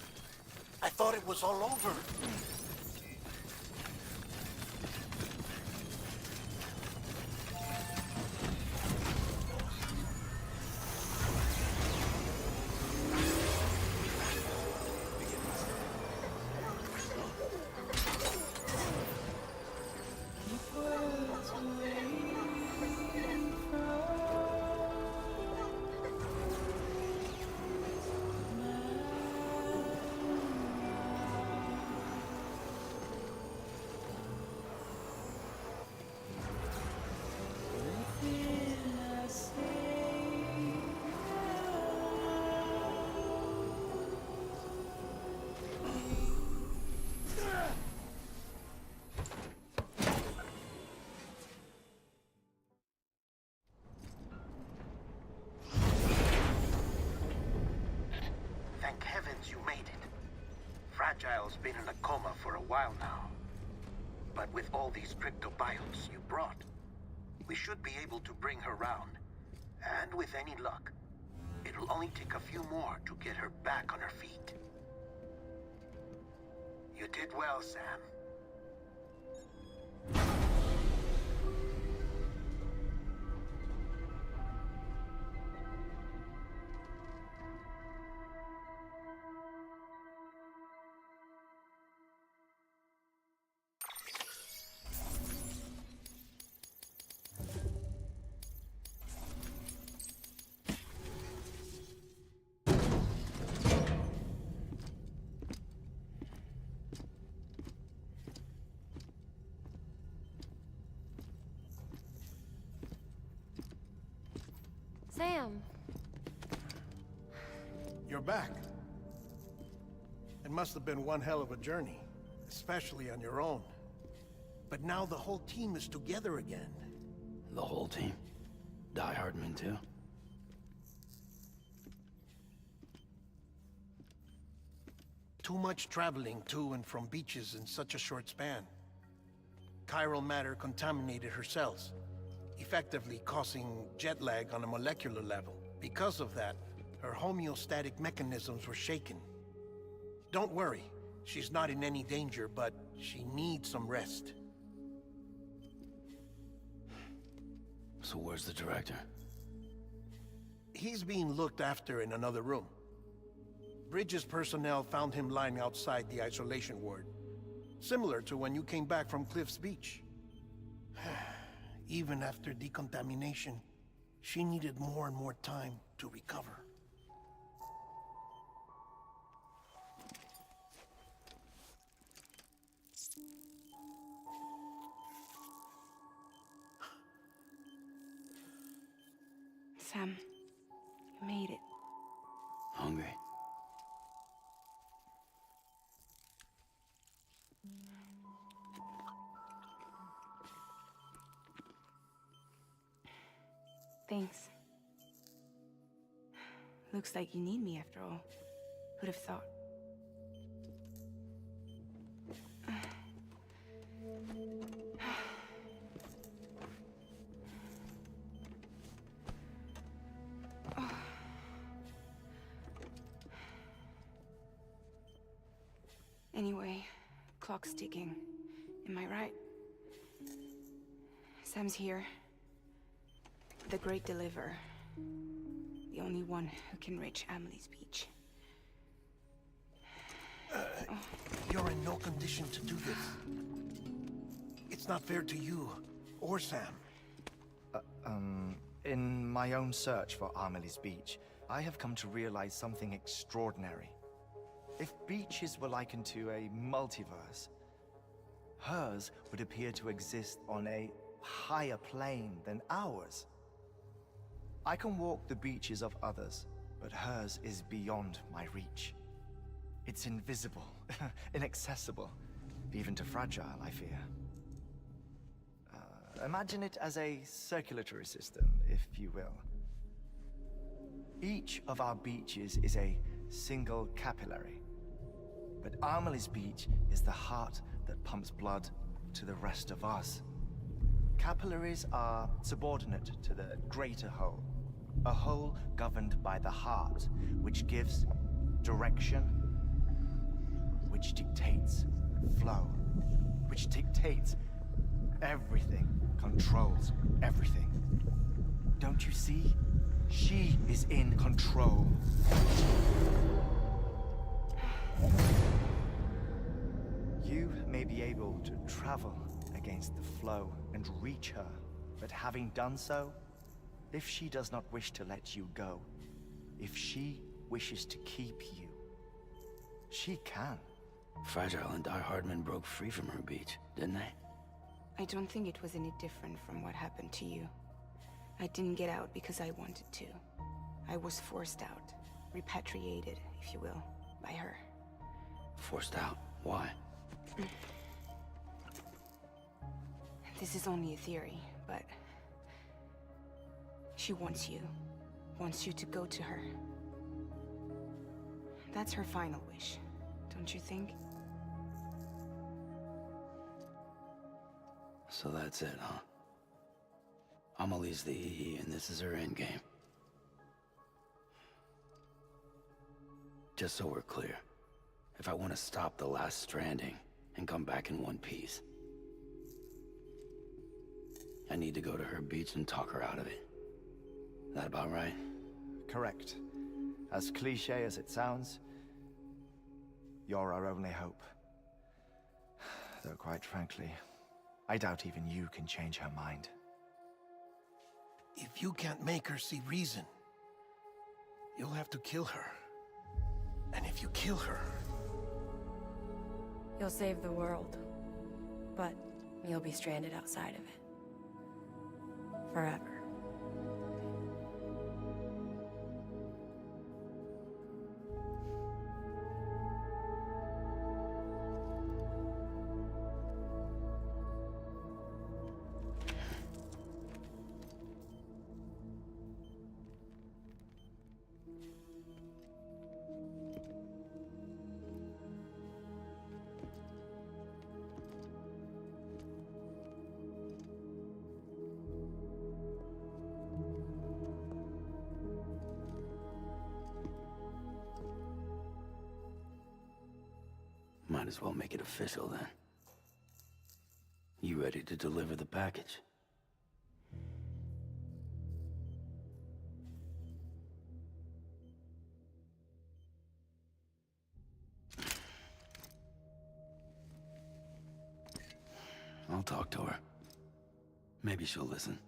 Speaker 11: I thought it was all over.
Speaker 15: Thank heavens you made it. Fragile's been in a coma for a while now. But with all these cryptobiotes you brought, we should be able to bring her round. And with any luck, it'll only take a few more to get her back on her feet. You did well, Sam.
Speaker 16: Sam.
Speaker 11: You're back. It must have been one hell of a journey, especially on your own. But now the whole team is together again.
Speaker 9: The whole team? Die Hardman too?
Speaker 11: Too much traveling to and from beaches in such a short span. Chiral matter contaminated her cells, effectively causing jet lag on a molecular level. Because of that, her homeostatic mechanisms were shaken. Don't worry, she's not in any danger, but she needs some rest.
Speaker 9: So where's the director?
Speaker 11: He's being looked after in another room. Bridges personnel found him lying outside the isolation ward, similar to when you came back from Cliff's Beach. Even after decontamination, she needed more and more time to recover.
Speaker 10: Sam, you made it.
Speaker 9: Hungry?
Speaker 10: Thanks. Looks like you need me after all. Who'd have thought? Anyway, clock's ticking. Am I right? Sam's here. The Great Deliverer. The only one who can reach Amelie's Beach.
Speaker 11: You're in no condition to do this. It's not fair to you, or Sam.
Speaker 12: In my own search for Amelie's Beach, I have come to realize something extraordinary. If beaches were likened to a multiverse, hers would appear to exist on a higher plane than ours. I can walk the beaches of others, but hers is beyond my reach. It's invisible, inaccessible, even to Fragile, I fear. Imagine it as a circulatory system, if you will. Each of our beaches is a single capillary, but Amelie's Beach is the heart that pumps blood to the rest of us. Capillaries are subordinate to the greater whole. A whole governed by the heart, which gives direction, which dictates flow, which dictates everything, controls everything. Don't you see? She is in control. You may be able to travel against the flow and reach her, but having done so, if she does not wish to let you go, if she wishes to keep you, she can.
Speaker 9: Fragile and Die Hardman broke free from her beach, didn't they?
Speaker 10: I don't think it was any different from what happened to you. I didn't get out because I wanted to. I was forced out, repatriated, if you will, by her.
Speaker 9: Forced out? Why?
Speaker 10: This is only a theory, but she wants you to go to her. That's her final wish, don't you think?
Speaker 9: So that's it, huh? Amelie's the EE, and this is her endgame. Just so we're clear, if I want to stop the last stranding and come back in one piece, I need to go to her beach and talk her out of it. That about right?
Speaker 12: Correct. As cliche as it sounds, you're our only hope. Though quite frankly, I doubt even you can change her mind.
Speaker 11: If you can't make her see reason, you'll have to kill her. And if you kill her...
Speaker 16: You'll save the world, but you'll be stranded outside of it. Forever.
Speaker 9: Might as well make it official then. You ready to deliver the package? I'll talk to her. Maybe she'll listen.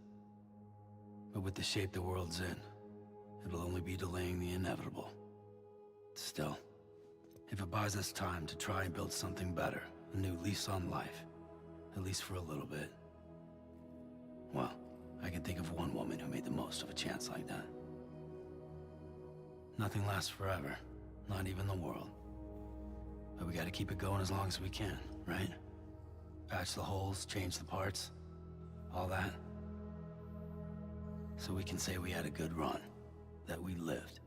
Speaker 9: But with the shape the world's in, it'll only be delaying the inevitable. Still, if it buys us time to try and build something better, a new lease on life, at least for a little bit, well, I can think of one woman who made the most of a chance like that. Nothing lasts forever, not even the world. But we gotta keep it going as long as we can, right? Patch the holes, change the parts, all that. So we can say we had a good run, that we lived.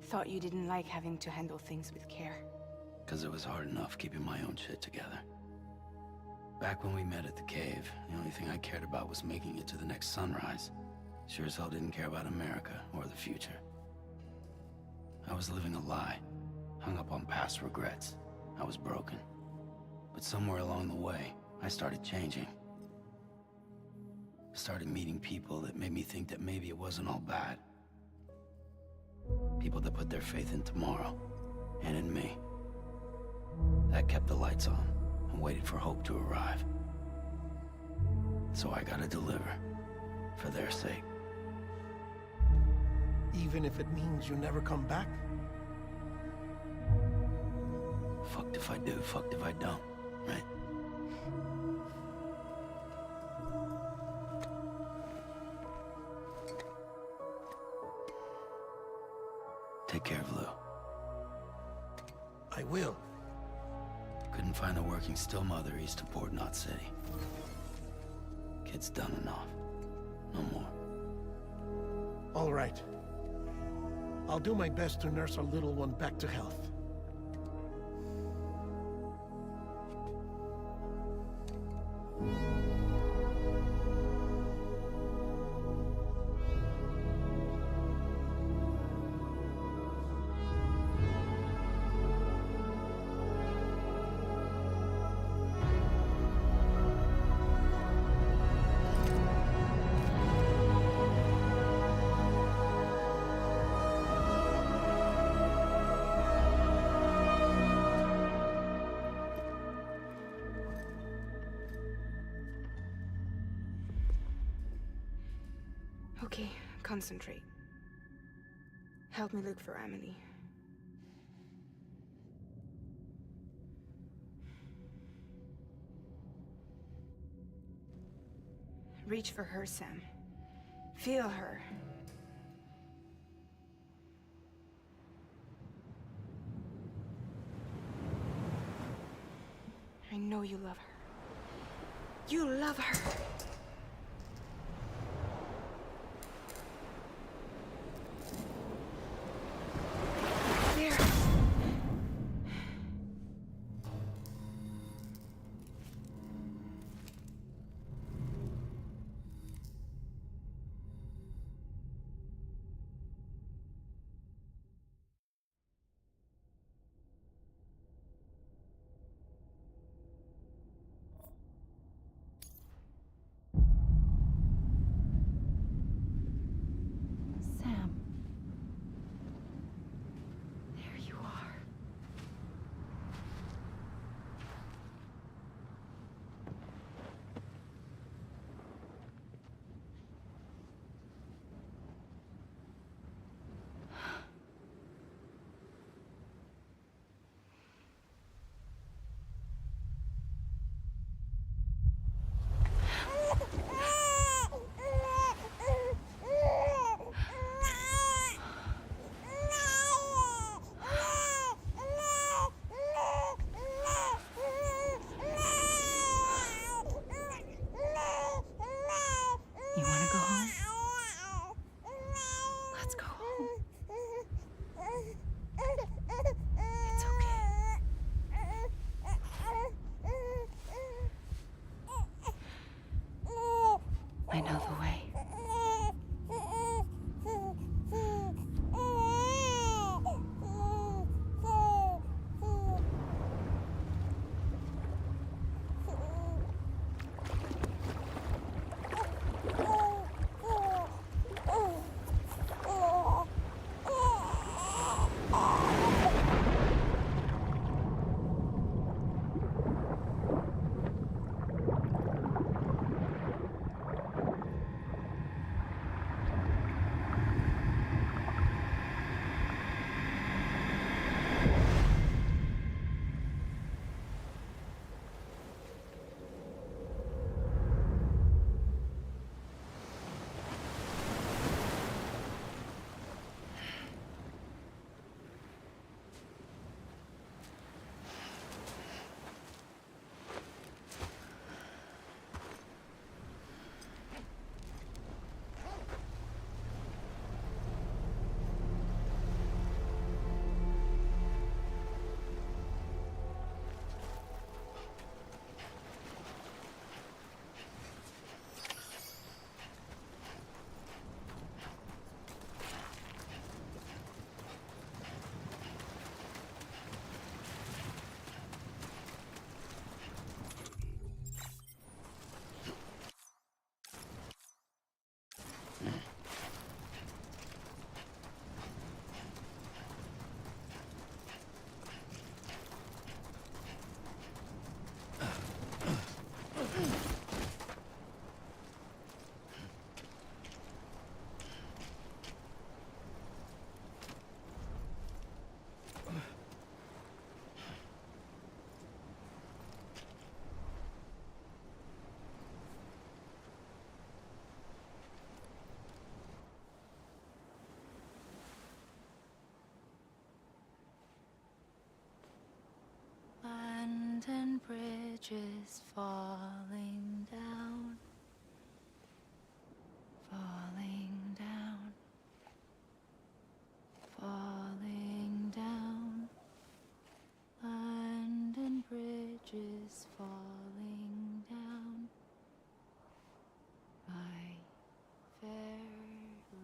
Speaker 10: Thought you didn't like having to handle things with care.
Speaker 9: 'Cause it was hard enough keeping my own shit together. Back when we met at the cave, the only thing I cared about was making it to the next sunrise. Sure as hell didn't care about America or the future. I was living a lie, hung up on past regrets. I was broken. But somewhere along the way, I started changing. Started meeting people that made me think that maybe it wasn't all bad. People that put their faith in tomorrow, and in me. That kept the lights on, and waited for hope to arrive. So I gotta deliver, for their sake.
Speaker 11: Even if it means you never come back?
Speaker 9: Fucked if I do, fucked if I don't, right? Take care of Lou.
Speaker 11: I will.
Speaker 9: Couldn't find a working still mother east of Port Knot City. Kid's done enough. No more.
Speaker 11: All right. I'll do my best to nurse our little one back to health.
Speaker 10: Okay, concentrate. Help me look for Emily. Reach for her, Sam. Feel her. I know you love her. You love her. There.
Speaker 4: Sam. There you are. You want to go home? Let's go home. It's okay. I know the way. London Bridge is falling down, falling down, falling down. London Bridge is falling down, my fair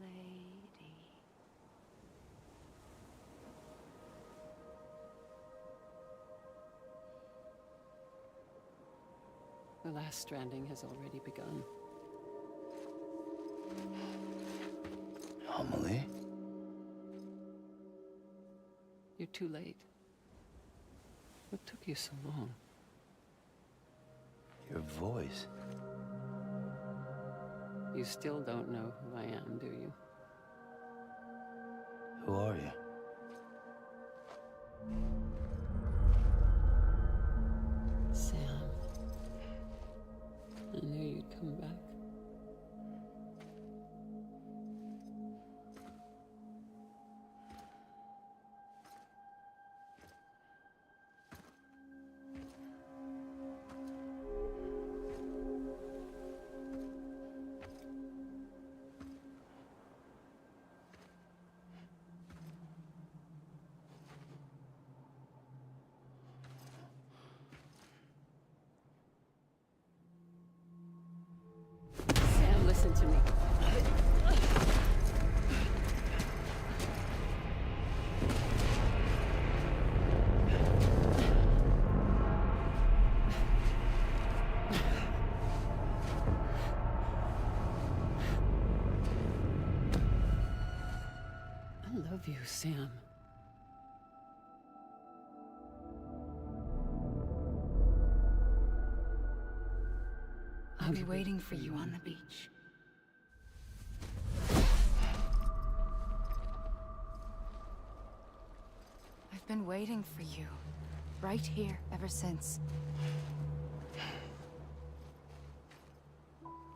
Speaker 4: lady.
Speaker 17: The last stranding has already begun.
Speaker 9: Amelie?
Speaker 17: You're too late. What took you so long?
Speaker 9: Your voice.
Speaker 17: You still don't know who I am, do you?
Speaker 9: Who are you?
Speaker 17: Sam. I knew you'd come back. Sam, listen to me. I love you, Sam.
Speaker 4: I'll be waiting for you on the beach. I've been waiting for you, right here, ever since.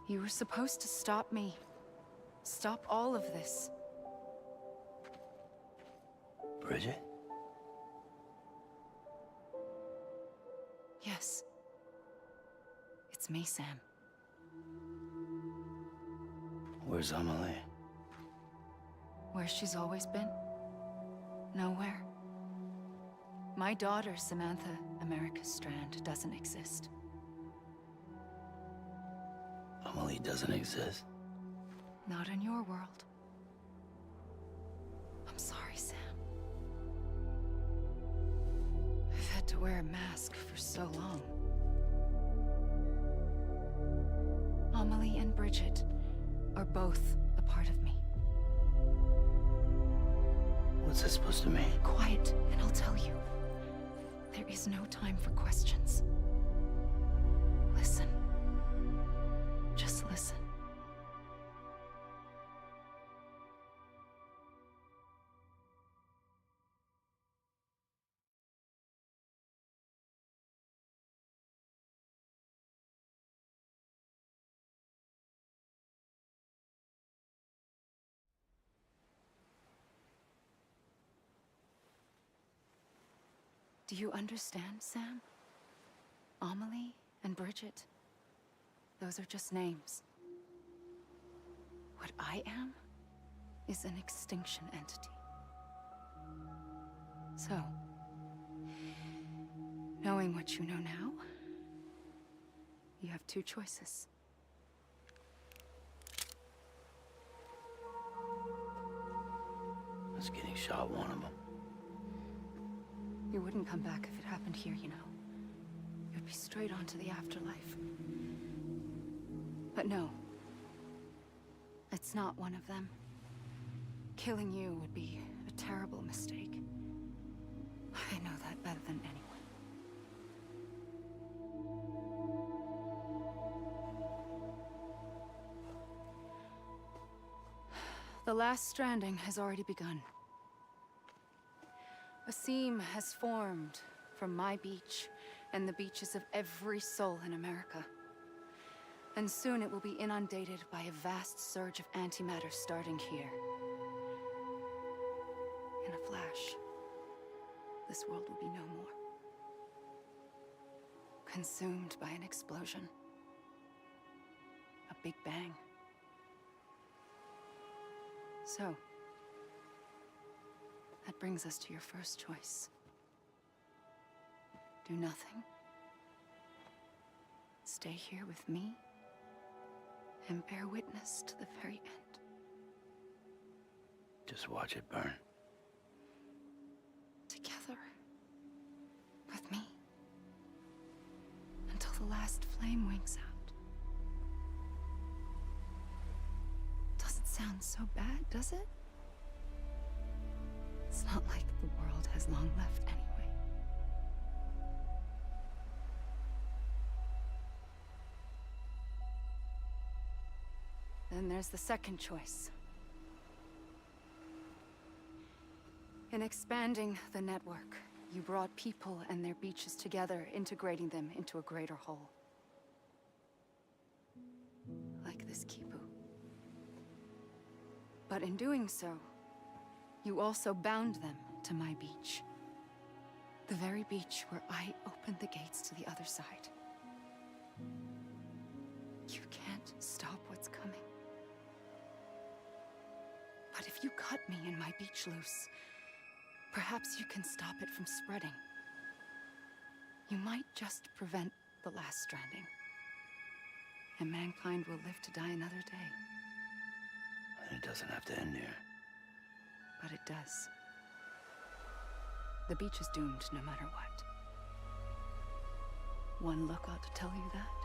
Speaker 4: You were supposed to stop me. Stop all of this.
Speaker 9: Bridget?
Speaker 4: Yes. It's me, Sam.
Speaker 9: Where's Amelie?
Speaker 4: Where she's always been. Nowhere. My daughter, Samantha America Strand, doesn't exist.
Speaker 9: Amelie doesn't exist?
Speaker 4: Not in your world. I'm sorry, Sam. I've had to wear a mask for so long. Amelie and Bridget are both a part of me.
Speaker 9: What's that supposed to mean?
Speaker 4: Quiet, and I'll tell you. There is no time for questions. Listen. Just listen. Do you understand, Sam? Amelie and Bridget, those are just names. What I am is an extinction entity. So, knowing what you know now, you have two choices.
Speaker 9: I was getting shot, one of them.
Speaker 4: You wouldn't come back if it happened here, you know. You'd be straight on to the afterlife. But no. It's not one of them. Killing you would be a terrible mistake. I know that better than anyone. The last stranding has already begun. A seam has formed from my beach and the beaches of every soul in America. And soon it will be inundated by a vast surge of antimatter starting here. In a flash, this world will be no more. Consumed by an explosion. A big bang. So, that brings us to your first choice. Do nothing. Stay here with me and bear witness to the very end.
Speaker 9: Just watch it burn.
Speaker 4: Together. With me. Until the last flame winks out. Doesn't sound so bad, does it? It's not like the world has long left anyway. then there's the second choice. In expanding the network, you brought people and their beaches together, integrating them into a greater whole. Like this Kipu. But in doing so, you also bound them to my beach. The very beach where I opened the gates to the other side. You can't stop what's coming. But if you cut me and my beach loose, perhaps you can stop it from spreading. You might just prevent the last stranding. And mankind will live to die another day.
Speaker 9: And it doesn't have to end here.
Speaker 4: But it does. The beach is doomed no matter what. One look ought to tell you that.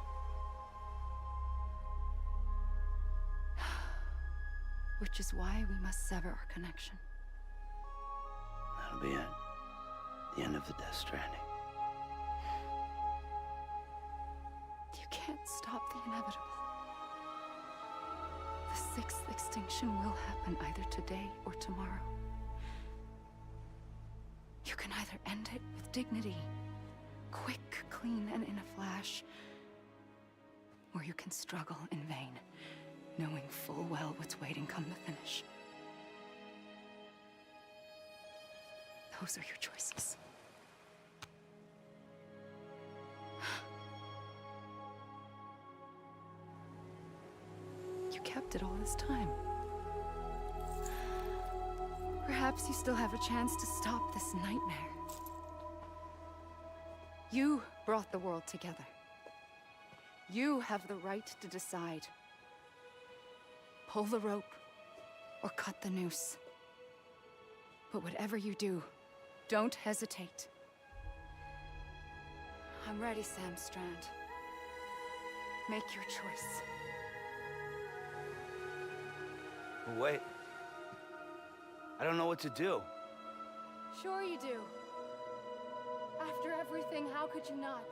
Speaker 4: Which is why we must sever our connection.
Speaker 9: That'll be it. The end of the Death Stranding.
Speaker 4: You can't stop the inevitable. The sixth extinction will happen either today or tomorrow. You can either end it with dignity, quick, clean, and in a flash, or you can struggle in vain, knowing full well what's waiting come the finish. Those are your choices. You kept it all this time. Perhaps you still have a chance to stop this nightmare. You brought the world together. You have the right to decide. Pull the rope or cut the noose. But whatever you do, don't hesitate. I'm ready, Sam Strand. Make your choice.
Speaker 9: But wait. I don't know what to do.
Speaker 4: Sure you do. After everything, how could you not?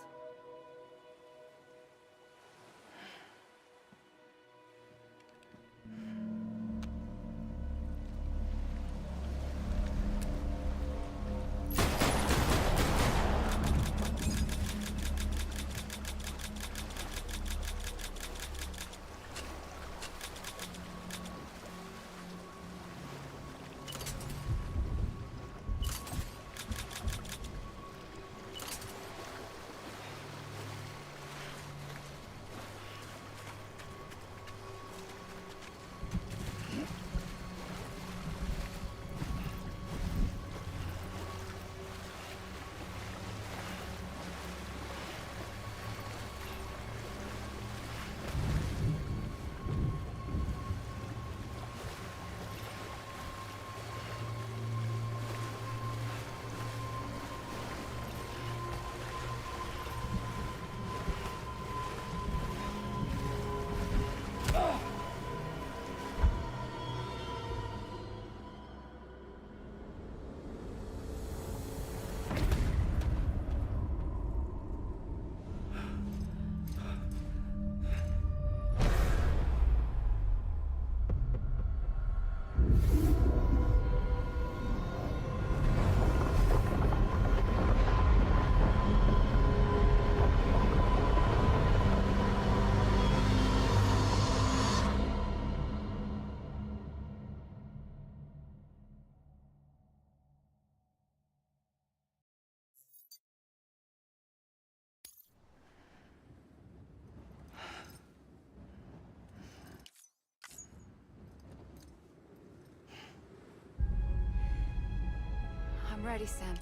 Speaker 4: I'm ready, Sam.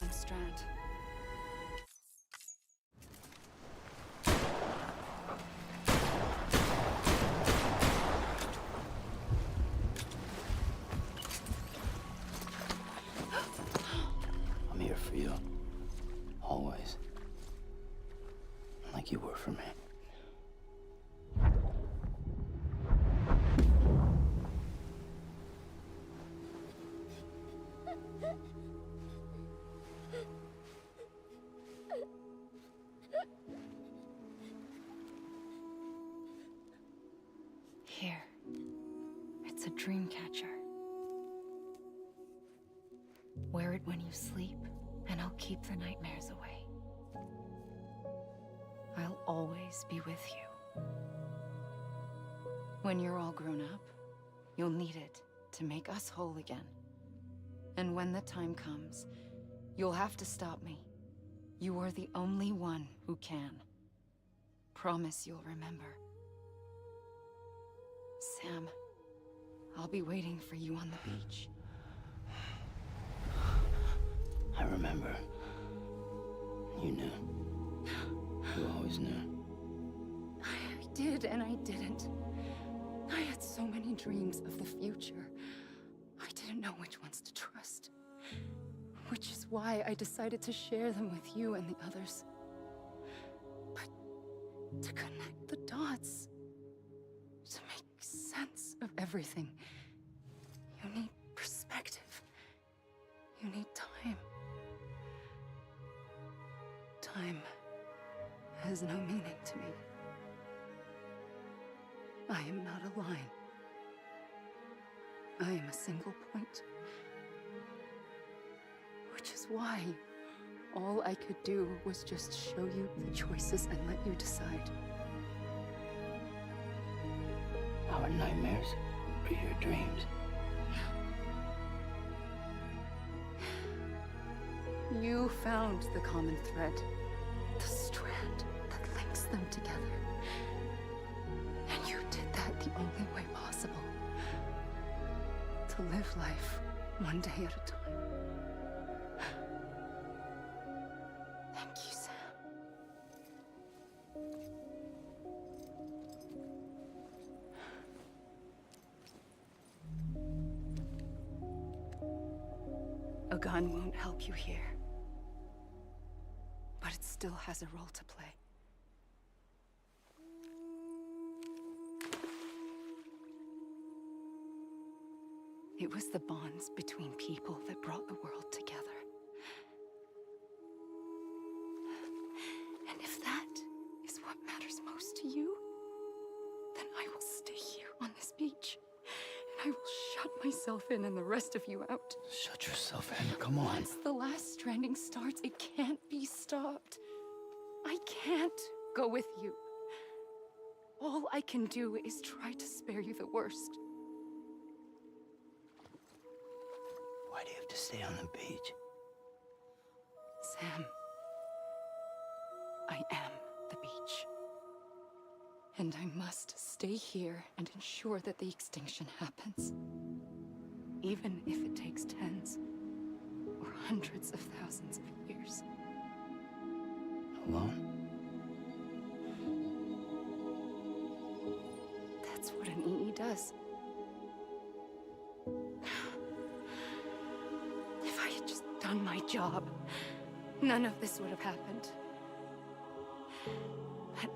Speaker 4: I'm Strand.
Speaker 9: I'm here for you. Always. Like you were for me.
Speaker 4: Here. It's a dream catcher. Wear it when you sleep, and I'll keep the nightmares away. I'll always be with you. When you're all grown up, you'll need it to make us whole again. And when the time comes, you'll have to stop me. You are the only one who can. Promise you'll remember. Sam, I'll be waiting for you on the beach.
Speaker 9: I remember. You knew. You always knew.
Speaker 4: I did and I didn't. I had so many dreams of the future. I didn't know which ones to trust. Which is why I decided to share them with you and the others. But to connect the dots, to make sense of everything, you need perspective. You need time. Time has no meaning to me. I am not a line. I am a single point. Which is why all I could do was just show you the choices and let you decide.
Speaker 9: Our nightmares are your dreams.
Speaker 4: You found the common thread, the strand that links them together. And you did that the only way possible. To live life one day at a time. Thank you, Sam. A gun won't help you here. But it still has a role to play. It was the bonds between people that brought the world together. And if that is what matters most to you, then I will stay here on this beach. And I will shut myself in and the rest of you out.
Speaker 9: Shut yourself in, come on.
Speaker 4: Once the last stranding starts, it can't be stopped. I can't go with you. All I can do is try to spare you the worst.
Speaker 9: Why do you have to stay on the beach?
Speaker 4: Sam, I am the beach. And I must stay here and ensure that the extinction happens. Even if it takes tens or hundreds of thousands of years.
Speaker 9: Alone?
Speaker 4: That's what an EE does. If I had just done my job, none of this would have happened. But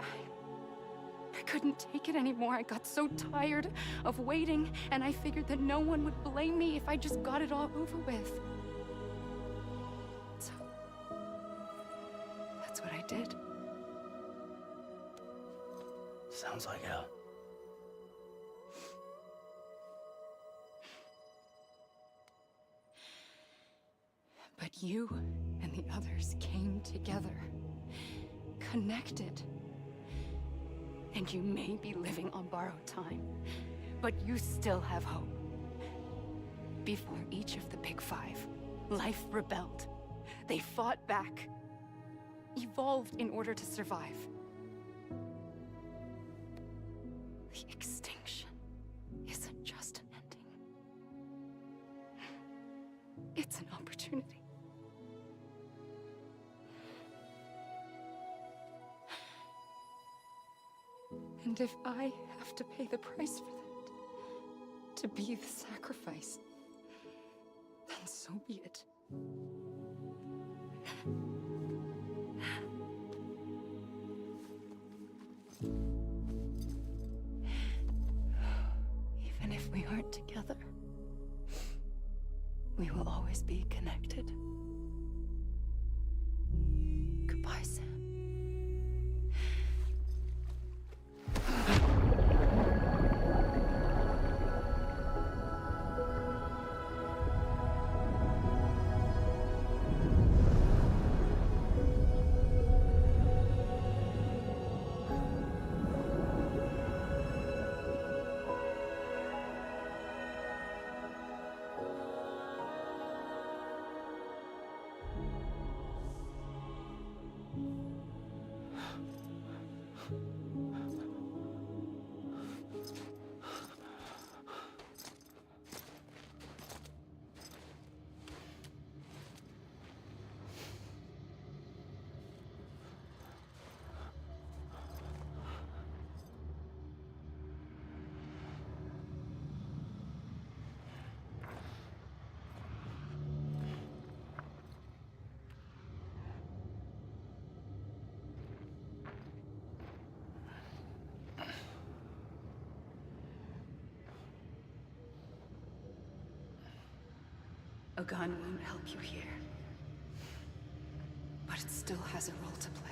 Speaker 4: I couldn't take it anymore. I got so tired of waiting, and I figured that no one would blame me if I just got it all over with. So, that's what I did.
Speaker 9: Sounds like hell.
Speaker 4: But you and the others came together, connected. And you may be living on borrowed time, but you still have hope. Before each of the Big Five, life rebelled. They fought back, evolved in order to survive. The extinction isn't just an ending. It's an opportunity. And if I have to pay the price for that, to be the sacrifice, then so be it. Even if we aren't together, we will always be connected. Goodbye, Sam. A gun won't help you here. But it still has a role to play.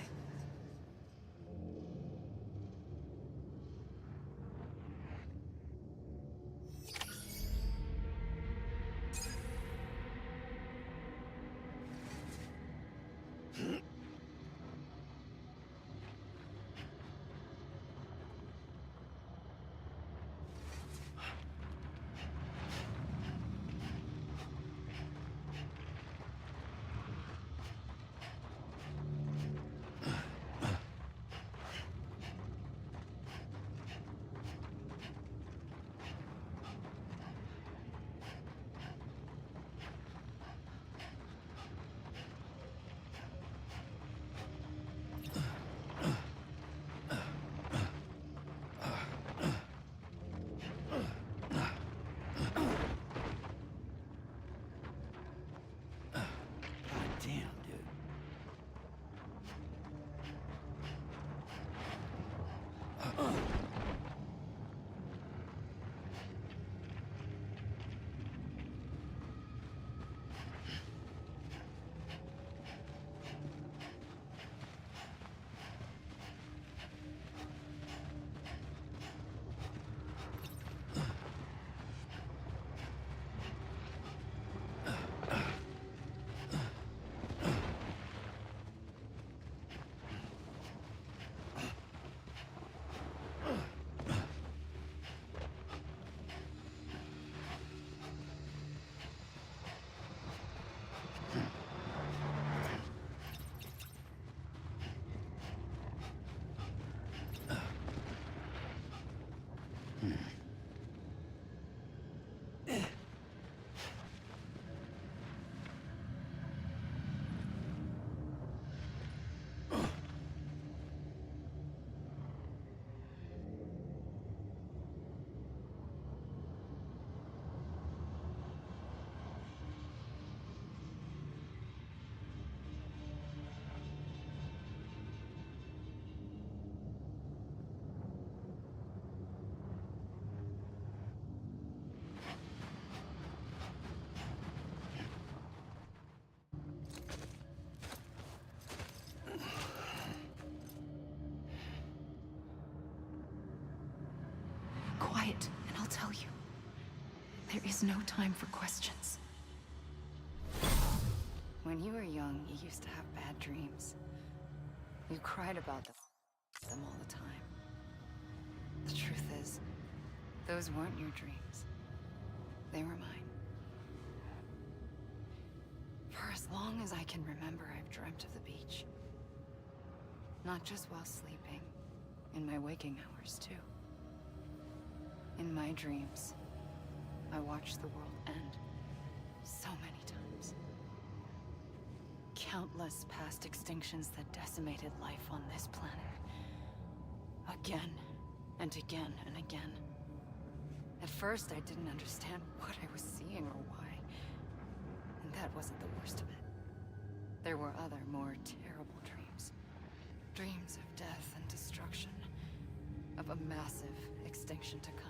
Speaker 4: Quiet, and I'll tell you. There is no time for questions. When you were young, you used to have bad dreams. You cried about them all the time. The truth is, those weren't your dreams. They were mine. For as long as I can remember, I've dreamt of the beach. Not just while sleeping, in my waking hours, too. In my dreams, I watched the world end so many times. Countless past extinctions that decimated life on this planet. Again, and again, and again. At first, I didn't understand what I was seeing or why. And that wasn't the worst of it. There were other, more terrible dreams. Dreams of death and destruction. Of a massive extinction to come.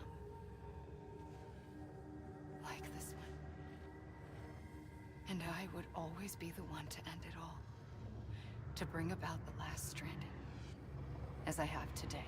Speaker 4: Like this one. And I would always be the one to end it all. To bring about the last stranding. As I have today.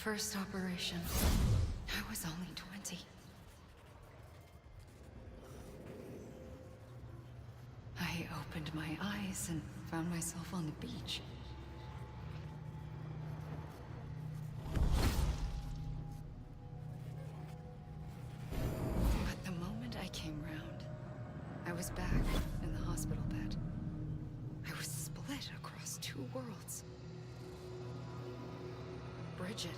Speaker 4: first operation, I was only 20. I opened my eyes and found myself on the beach. But the moment I came round, I was back in the hospital bed. I was split across two worlds. Bridget,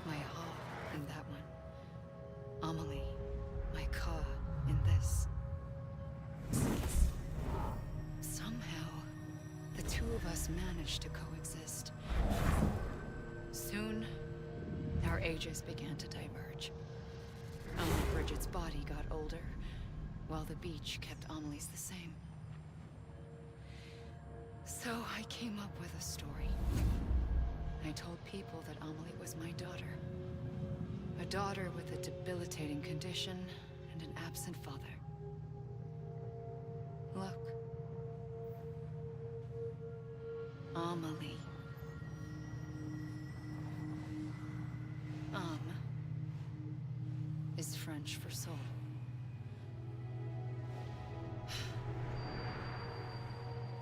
Speaker 4: my ha in that one. Amelie, my ka in this. Somehow, the two of us managed to coexist. Soon, our ages began to diverge. Bridget's body got older, while the beach kept Amelie's the same. So I came up with a story. I told people that Amelie was my daughter. A daughter with a debilitating condition and an absent father. Look. Amelie. Is French for soul.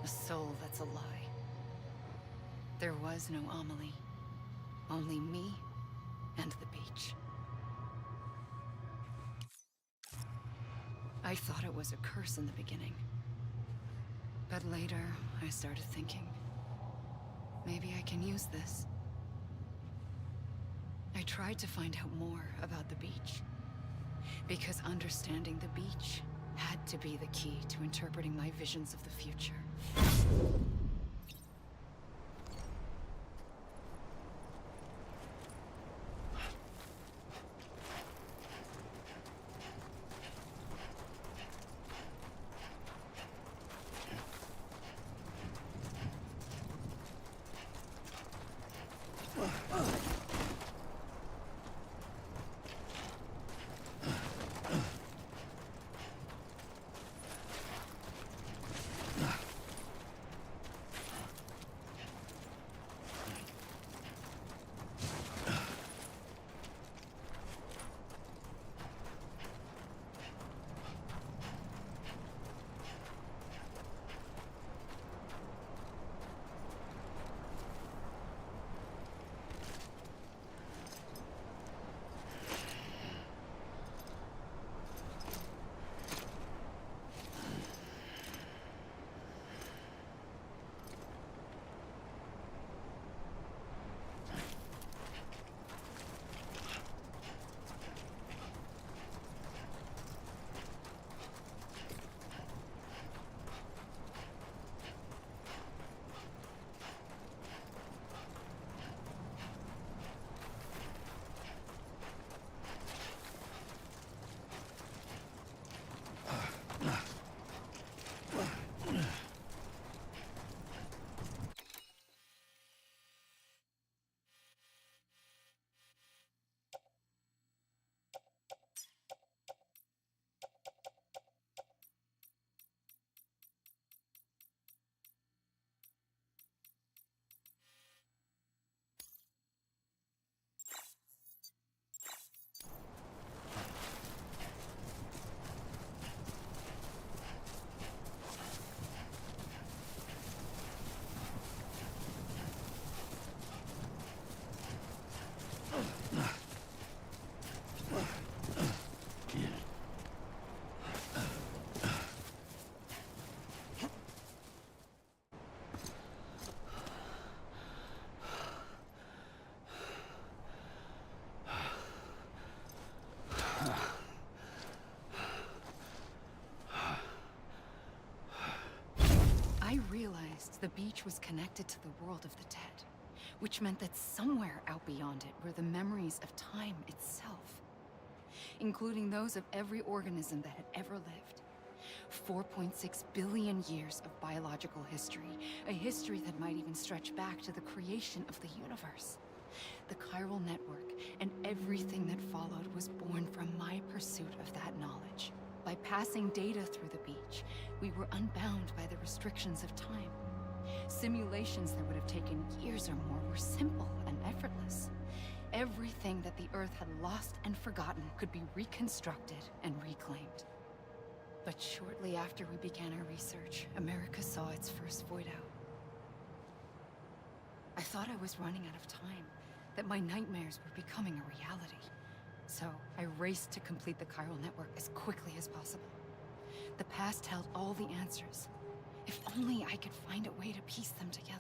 Speaker 4: A soul that's a lie. There was no Amelie. Only me and the beach. I thought it was a curse in the beginning. But later, I started thinking, maybe I can use this. I tried to find out more about the beach. Because understanding the beach had to be the key to interpreting my visions of the future. I realized the beach was connected to the world of the dead, which meant that somewhere out beyond it were the memories of time itself, including those of every organism that had ever lived. 4.6 billion years of biological history, a history that might even stretch back to the creation of the universe. The chiral network and everything that followed was born from my pursuit of that knowledge. By passing data through the beach, we were unbound by the restrictions of time. Simulations that would have taken years or more were simple and effortless. everything that the Earth had lost and forgotten could be reconstructed and reclaimed. But shortly after we began our research, America saw its first void out. I thought I was running out of time, that my nightmares were becoming a reality. So I raced to complete the chiral network as quickly as possible. The past held all the answers. If only I could find a way to piece them together.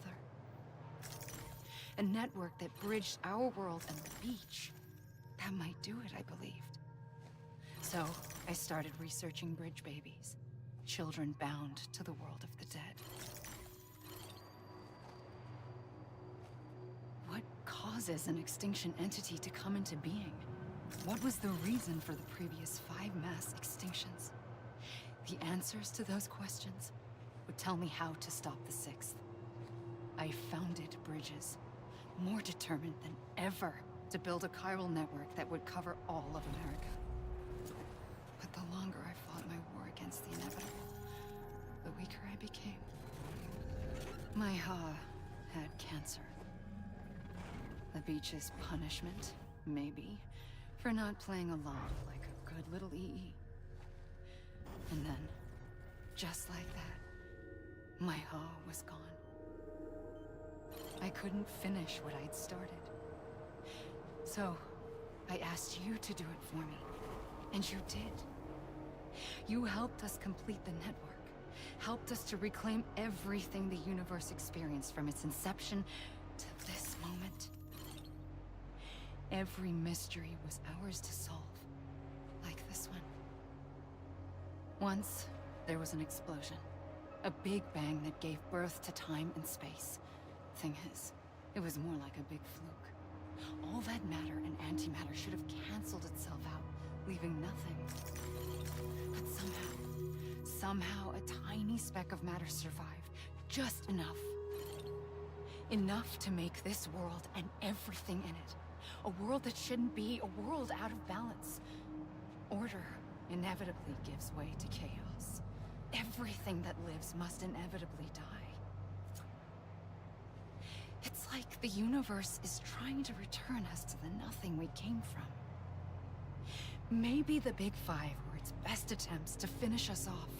Speaker 4: A network that bridged our world and the beach. That might do it, I believed. So I started researching bridge babies, children bound to the world of the dead. What causes an extinction entity to come into being? What was the reason for the previous 5 mass extinctions? The answers to those questions would tell me how to stop the 6th. I founded bridges, more determined than ever to build a chiral network that would cover all of America. But the longer I fought my war against the inevitable, the weaker I became. My Ha had cancer. The beach's punishment, maybe, for not playing along like a good little EE. And then, just like that, my Ha was gone. I couldn't finish what I'd started. So, I asked you to do it for me, and you did. You helped us complete the network, helped us to reclaim everything the universe experienced from its inception to this moment. Every mystery was ours to solve, like this one. Once, there was an explosion. A big bang that gave birth to time and space. Thing is, it was more like a big fluke. All that matter and antimatter should have canceled itself out, leaving nothing. But somehow a tiny speck of matter survived. Just enough. Enough to make this world and everything in it. A world that shouldn't be, a world out of balance. Order inevitably gives way to chaos. Everything that lives must inevitably die. It's like the universe is trying to return us to the nothing we came from. Maybe the Big Five were its best attempts to finish us off.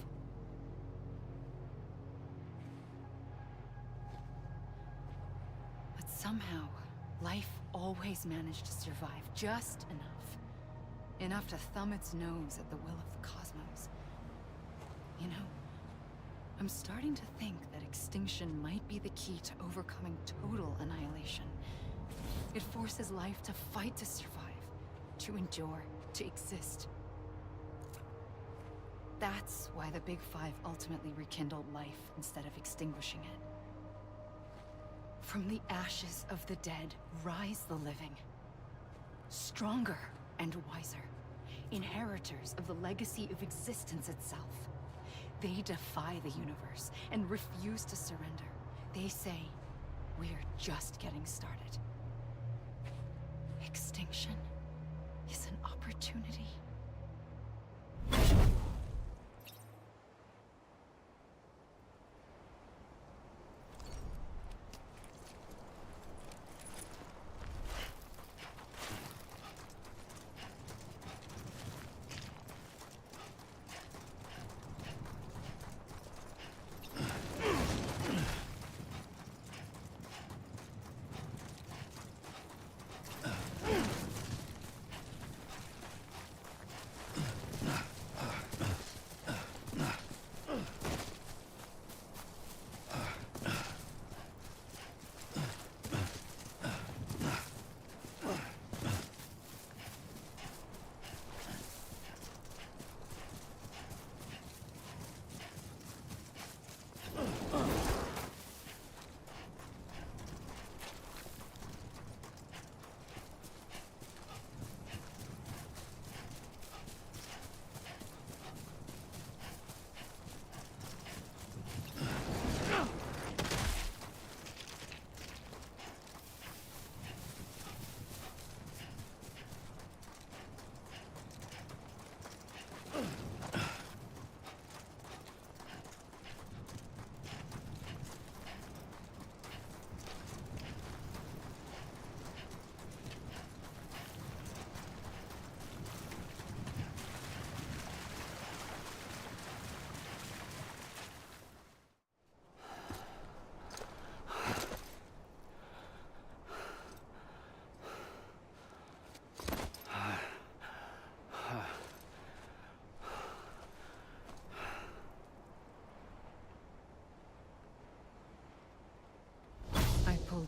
Speaker 4: But somehow, life always managed to survive just enough. Enough to thumb its nose at the will of the cosmos. You know, I'm starting to think that extinction might be the key to overcoming total annihilation. It forces life to fight to survive, to endure, to exist. That's why the Big Five ultimately rekindled life instead of extinguishing it. From the ashes of the dead, rise the living. Stronger and wiser. Inheritors of the legacy of existence itself. They defy the universe and refuse to surrender. They say, we're just getting started. Extinction is an opportunity.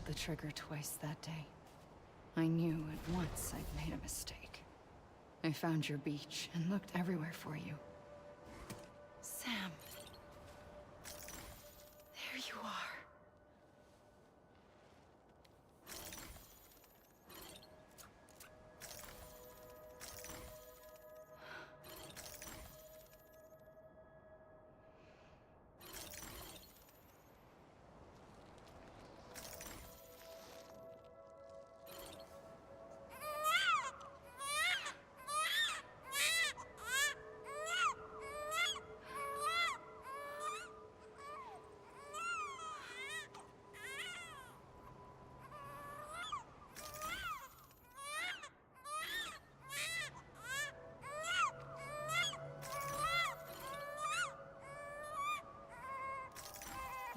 Speaker 4: pulled the trigger twice that day. I knew at once I'd made a mistake. I found your beach and looked everywhere for you. Sam. There you are.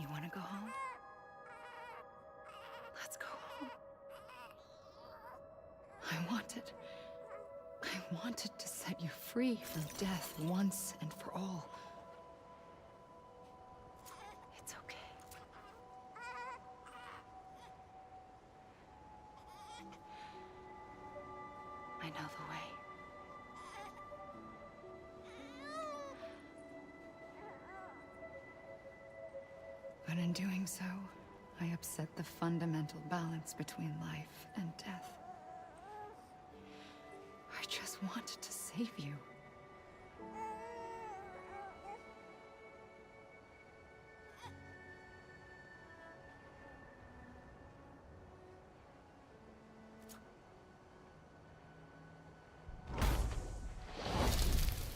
Speaker 4: You want to go home? Let's go home. I wanted to set you free from death once and for all. It's okay. I know the way. But in doing so, I upset the fundamental balance between life and death. I just wanted to save you.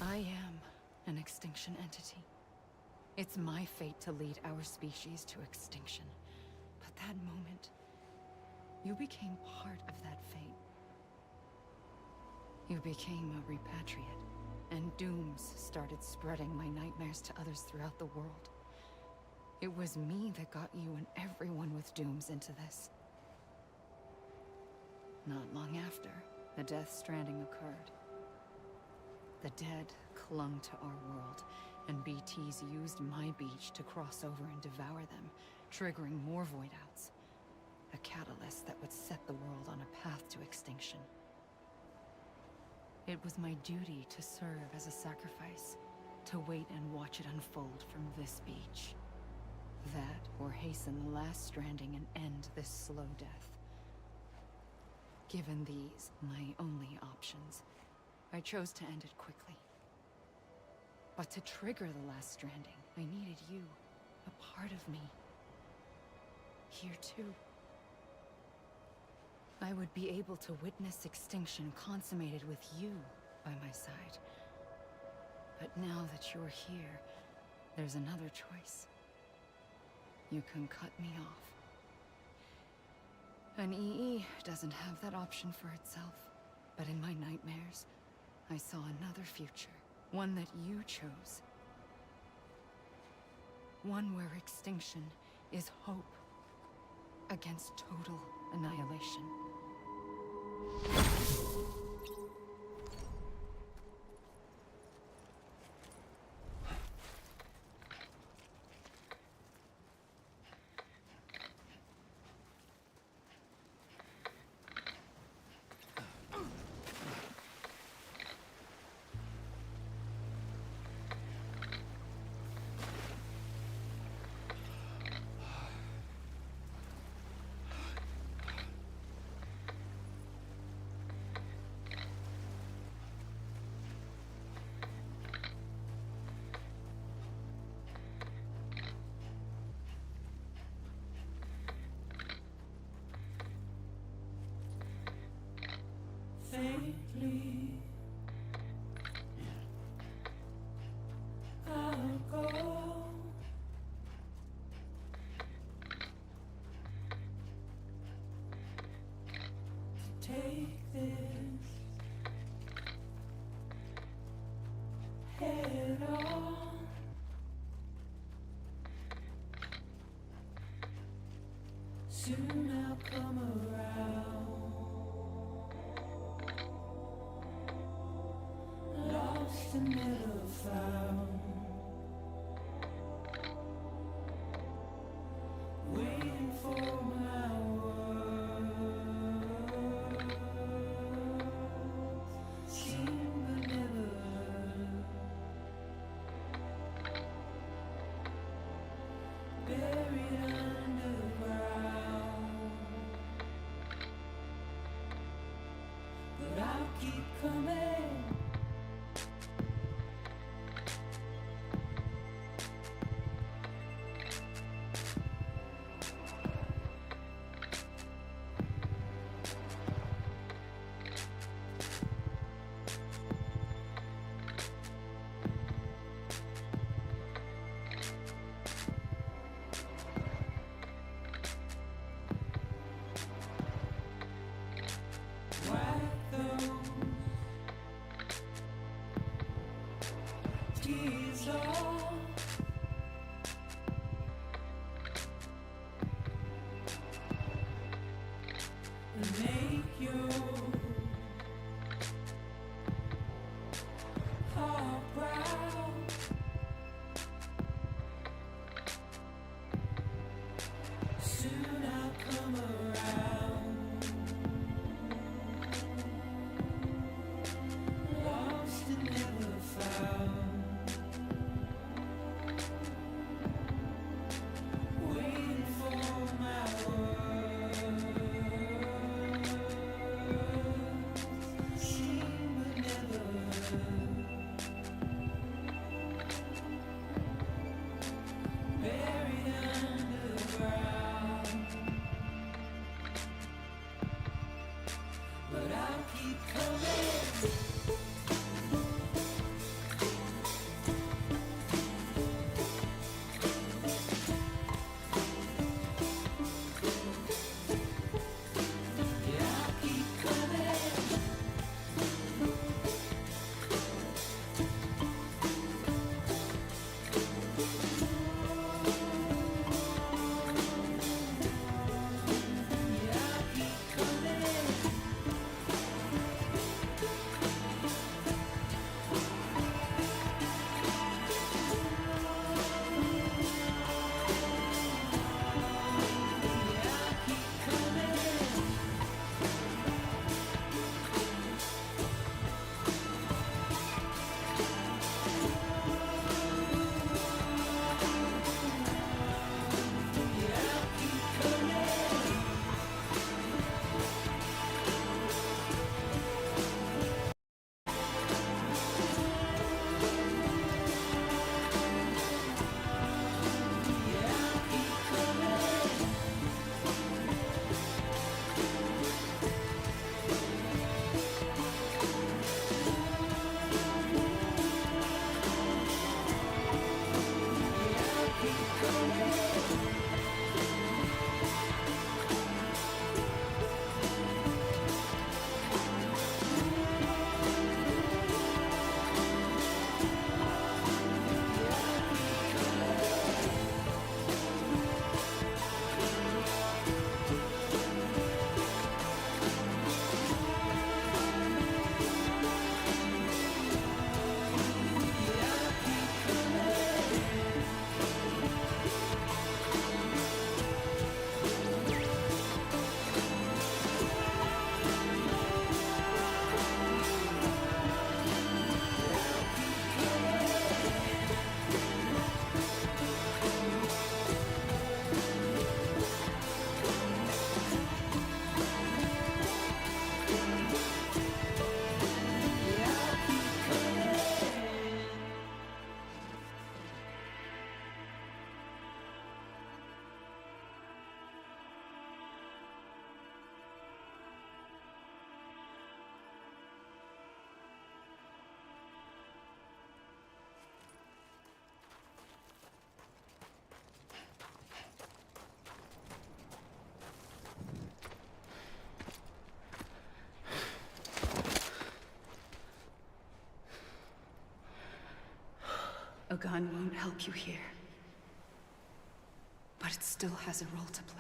Speaker 4: I am an extinction entity. It's my fate to lead our species to extinction. But that moment, you became part of that fate. You became a repatriate, and dooms started spreading my nightmares to others throughout the world. It was me that got you and everyone with dooms into this. Not long after, the Death Stranding occurred. The dead clung to our world, and BTs used my beach to cross over and devour them, triggering more void-outs. A catalyst that would set the world on a path to extinction. It was my duty to serve as a sacrifice, to wait and watch it unfold from this beach. That, or hasten the last stranding and end this slow death. Given these, my only options, I chose to end it quickly. But to trigger the last stranding, I needed you, a part of me. Here too. I would be able to witness extinction consummated with you by my side. But now that you're here, there's another choice. You can cut me off. An EE doesn't have that option for itself. But in my nightmares, I saw another future. One that you chose. One where extinction is hope against total annihilation.
Speaker 2: Faintly, I'll go. To take this head on. Soon I'll come around. Lost and never found. Waiting for my way. I'll keep coming. Wipe those tears off. And make your heart proud. Soon I'll come around. Lost and never found. Waiting for my words. Seen but never heard. Buried underground. But I'll keep coming. Yeah, I'll keep coming. Yeah, I'll keep coming. Yeah, I'll keep coming. Yeah, I'll keep coming. Yeah, I'll keep coming. Yeah, I'll keep coming.
Speaker 4: A gun won't help you here. But it still has a role to play.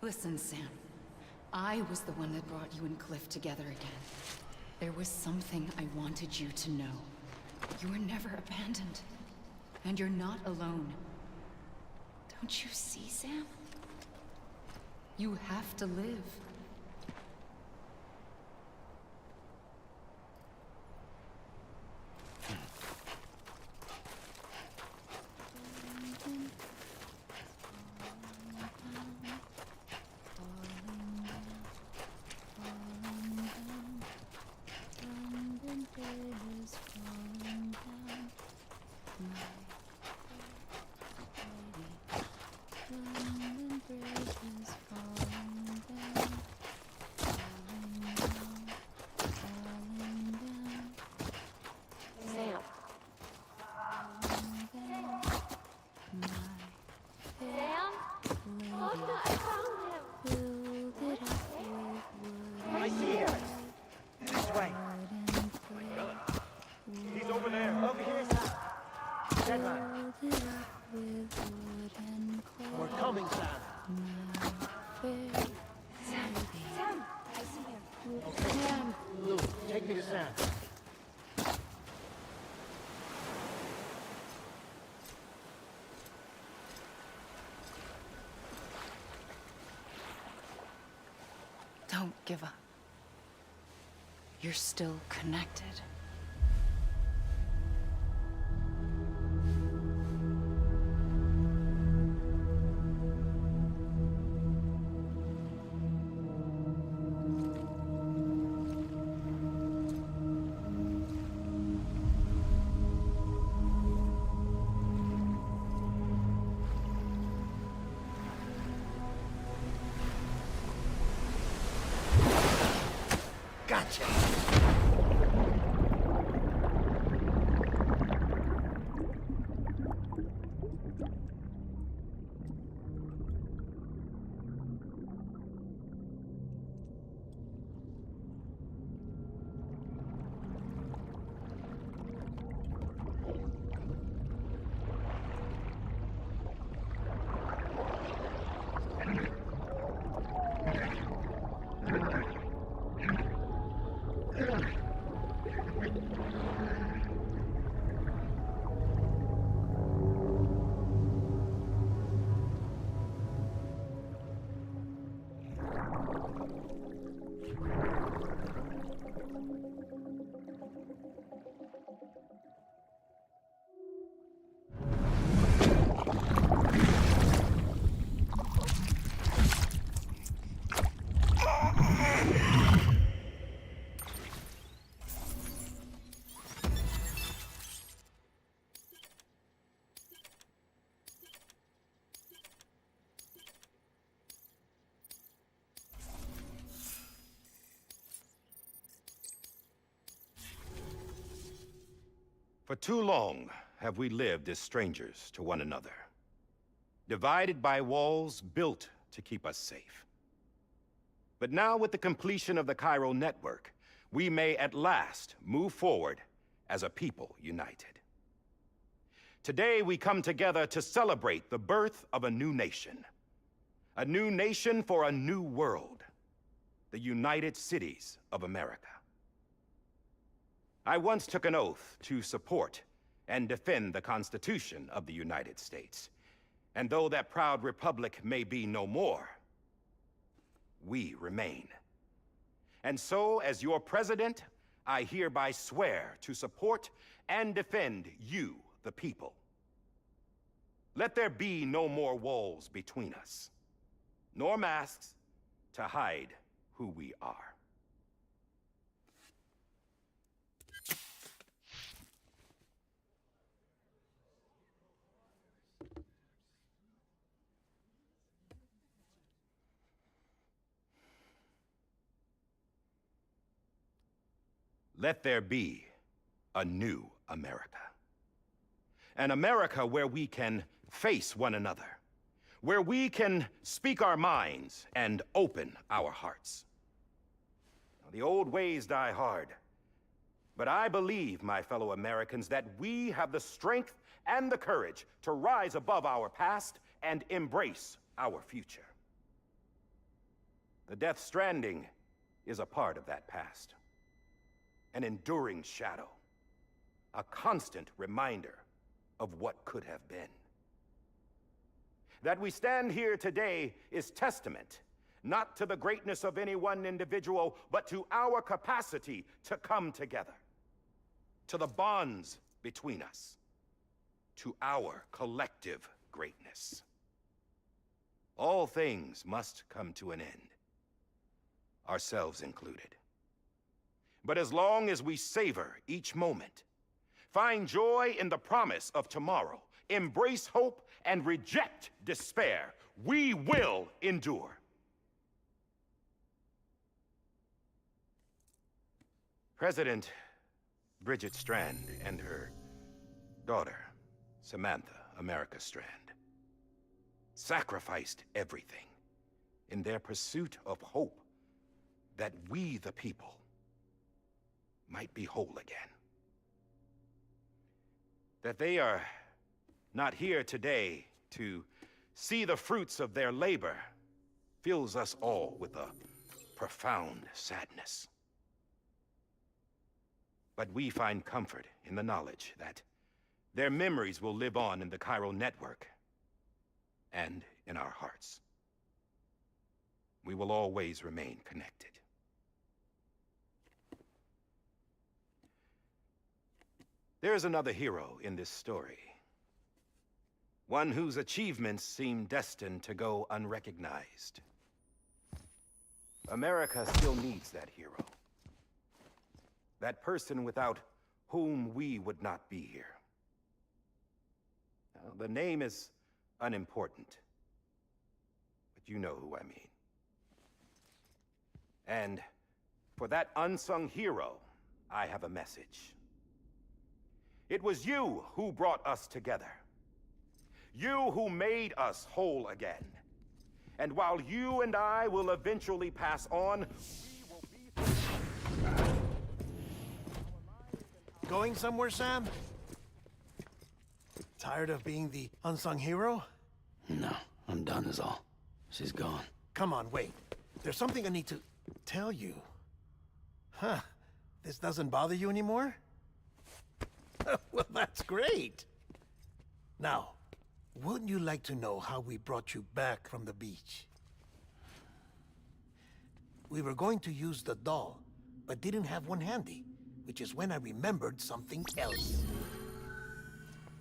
Speaker 4: Listen, Sam. I was the one that brought you and Cliff together again. There was something I wanted you to know. You were never abandoned. And you're not alone. Don't you see, Sam? You have to live.
Speaker 8: I see him. This way. He's over there. Over here. Deadline.
Speaker 11: We're coming, Sam.
Speaker 10: Sam! I see him.
Speaker 11: Okay. Luke, take me to Sam.
Speaker 4: Don't give up. You're still connected.
Speaker 11: Gotcha!
Speaker 3: For too long have we lived as strangers to one another, divided by walls built to keep us safe. But now, with the completion of the chiral network, we may at last move forward as a people united. Today, we come together to celebrate the birth of a new nation for a new world, the United Cities of America. I once took an oath to support and defend the Constitution of the United States. And though that proud republic may be no more, we remain. And so, as your president, I hereby swear to support and defend you, the people. Let there be no more walls between us, nor masks to hide who we are. Let there be a new America. An America where we can face one another, where we can speak our minds and open our hearts. Now, the old ways die hard, but I believe, my fellow Americans, that we have the strength and the courage to rise above our past and embrace our future. The Death Stranding is a part of that past. An enduring shadow. A constant reminder of what could have been. That we stand here today is testament, not to the greatness of any one individual, but to our capacity to come together. To the bonds between us. To our collective greatness. All things must come to an end. Ourselves included. But as long as we savor each moment, find joy in the promise of tomorrow, embrace hope, and reject despair, we will endure. President Bridget Strand and her daughter, Samantha America Strand, sacrificed everything in their pursuit of hope that we, the people, might be whole again. That they are not here today to see the fruits of their labor fills us all with a profound sadness. But we find comfort in the knowledge that their memories will live on in the chiral network and in our hearts. We will always remain connected. There is another hero in this story. One whose achievements seem destined to go unrecognized. America still needs that hero. That person without whom we would not be here. Now, the name is unimportant, but you know who I mean. And for that unsung hero, I have a message. It was you who brought us together. You who made us whole again. And while you and I will eventually pass on, we will be...
Speaker 11: Going somewhere, Sam? Tired of being the unsung hero?
Speaker 9: No, I'm done is all. She's gone.
Speaker 11: Come on, wait. There's something I need to tell you. Huh. This doesn't bother you anymore? Well, that's great. Now, wouldn't you like to know how we brought you back from the beach? We were going to use the doll, but didn't have one handy, which is when I remembered something else.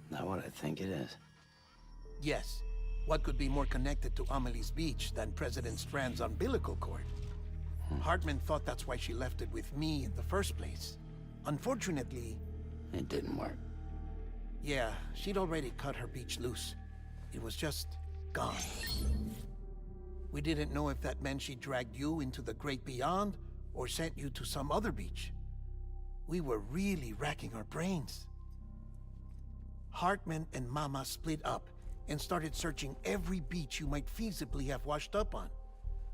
Speaker 9: Not what I think it is.
Speaker 11: Yes. What could be more connected to Amelie's beach than President Strand's umbilical cord? Hartman thought that's why she left it with me in the first place. Unfortunately...
Speaker 9: It didn't work.
Speaker 11: Yeah, she'd already cut her beach loose. It was just gone. We didn't know if that meant she dragged you into the great beyond or sent you to some other beach. We were really racking our brains. Hartman and Mama split up and started searching every beach you might feasibly have washed up on.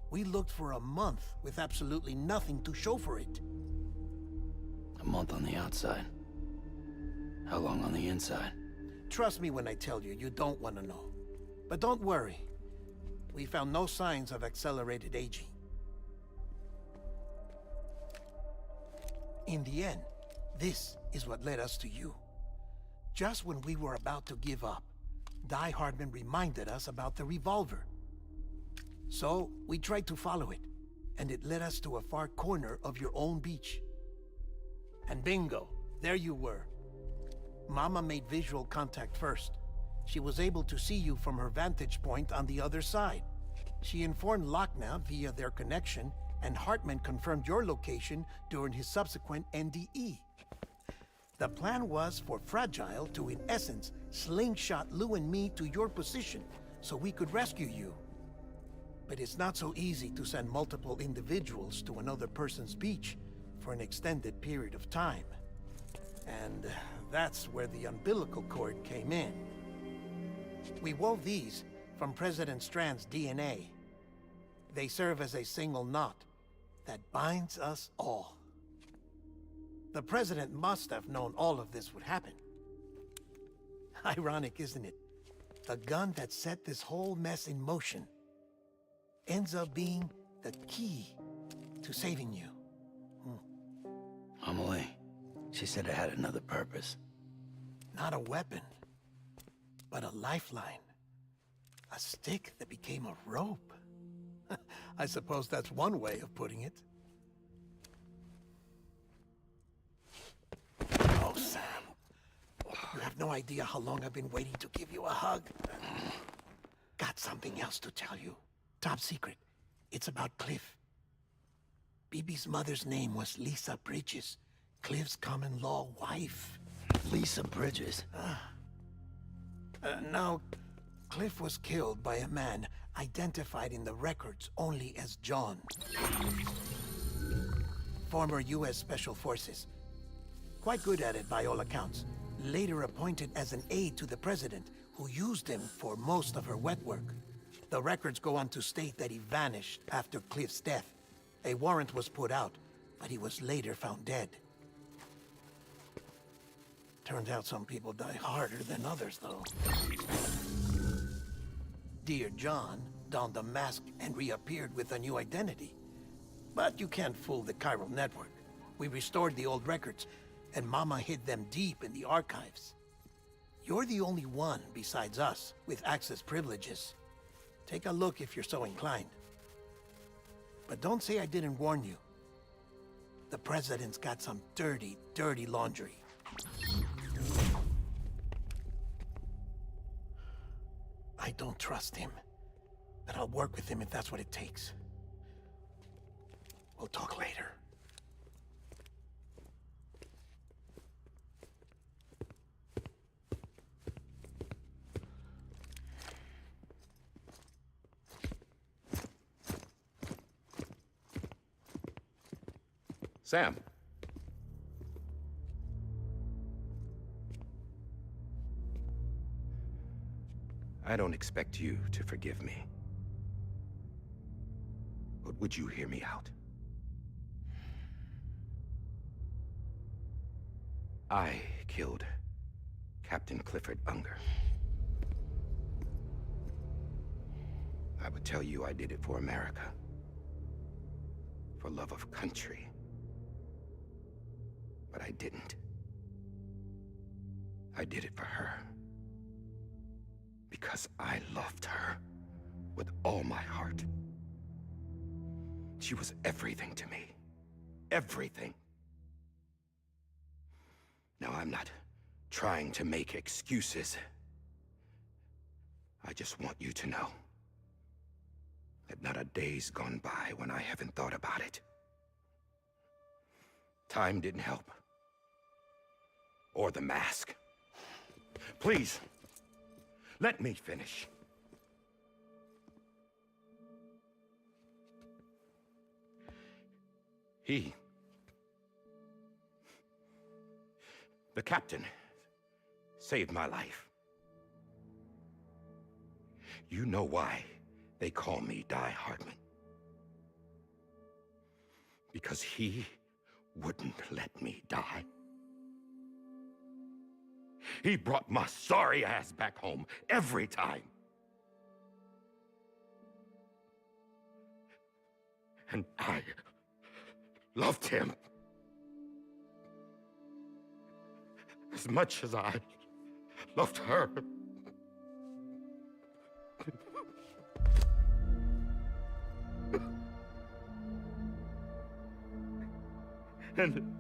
Speaker 11: We looked for a month with absolutely nothing to show for it.
Speaker 9: A month on the outside. How long on the inside?
Speaker 11: Trust me when I tell you, you don't want to know. But don't worry. We found no signs of accelerated aging. In the end, this is what led us to you. Just when we were about to give up, Die Hardman reminded us about the revolver. So, we tried to follow it, and it led us to a far corner of your own beach. And bingo, there you were. Mama made visual contact first. She was able to see you from her vantage point on the other side. She informed Lochna via their connection, and Hartman confirmed your location during his subsequent NDE. The plan was for Fragile to, in essence, slingshot Lou and me to your position so we could rescue you. But it's not so easy to send multiple individuals to another person's beach for an extended period of time. And that's where the umbilical cord came in. We wove these from President Strand's DNA. They serve as a single knot that binds us all. The President must have known all of this would happen. Ironic, isn't it? The gun that set this whole mess in motion ends up being The key to saving you.
Speaker 9: Amelie, she said it had another purpose.
Speaker 11: Not a weapon, but a lifeline. A stick that became a rope. I suppose that's one way of putting it. Oh, Sam. You have no idea how long I've been waiting to give you a hug. Got something else to tell you. Top secret. It's about Cliff. Bibi's mother's name was Lisa Bridges, Cliff's common-law wife.
Speaker 9: Lisa Bridges?
Speaker 11: Now, Cliff was killed by a man identified in the records only as John. Former U.S. Special Forces. Quite good at it by all accounts. Later appointed as an aide to the president, who used him for most of her wet work. The records go on to state that he vanished after Cliff's death. A warrant was put out, but he was later found dead. Turns out some people die harder than others, though. Dear John donned a mask and reappeared with a new identity. But you can't fool the chiral network. We restored the old records, and Mama hid them deep in the archives. You're the only one, besides us, with access privileges. Take a look if you're so inclined. But don't say I didn't warn you. The president's got some dirty, dirty laundry. I don't trust him, but I'll work with him if that's what it takes. We'll talk later.
Speaker 3: Sam. I don't expect you to forgive me. But would you hear me out? I killed Captain Clifford Unger. I would tell you I did it for America. For love of country. But I didn't. I did it for her. Because I loved her with all my heart. She was everything to me. Everything. Now, I'm not trying to make excuses. I just want you to know that not a day's gone by when I haven't thought about it. Time didn't help. Or the mask. Please, let me finish. The captain, saved my life. You know why they call me Die Hardman. Because he wouldn't let me die. He brought my sorry ass back home every time. And I loved him as much as I loved her. And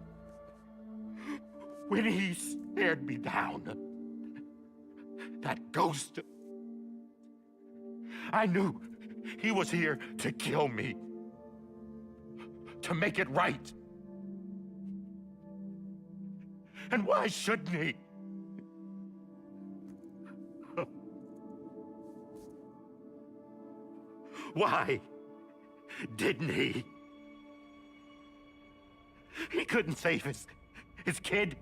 Speaker 3: when he stared me down, that ghost, I knew he was here to kill me, to make it right. And why shouldn't he? Why didn't he? He couldn't save his kid,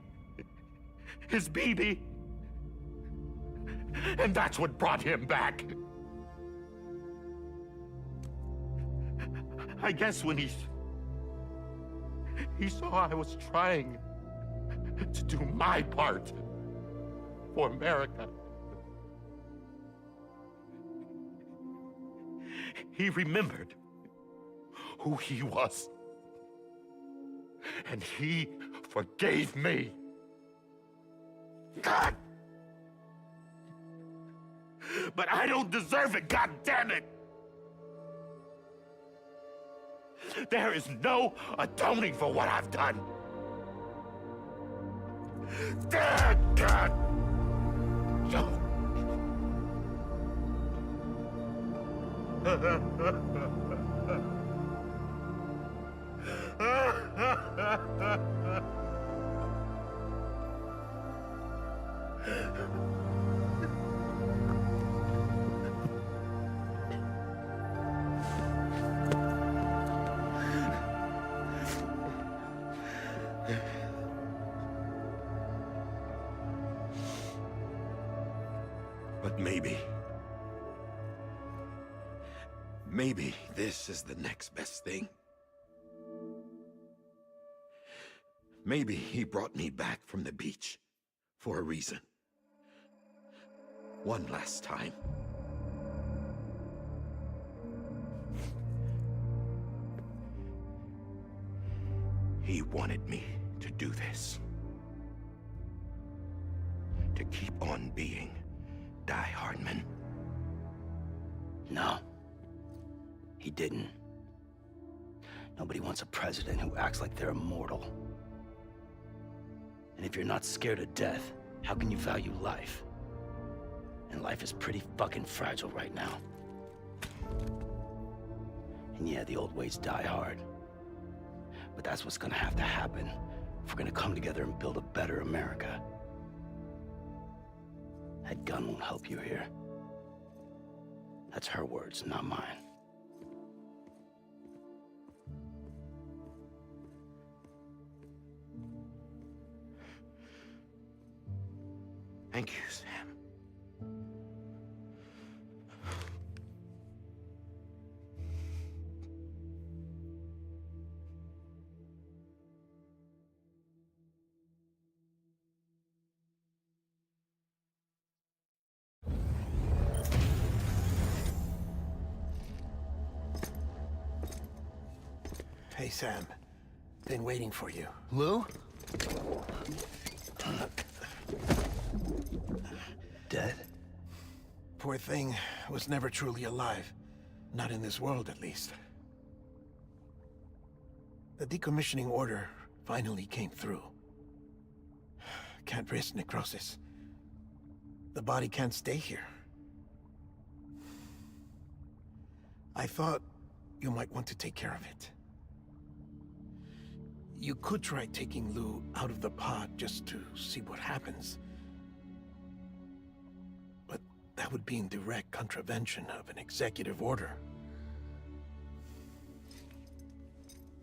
Speaker 3: his baby. And that's what brought him back. I guess when he saw I was trying to do my part for America, he remembered
Speaker 7: who he was. And he forgave me. God! But I don't deserve it, God damn it! There is no atoning for what I've done. God! No. But maybe this is the next best thing. Maybe he brought me back from the beach for a reason. One last time. He wanted me to do this. To keep on being Die Hardman.
Speaker 9: No. He didn't. Nobody wants a president who acts like they're immortal. And if you're not scared of death, how can you value life? And life is pretty fucking fragile right now. And yeah, the old ways die hard. But that's what's gonna have to happen if we're gonna come together and build a better America. That gun won't help you here. That's her words, not mine.
Speaker 7: Thank you, Sam.
Speaker 11: Hey, Sam. Been waiting for you.
Speaker 9: Lou? Dead?
Speaker 11: Poor thing was never truly alive. Not in this world, at least. The decommissioning order finally came through. Can't risk necrosis. The body can't stay here. I thought you might want to take care of it. You could try taking Lou out of the pod just to see what happens. But that would be in direct contravention of an executive order.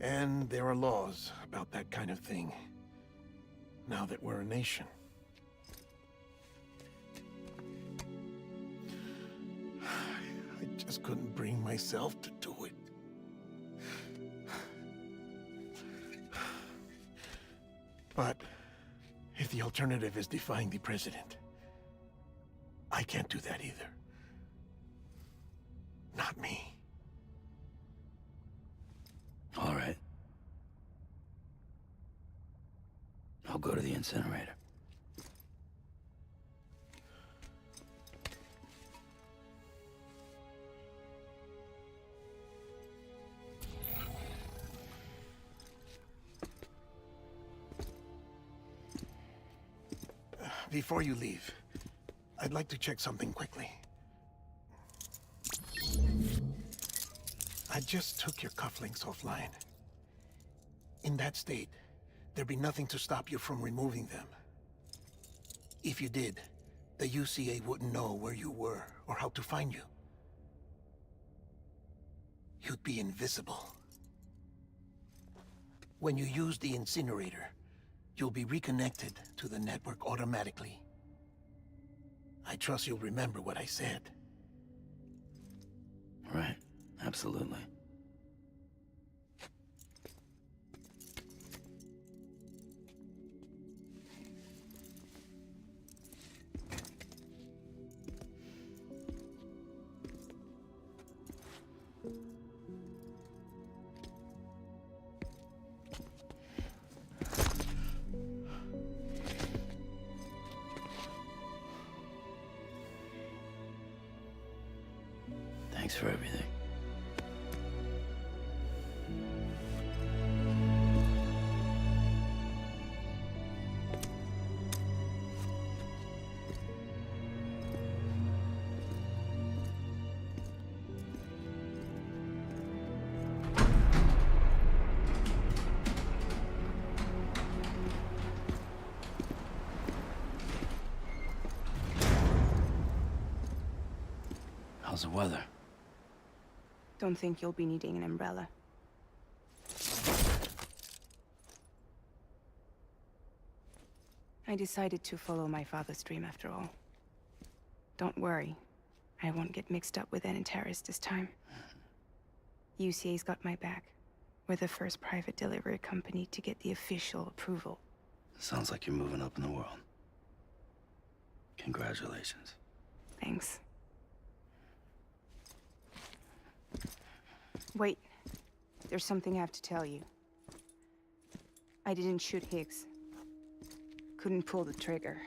Speaker 11: And there are laws about that kind of thing, now that we're a nation. I just couldn't bring myself to do it. But if the alternative is defying the president, I can't do that either. Not me.
Speaker 9: All right. I'll go to the incinerator.
Speaker 11: Before you leave, I'd like to check something quickly. I just took your cufflinks offline. In that state, there'd be nothing to stop you from removing them. If you did, the UCA wouldn't know where you were or how to find you. You'd be invisible. When you use the incinerator, you'll be reconnected to the network automatically. I trust you'll remember what I said.
Speaker 9: Right, absolutely. for everything. How's the weather?
Speaker 10: Don't think you'll be needing an umbrella. I decided to follow my father's dream after all. Don't worry. I won't get mixed up with any terrorists this time. UCA's got my back. We're the first private delivery company to get the official approval.
Speaker 9: Sounds like you're moving up in the world. Congratulations.
Speaker 10: Thanks. Wait. There's something I have to tell you. I didn't shoot Higgs. Couldn't pull the trigger.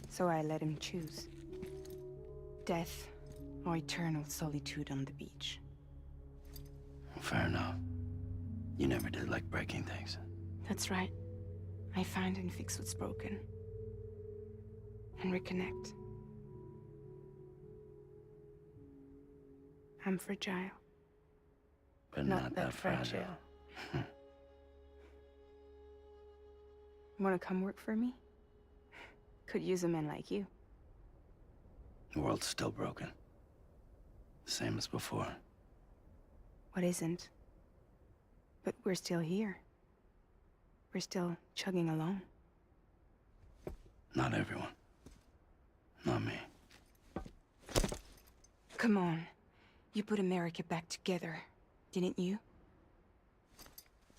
Speaker 10: So I let him choose. Death or eternal solitude on the beach.
Speaker 9: Fair enough. You never did like breaking things.
Speaker 10: That's right. I find and fix what's broken. And reconnect. I'm fragile.
Speaker 9: But not that fragile.
Speaker 10: Wanna come work for me? Could use a man like you.
Speaker 9: The world's still broken. Same as before.
Speaker 10: What isn't? But we're still here. We're still chugging along.
Speaker 9: Not everyone. Not me.
Speaker 10: Come on. You put America back together, didn't you?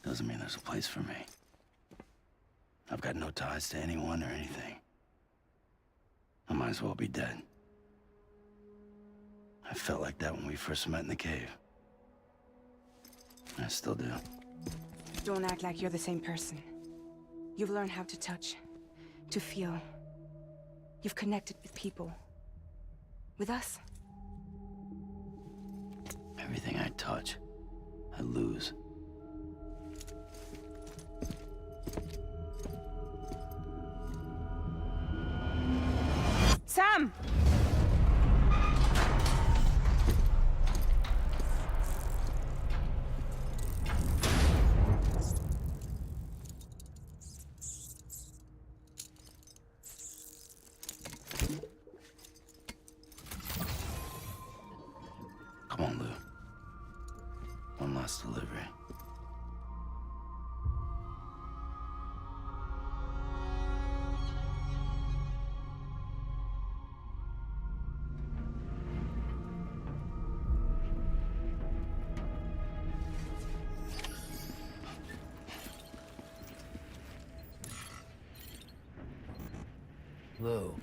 Speaker 9: Doesn't mean there's a place for me. I've got no ties to anyone or anything. I might as well be dead. I felt like that when we first met in the cave. I still do.
Speaker 10: Don't act like you're the same person. You've learned how to touch, to feel. You've connected with people. With us.
Speaker 9: Everything I touch, I lose.
Speaker 10: Sam!
Speaker 9: Come on, Lou. One last delivery. Lou.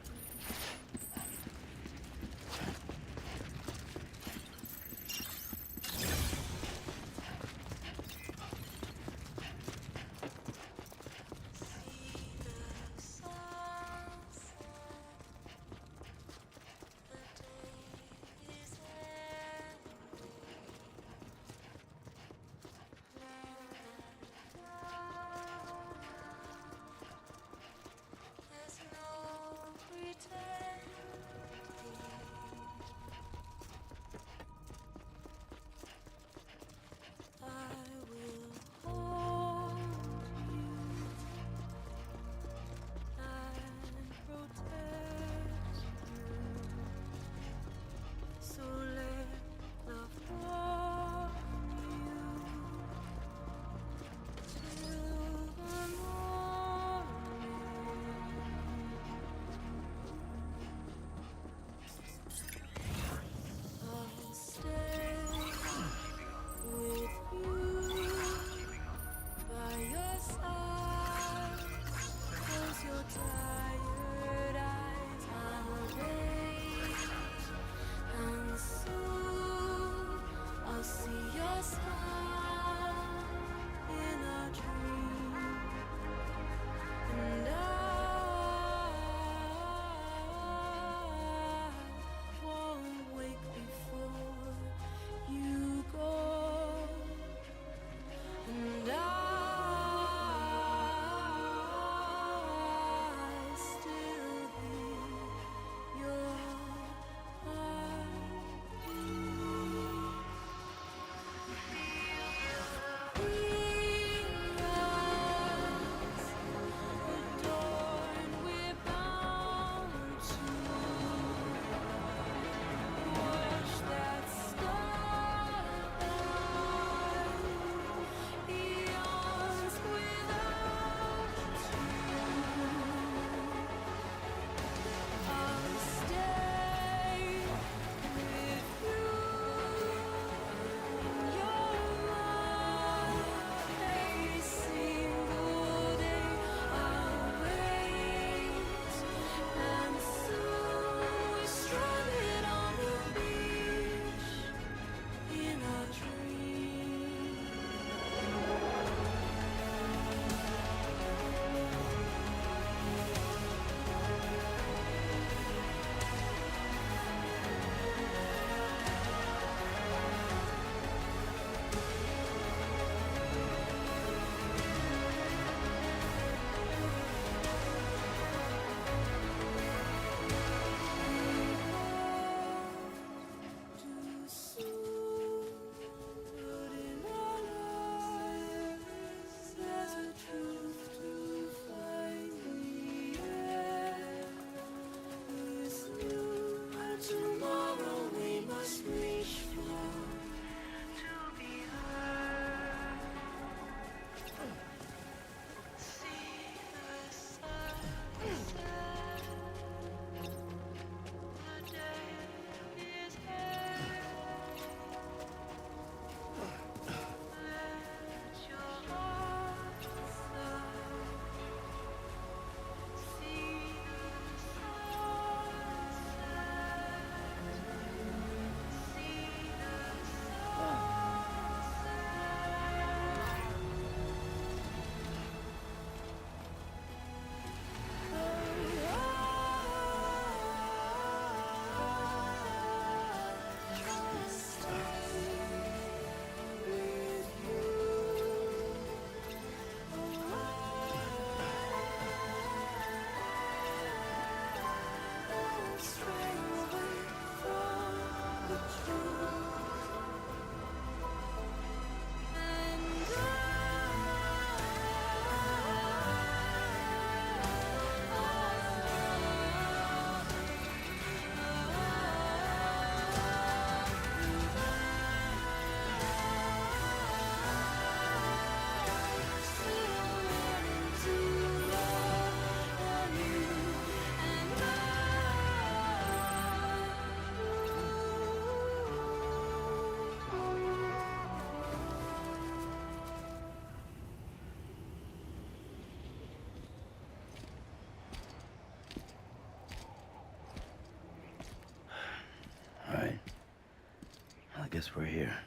Speaker 9: guess we're here.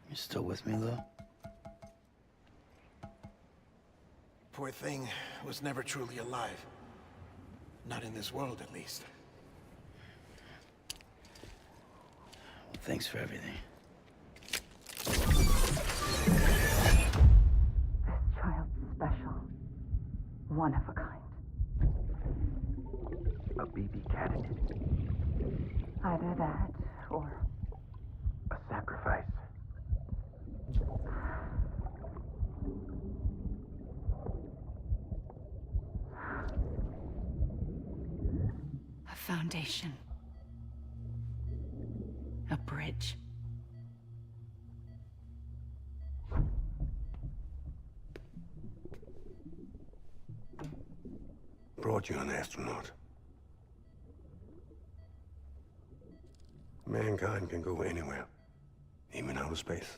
Speaker 9: You still with me, though?
Speaker 11: Poor thing was never truly alive. Not in this world, at least.
Speaker 9: Well, thanks for everything.
Speaker 14: This child's special. One of a kind.
Speaker 13: A BB candidate.
Speaker 14: Either that, or...
Speaker 13: A sacrifice.
Speaker 4: A foundation. A bridge.
Speaker 5: Brought you an astronaut. Mankind can go anywhere, even outer space.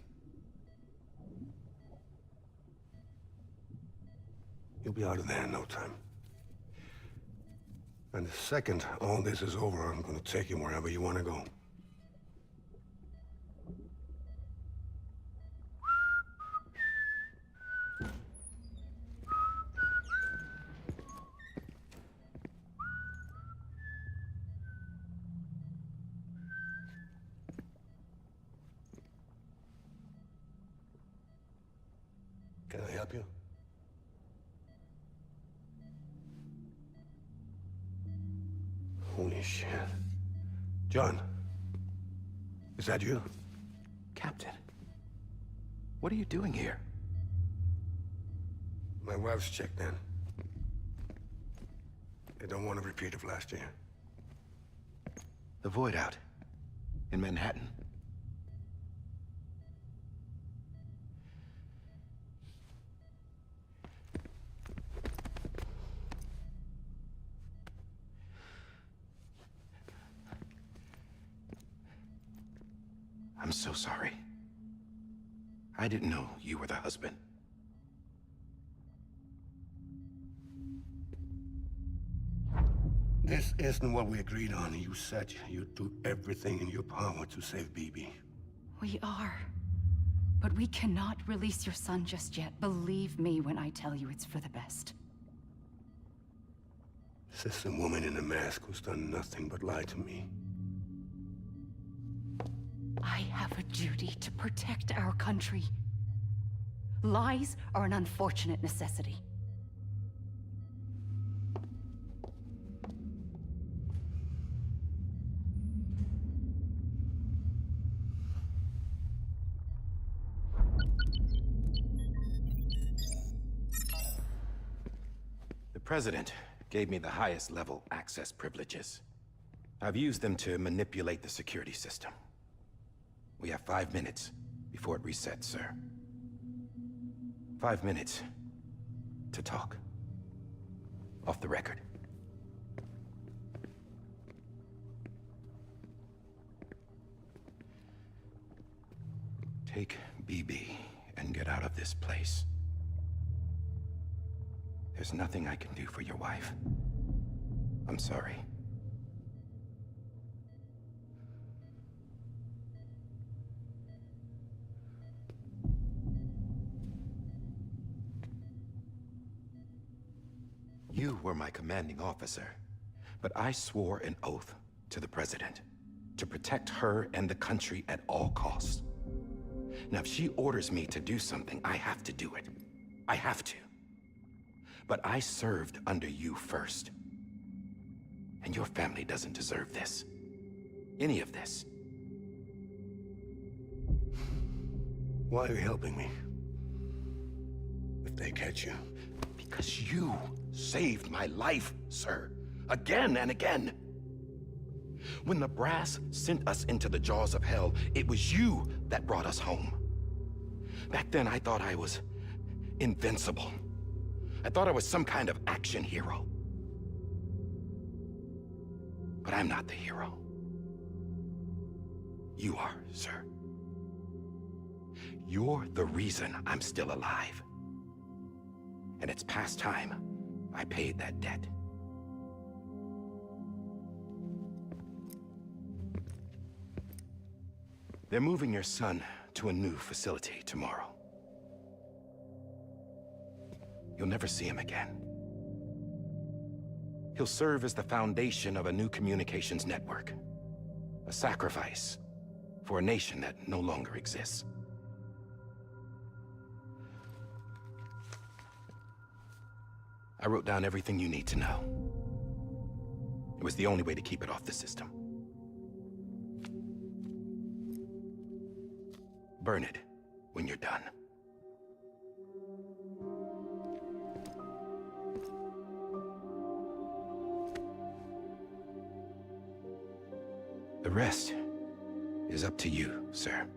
Speaker 5: You'll be out of there in no time. And the second all this is over, I'm gonna take you wherever you wanna go. Can I help you? Holy shit. John, is that you?
Speaker 7: Captain, what are you doing here?
Speaker 5: My wife's checked in. They don't want a repeat of last year.
Speaker 7: The void out in Manhattan. I'm so sorry. I didn't know you were the husband.
Speaker 5: This isn't what we agreed on. You said you'd do everything in your power to save BB.
Speaker 4: We are. But we cannot release your son just yet. Believe me when I tell you it's for the best.
Speaker 5: This is a woman in a mask who's done nothing but lie to me.
Speaker 4: I have a duty to protect our country. Lies are an unfortunate necessity.
Speaker 7: The President gave me the highest level access privileges. I've used them to manipulate the security system. We have 5 minutes before it resets, sir. 5 minutes to talk. Off the record. Take BB and get out of this place. There's nothing I can do for your wife. I'm sorry. You were my commanding officer, but I swore an oath to the President to protect her and the country at all costs. Now, if she orders me to do something, I have to do it. I have to. But I served under you first. And your family doesn't deserve this. Any of this.
Speaker 5: Why are you helping me? If they catch you.
Speaker 7: Because you saved my life, sir. Again and again. When the brass sent us into the jaws of hell, it was you that brought us home. Back then, I thought I was invincible. I thought I was some kind of action hero. But I'm not the hero. You are, sir. You're the reason I'm still alive. And it's past time I paid that debt. They're moving your son to a new facility tomorrow. You'll never see him again. He'll serve as the foundation of a new communications network. A sacrifice for a nation that no longer exists. I wrote down everything you need to know. It was the only way to keep it off the system. Burn it when you're done. The rest is up to you, sir.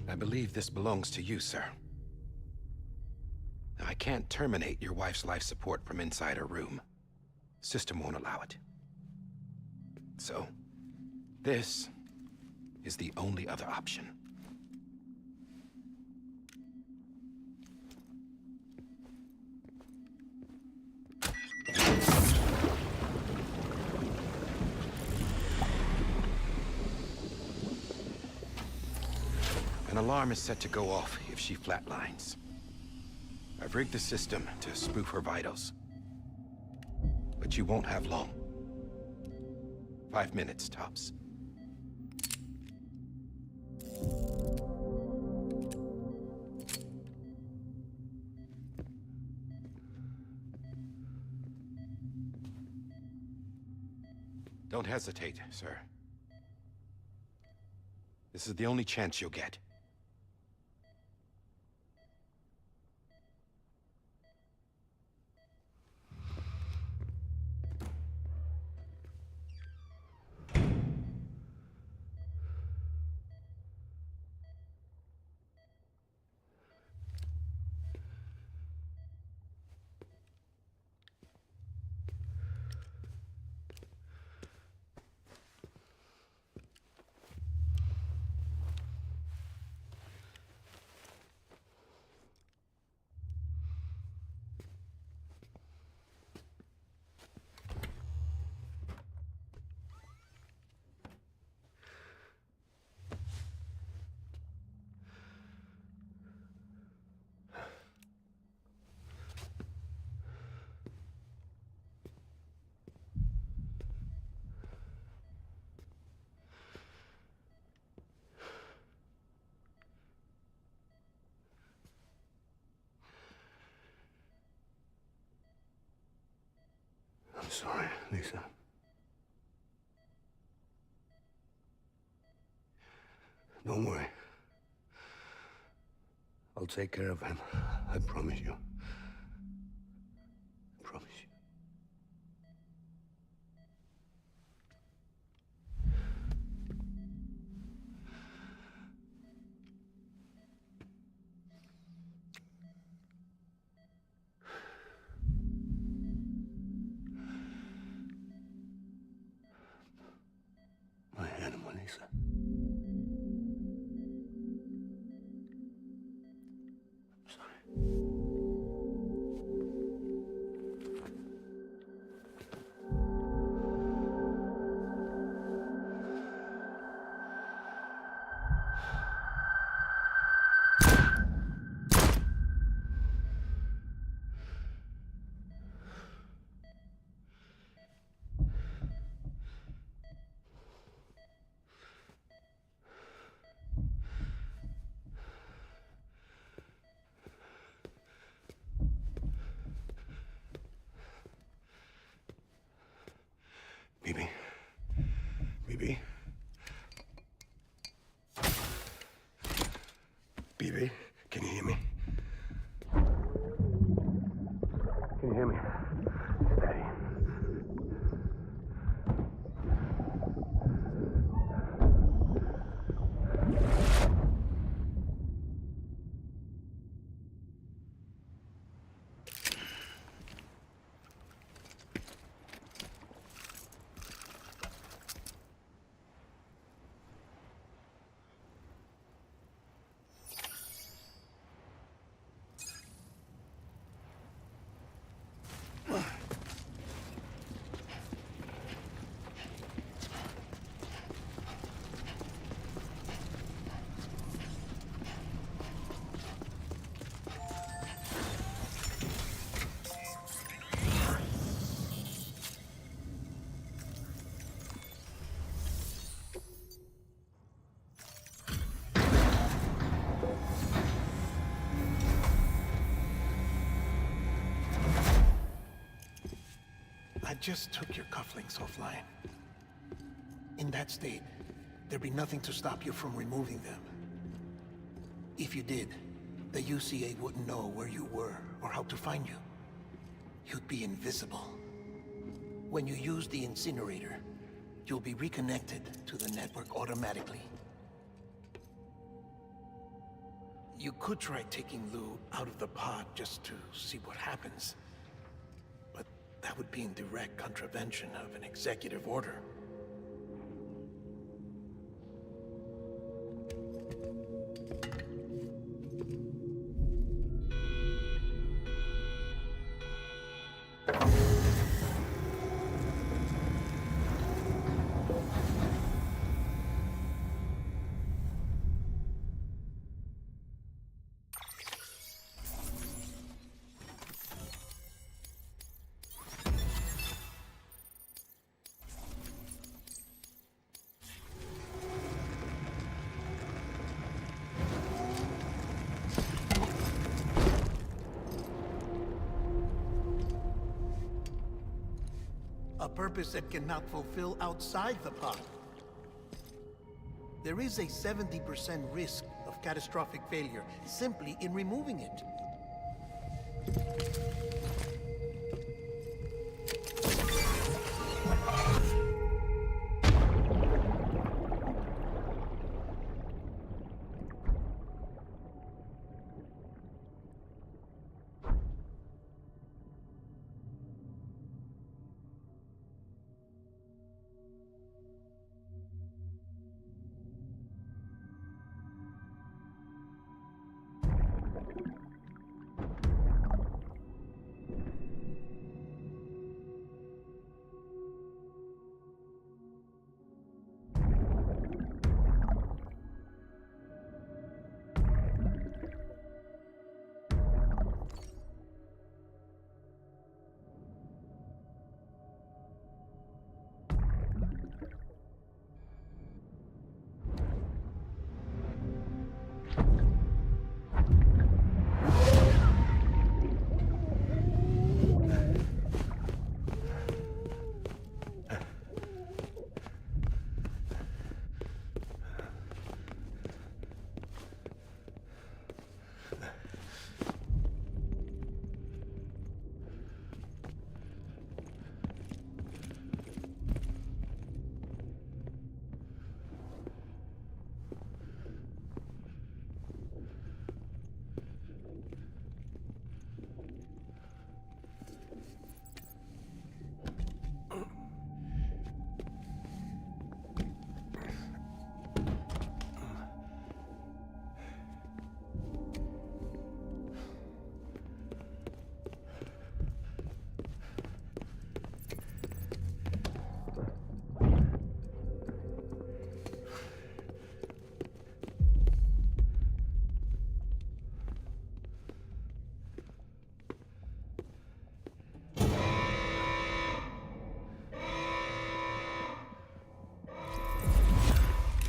Speaker 7: I believe this belongs to you, sir. I can't terminate your wife's life support from inside her room. System won't allow it. So, this is the only other option. An alarm is set to go off if she flatlines. I've rigged the system to spoof her vitals. But you won't have long. 5 minutes, tops. Don't hesitate, sir. This is the only chance you'll get.
Speaker 13: I'm sorry, Lisa. Don't worry. I'll take care of him. I promise you. I promise you. My animal, Lisa. I'm sorry. Bibi? Bibi? Bibi, can you hear me? Can you hear me? Steady.
Speaker 11: I just took your cufflinks offline. In that state, there'd be nothing to stop you from removing them. If you did, the UCA wouldn't know where you were or how to find you. You'd be invisible. When you use the incinerator, you'll be reconnected to the network automatically. You could try taking Lou out of the pod just to see what happens. But that would be in direct contravention of an executive order. A purpose that cannot fulfill outside the pod. There is a 70% risk of catastrophic failure simply in removing it.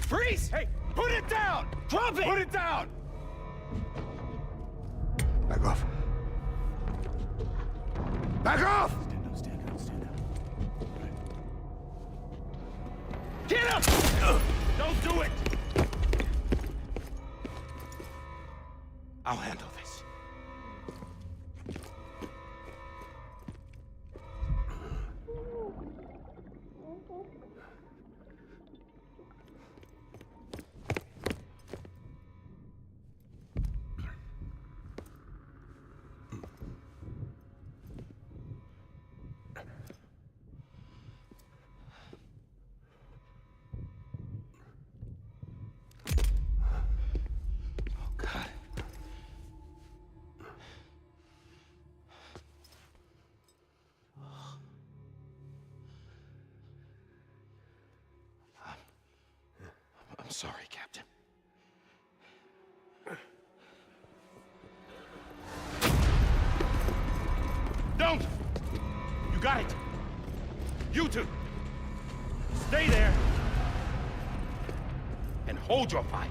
Speaker 5: Freeze! Hey, put it down! Drop it! Put it down!
Speaker 13: Back off. Back off!
Speaker 5: Stand down. Get up! Don't do it!
Speaker 7: I'll handle this. I'm sorry, Captain.
Speaker 5: Don't! You got it! You two! Stay there! And hold your fire!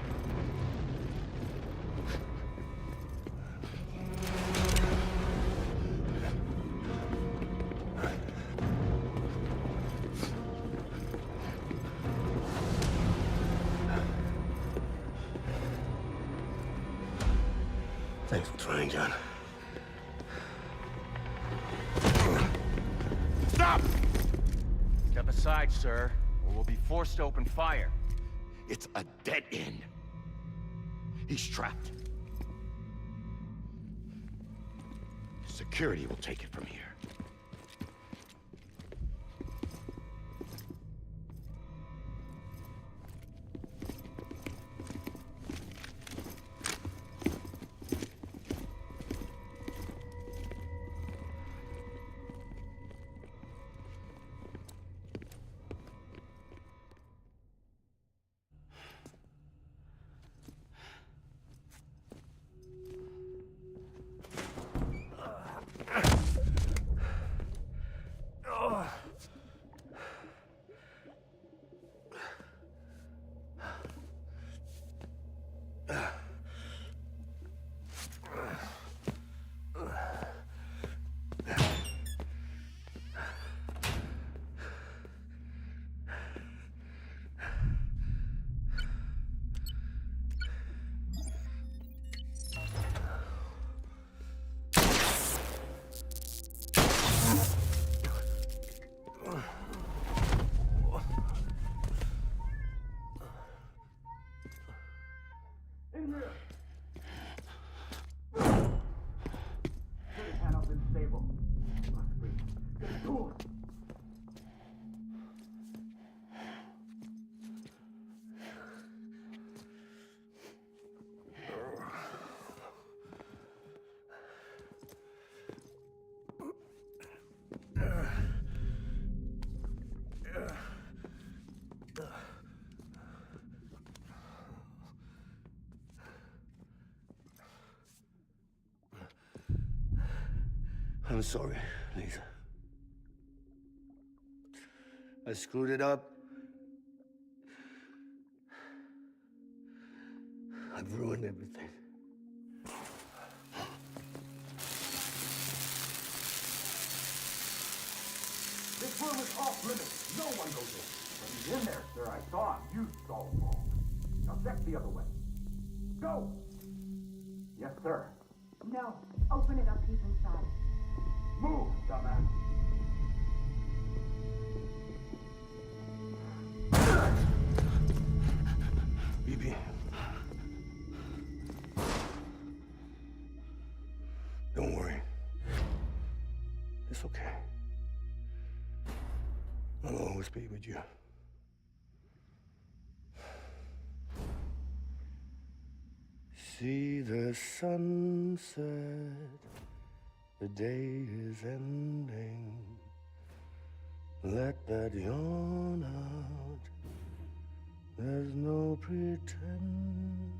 Speaker 13: Thanks for trying, John.
Speaker 1: Stop! Step aside, sir, or we'll be forced to open fire.
Speaker 7: It's a dead end. He's trapped. Security will take it from here.
Speaker 13: I'm sorry, Lisa. I screwed it up. I've ruined everything.
Speaker 18: This room is off limits. No one goes in. But he's in there, sir. I saw him. You saw him all. Now check the other way. Go! Yes, sir.
Speaker 14: No. Open it up. He's inside.
Speaker 18: Move, dumbass.
Speaker 13: BB. Don't worry. It's okay. I'll always be with you. See the sunset, the day is ending. Let that yawn out, there's no pretending.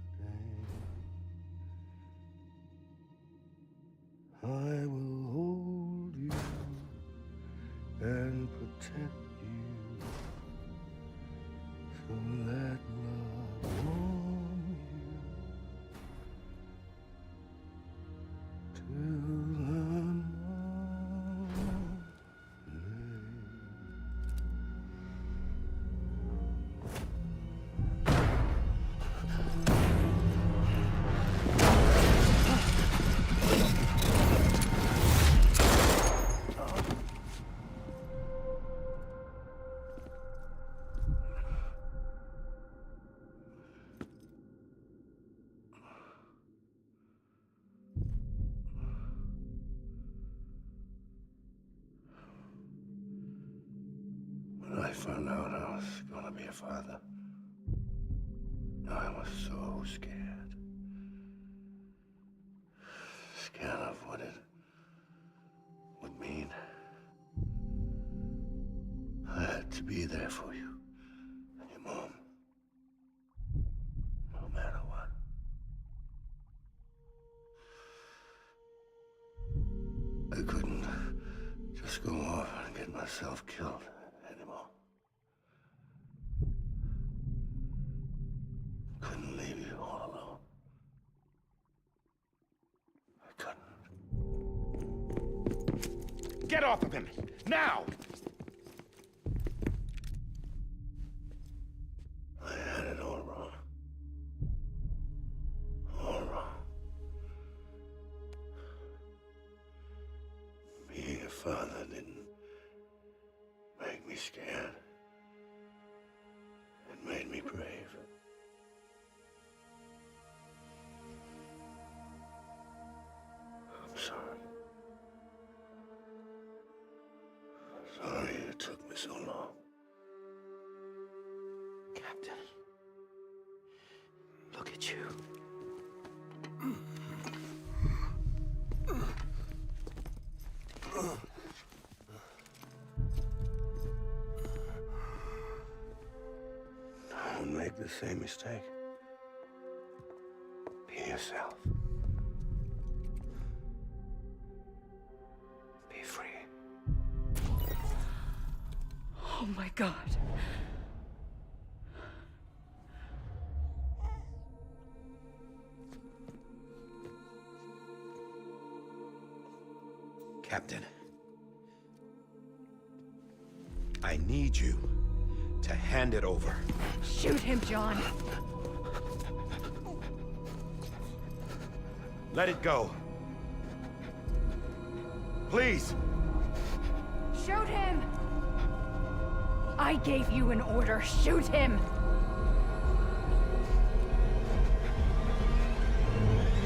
Speaker 13: I will hold you and protect you, so let love warm you till the morning. When I found out I was gonna be a father, I was so scared. Scared of what it would mean. I had to be there for you and your mom, no matter what. I couldn't just go off and get myself killed anymore. Couldn't leave you all alone. I couldn't.
Speaker 7: Get off of him! Now!
Speaker 13: I had it all wrong. All wrong. me scared. It made me brave. I'm sorry. Sorry it took me so long.
Speaker 9: Captain, look at you.
Speaker 13: Don't make the same mistake. Be yourself. Be free.
Speaker 4: Oh my God.
Speaker 7: Captain, I need you to hand it over.
Speaker 4: Shoot him, John.
Speaker 7: Let it go. Please.
Speaker 4: Shoot him! I gave you an order. Shoot him!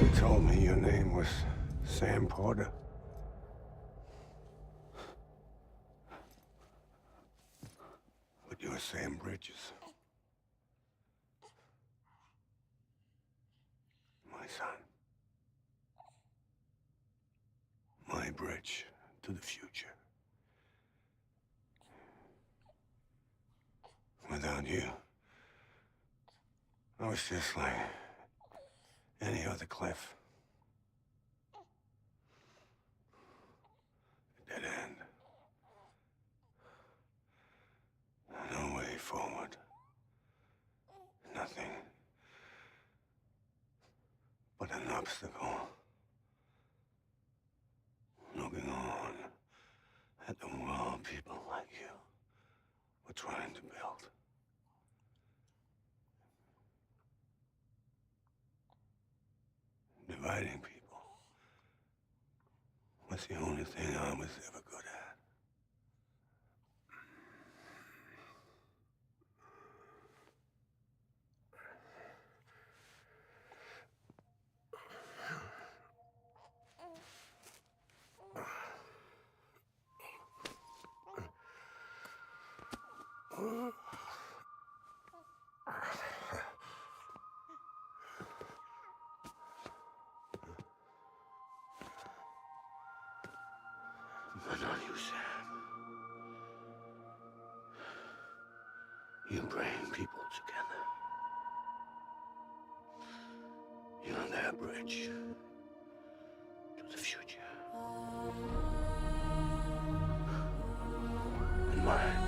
Speaker 13: You told me your name was Sam Porter. But you're Sam Bridges. My son. My bridge to the future. Without you, I was just like any other Cliff. A dead end. No way forward. Nothing but an obstacle. Looking on at the world people like you were trying to build. Dividing people was the only thing I was ever good at. But not you, Sam. You bring people together. You're their bridge to the future. And mine.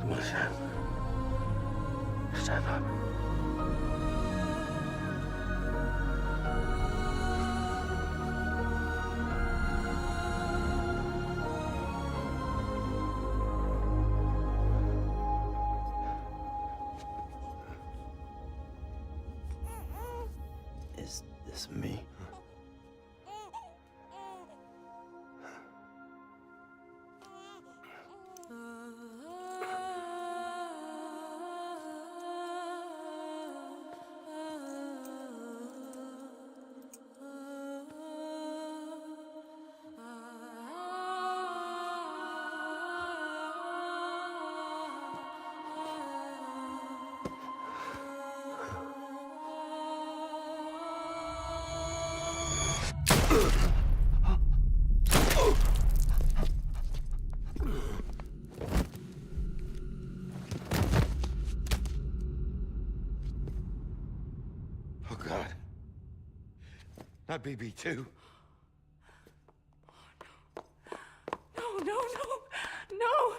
Speaker 13: Come on, Sam. Stand up.
Speaker 9: Is this me?
Speaker 7: Oh, God. Not BB2.
Speaker 4: No, no, no, no!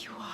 Speaker 4: you are.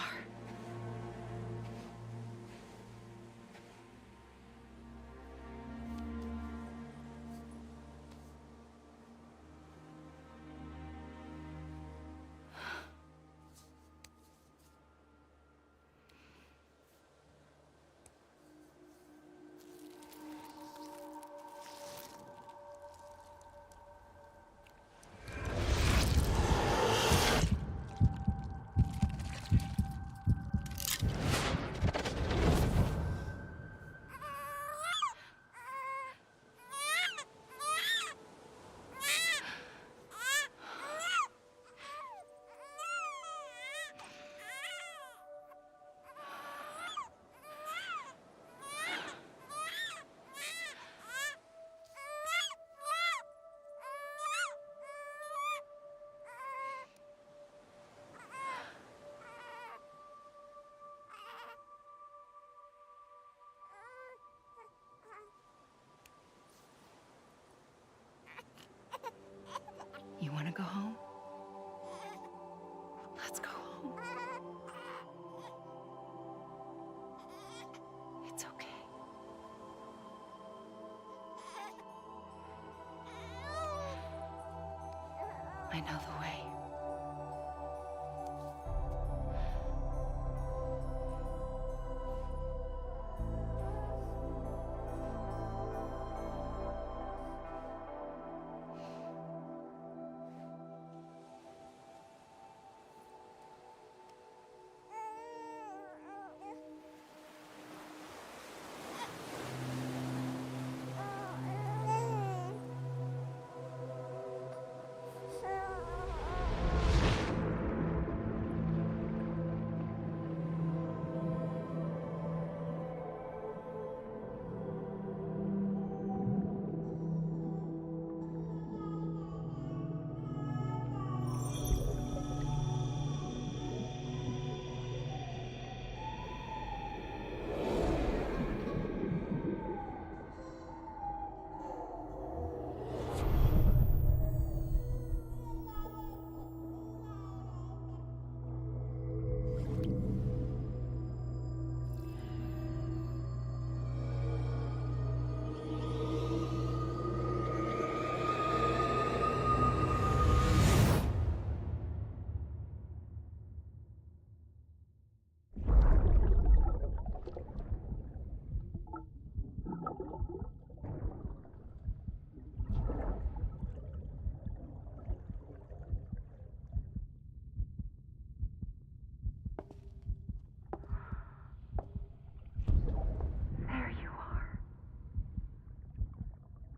Speaker 4: You want to go home? Let's go home. It's okay. I know the way.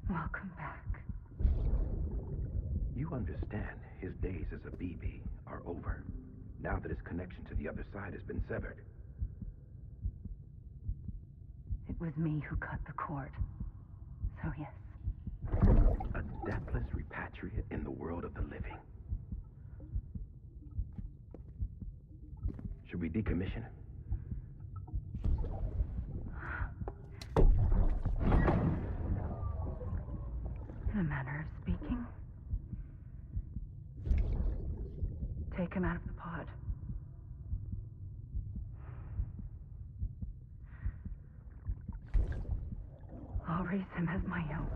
Speaker 4: Welcome back.
Speaker 7: You understand his days as a BB are over, now that his connection to the other side has been severed.
Speaker 4: It was me who cut the cord. So yes.
Speaker 7: A deathless repatriate in the world of the living. Should we decommission him?
Speaker 4: In a manner of speaking. Take him out of the pod. I'll raise him as my own.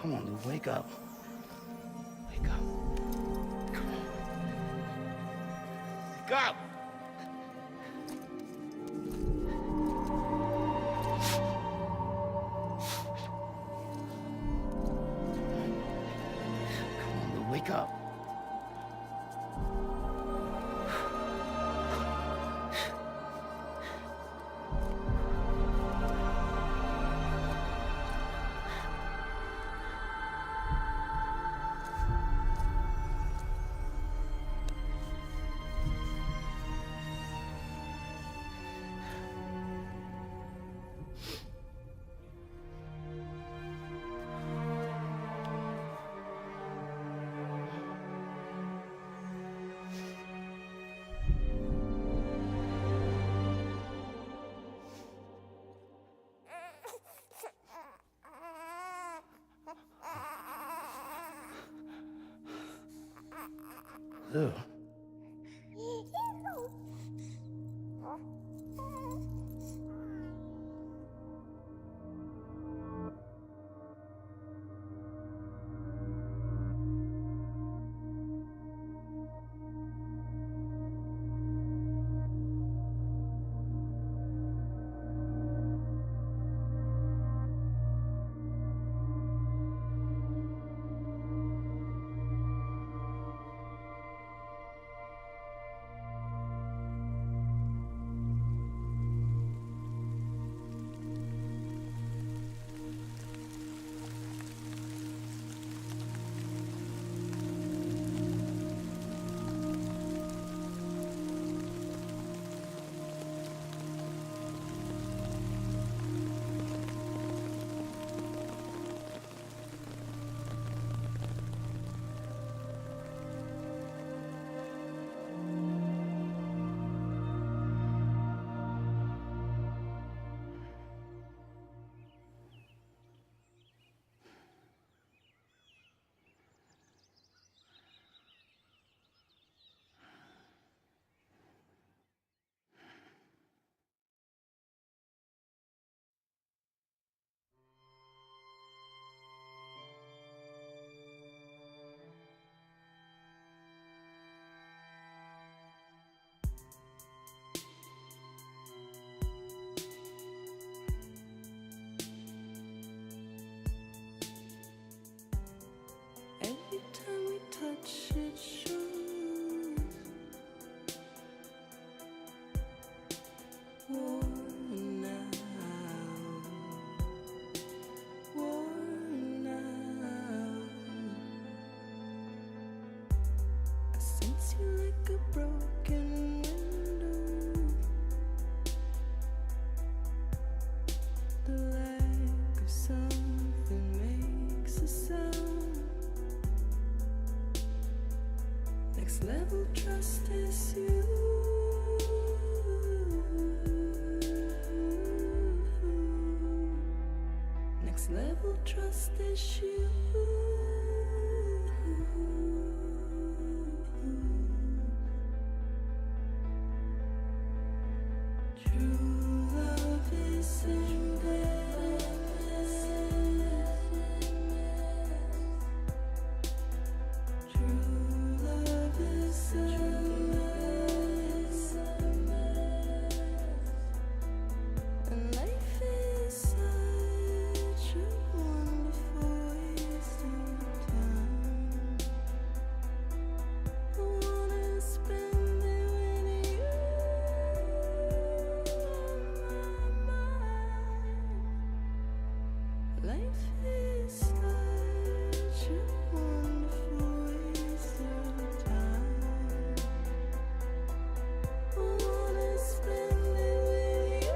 Speaker 9: Come on, Lou, wake up. Wake up. Come on. Wake up! do.
Speaker 2: Every time we touch it shows worn out, worn out. I sense you like a broken window. The lack of something makes a sound. Next level trust is you. Next level trust is you. True love is embedded. True love is a mess. And life is such a wonderful waste of time. I wanna spend it with you on my mind. Life is such a wonderful waste of time. I wanna spend it with you.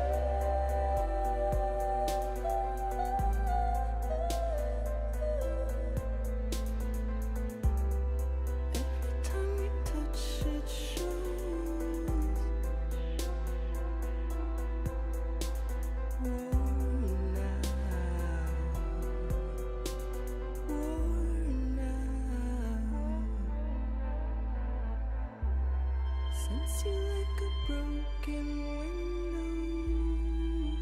Speaker 2: Every time we touch it shows worn out, worn out. Sense you like a broken window.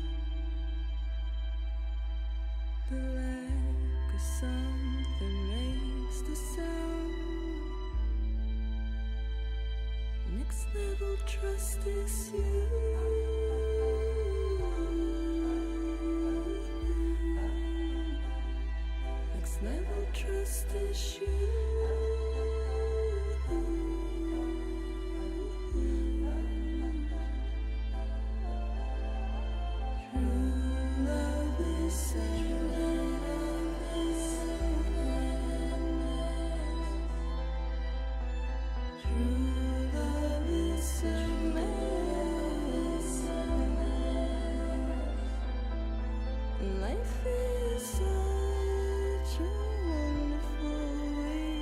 Speaker 2: The lack of something makes the sound. Next level trust is you. Next level trust is you. True love is True love is a mess. Life is such a wonderful way.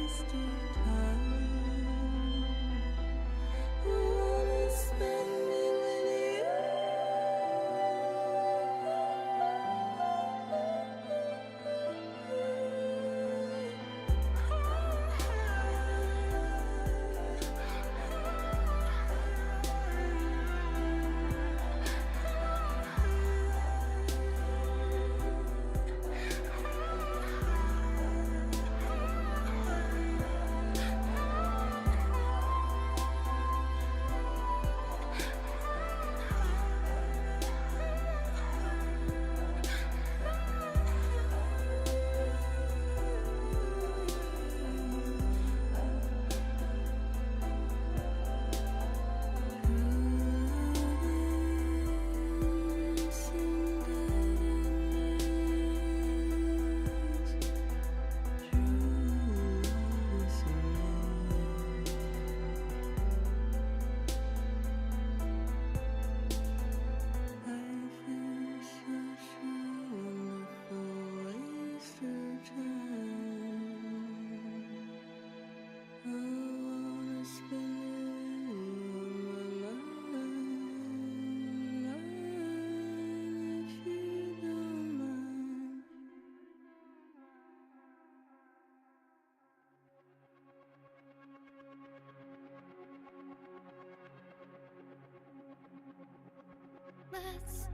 Speaker 2: Let's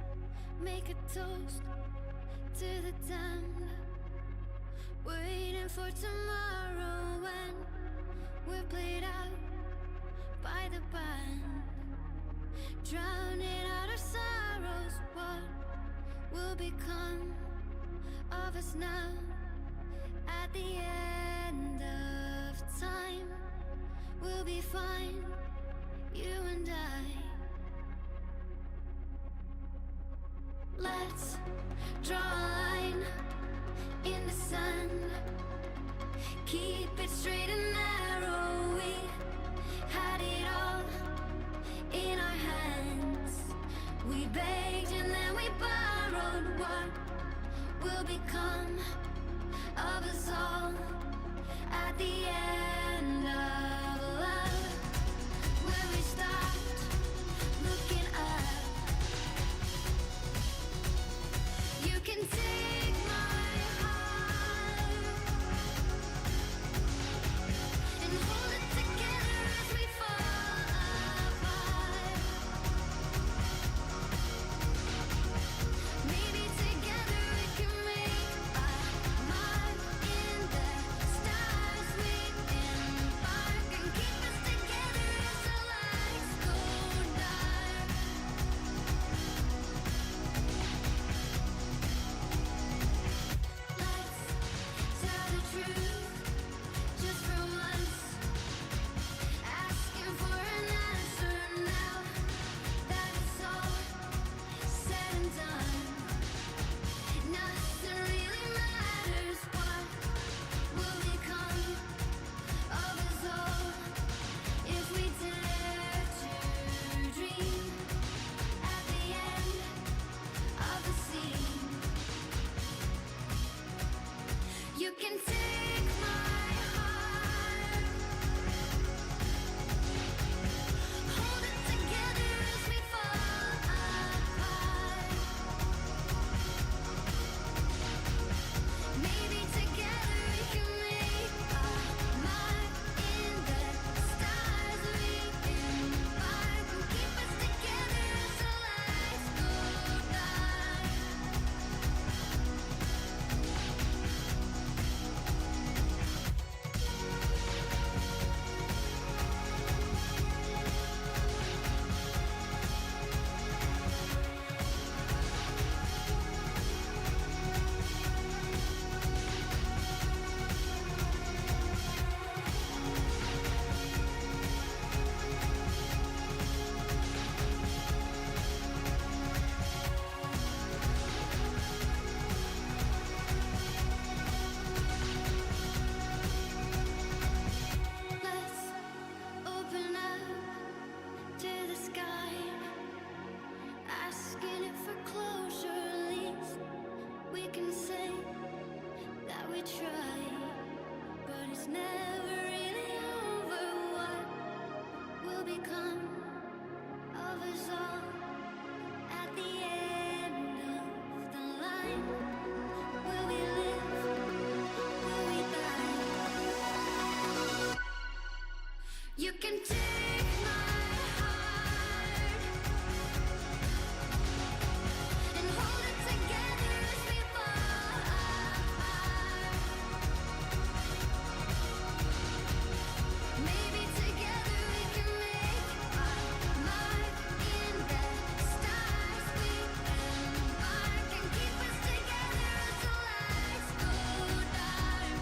Speaker 2: make a toast to the damned, waiting for tomorrow when we're played out by the band, drowning out our sorrows. What will become of us now at the end of time? We'll be fine, you and I. Let's draw a line in the sand, keep it straight and narrow. We had it all in our hands. We begged and then we borrowed. What will become of us all at the end of love? When we stopped looking up, you can take my heart and hold it together as we fall apart. Maybe together we can make a mark in the stars. We embark and keep us together as the lights go dark. Let's tell the truth just for once, asking for an answer now that it's all said and done. Nothing really matters. What will become of us all if we dare to dream at the end of the scene? You can take my heart, hold it together as we fall apart. Maybe together we can make a mark in the stars. We embark and keep us together as the lights go dark. Let's open up to the sky, asking it for closure. At least we can say that we tried, but it's never really over. What will become of us all at the end of the line? Will we live? Will we die? You can take my heart and hold it together as we fall apart. Maybe together we can make a mark in the stars. We embark and keep us together as the lights go dark.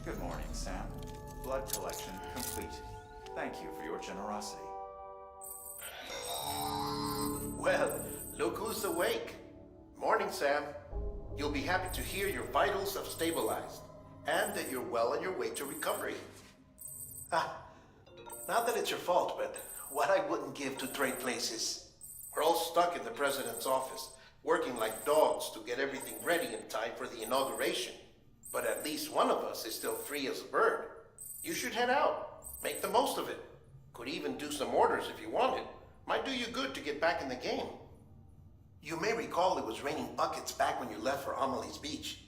Speaker 1: Good morning, Sam. Blood collection complete. Thank you for your generosity.
Speaker 15: Well, look who's awake. Morning, Sam. You'll be happy to hear your vitals have stabilized, and that you're well on your way to recovery. Not that it's your fault, but what I wouldn't give to trade places. We're all stuck in the president's office, working like dogs to get everything ready in time for the inauguration. But at least one of us is still free as a bird. You should head out. Make the most of it. Could even do some orders if you wanted. Might do you good to get back in the game. You may recall it was raining buckets back when you left for Amelie's Beach.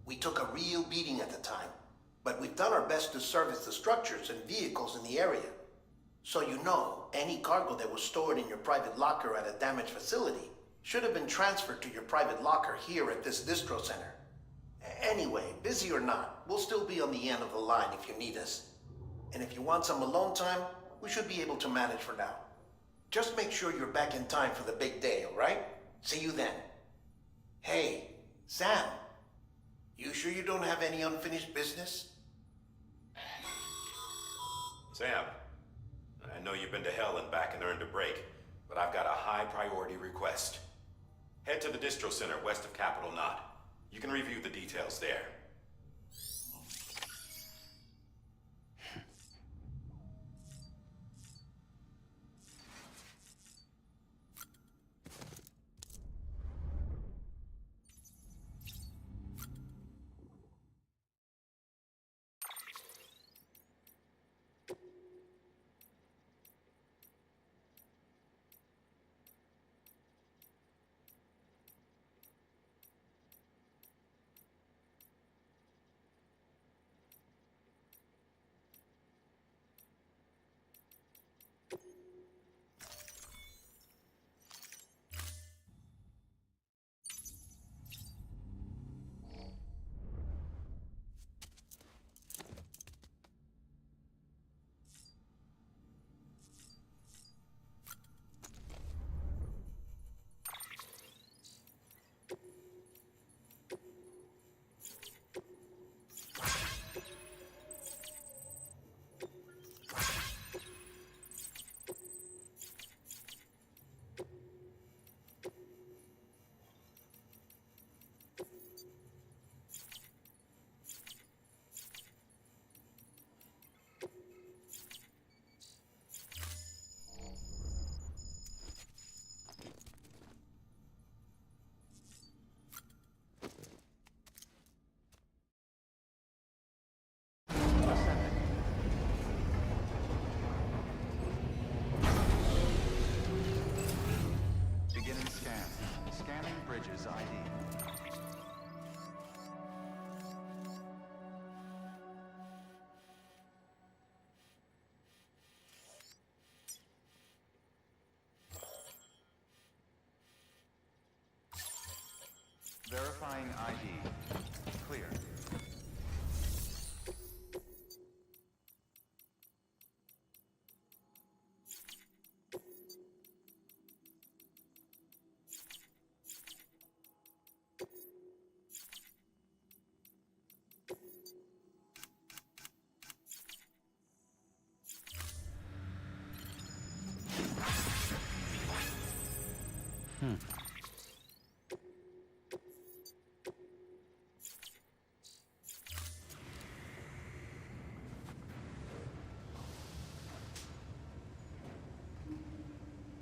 Speaker 15: We took a real beating at the time, but we've done our best to service the structures and vehicles in the area. So you know, any cargo that was stored in your private locker at a damaged facility should have been transferred to your private locker here at this distro center. Anyway, busy or not, we'll still be on the end of the line if you need us. And if you want some alone time, we should be able to manage for now. Just make sure you're back in time for the big day, all right? See you then. Hey, Sam, you sure you don't have any unfinished business?
Speaker 7: Sam, I know you've been to hell and back and earned a break, but I've got a high priority request. Head to the distro center west of Capitol Knot. You can review the details there.
Speaker 1: Beginning scan. Scanning bridges ID. Verifying ID. Clear.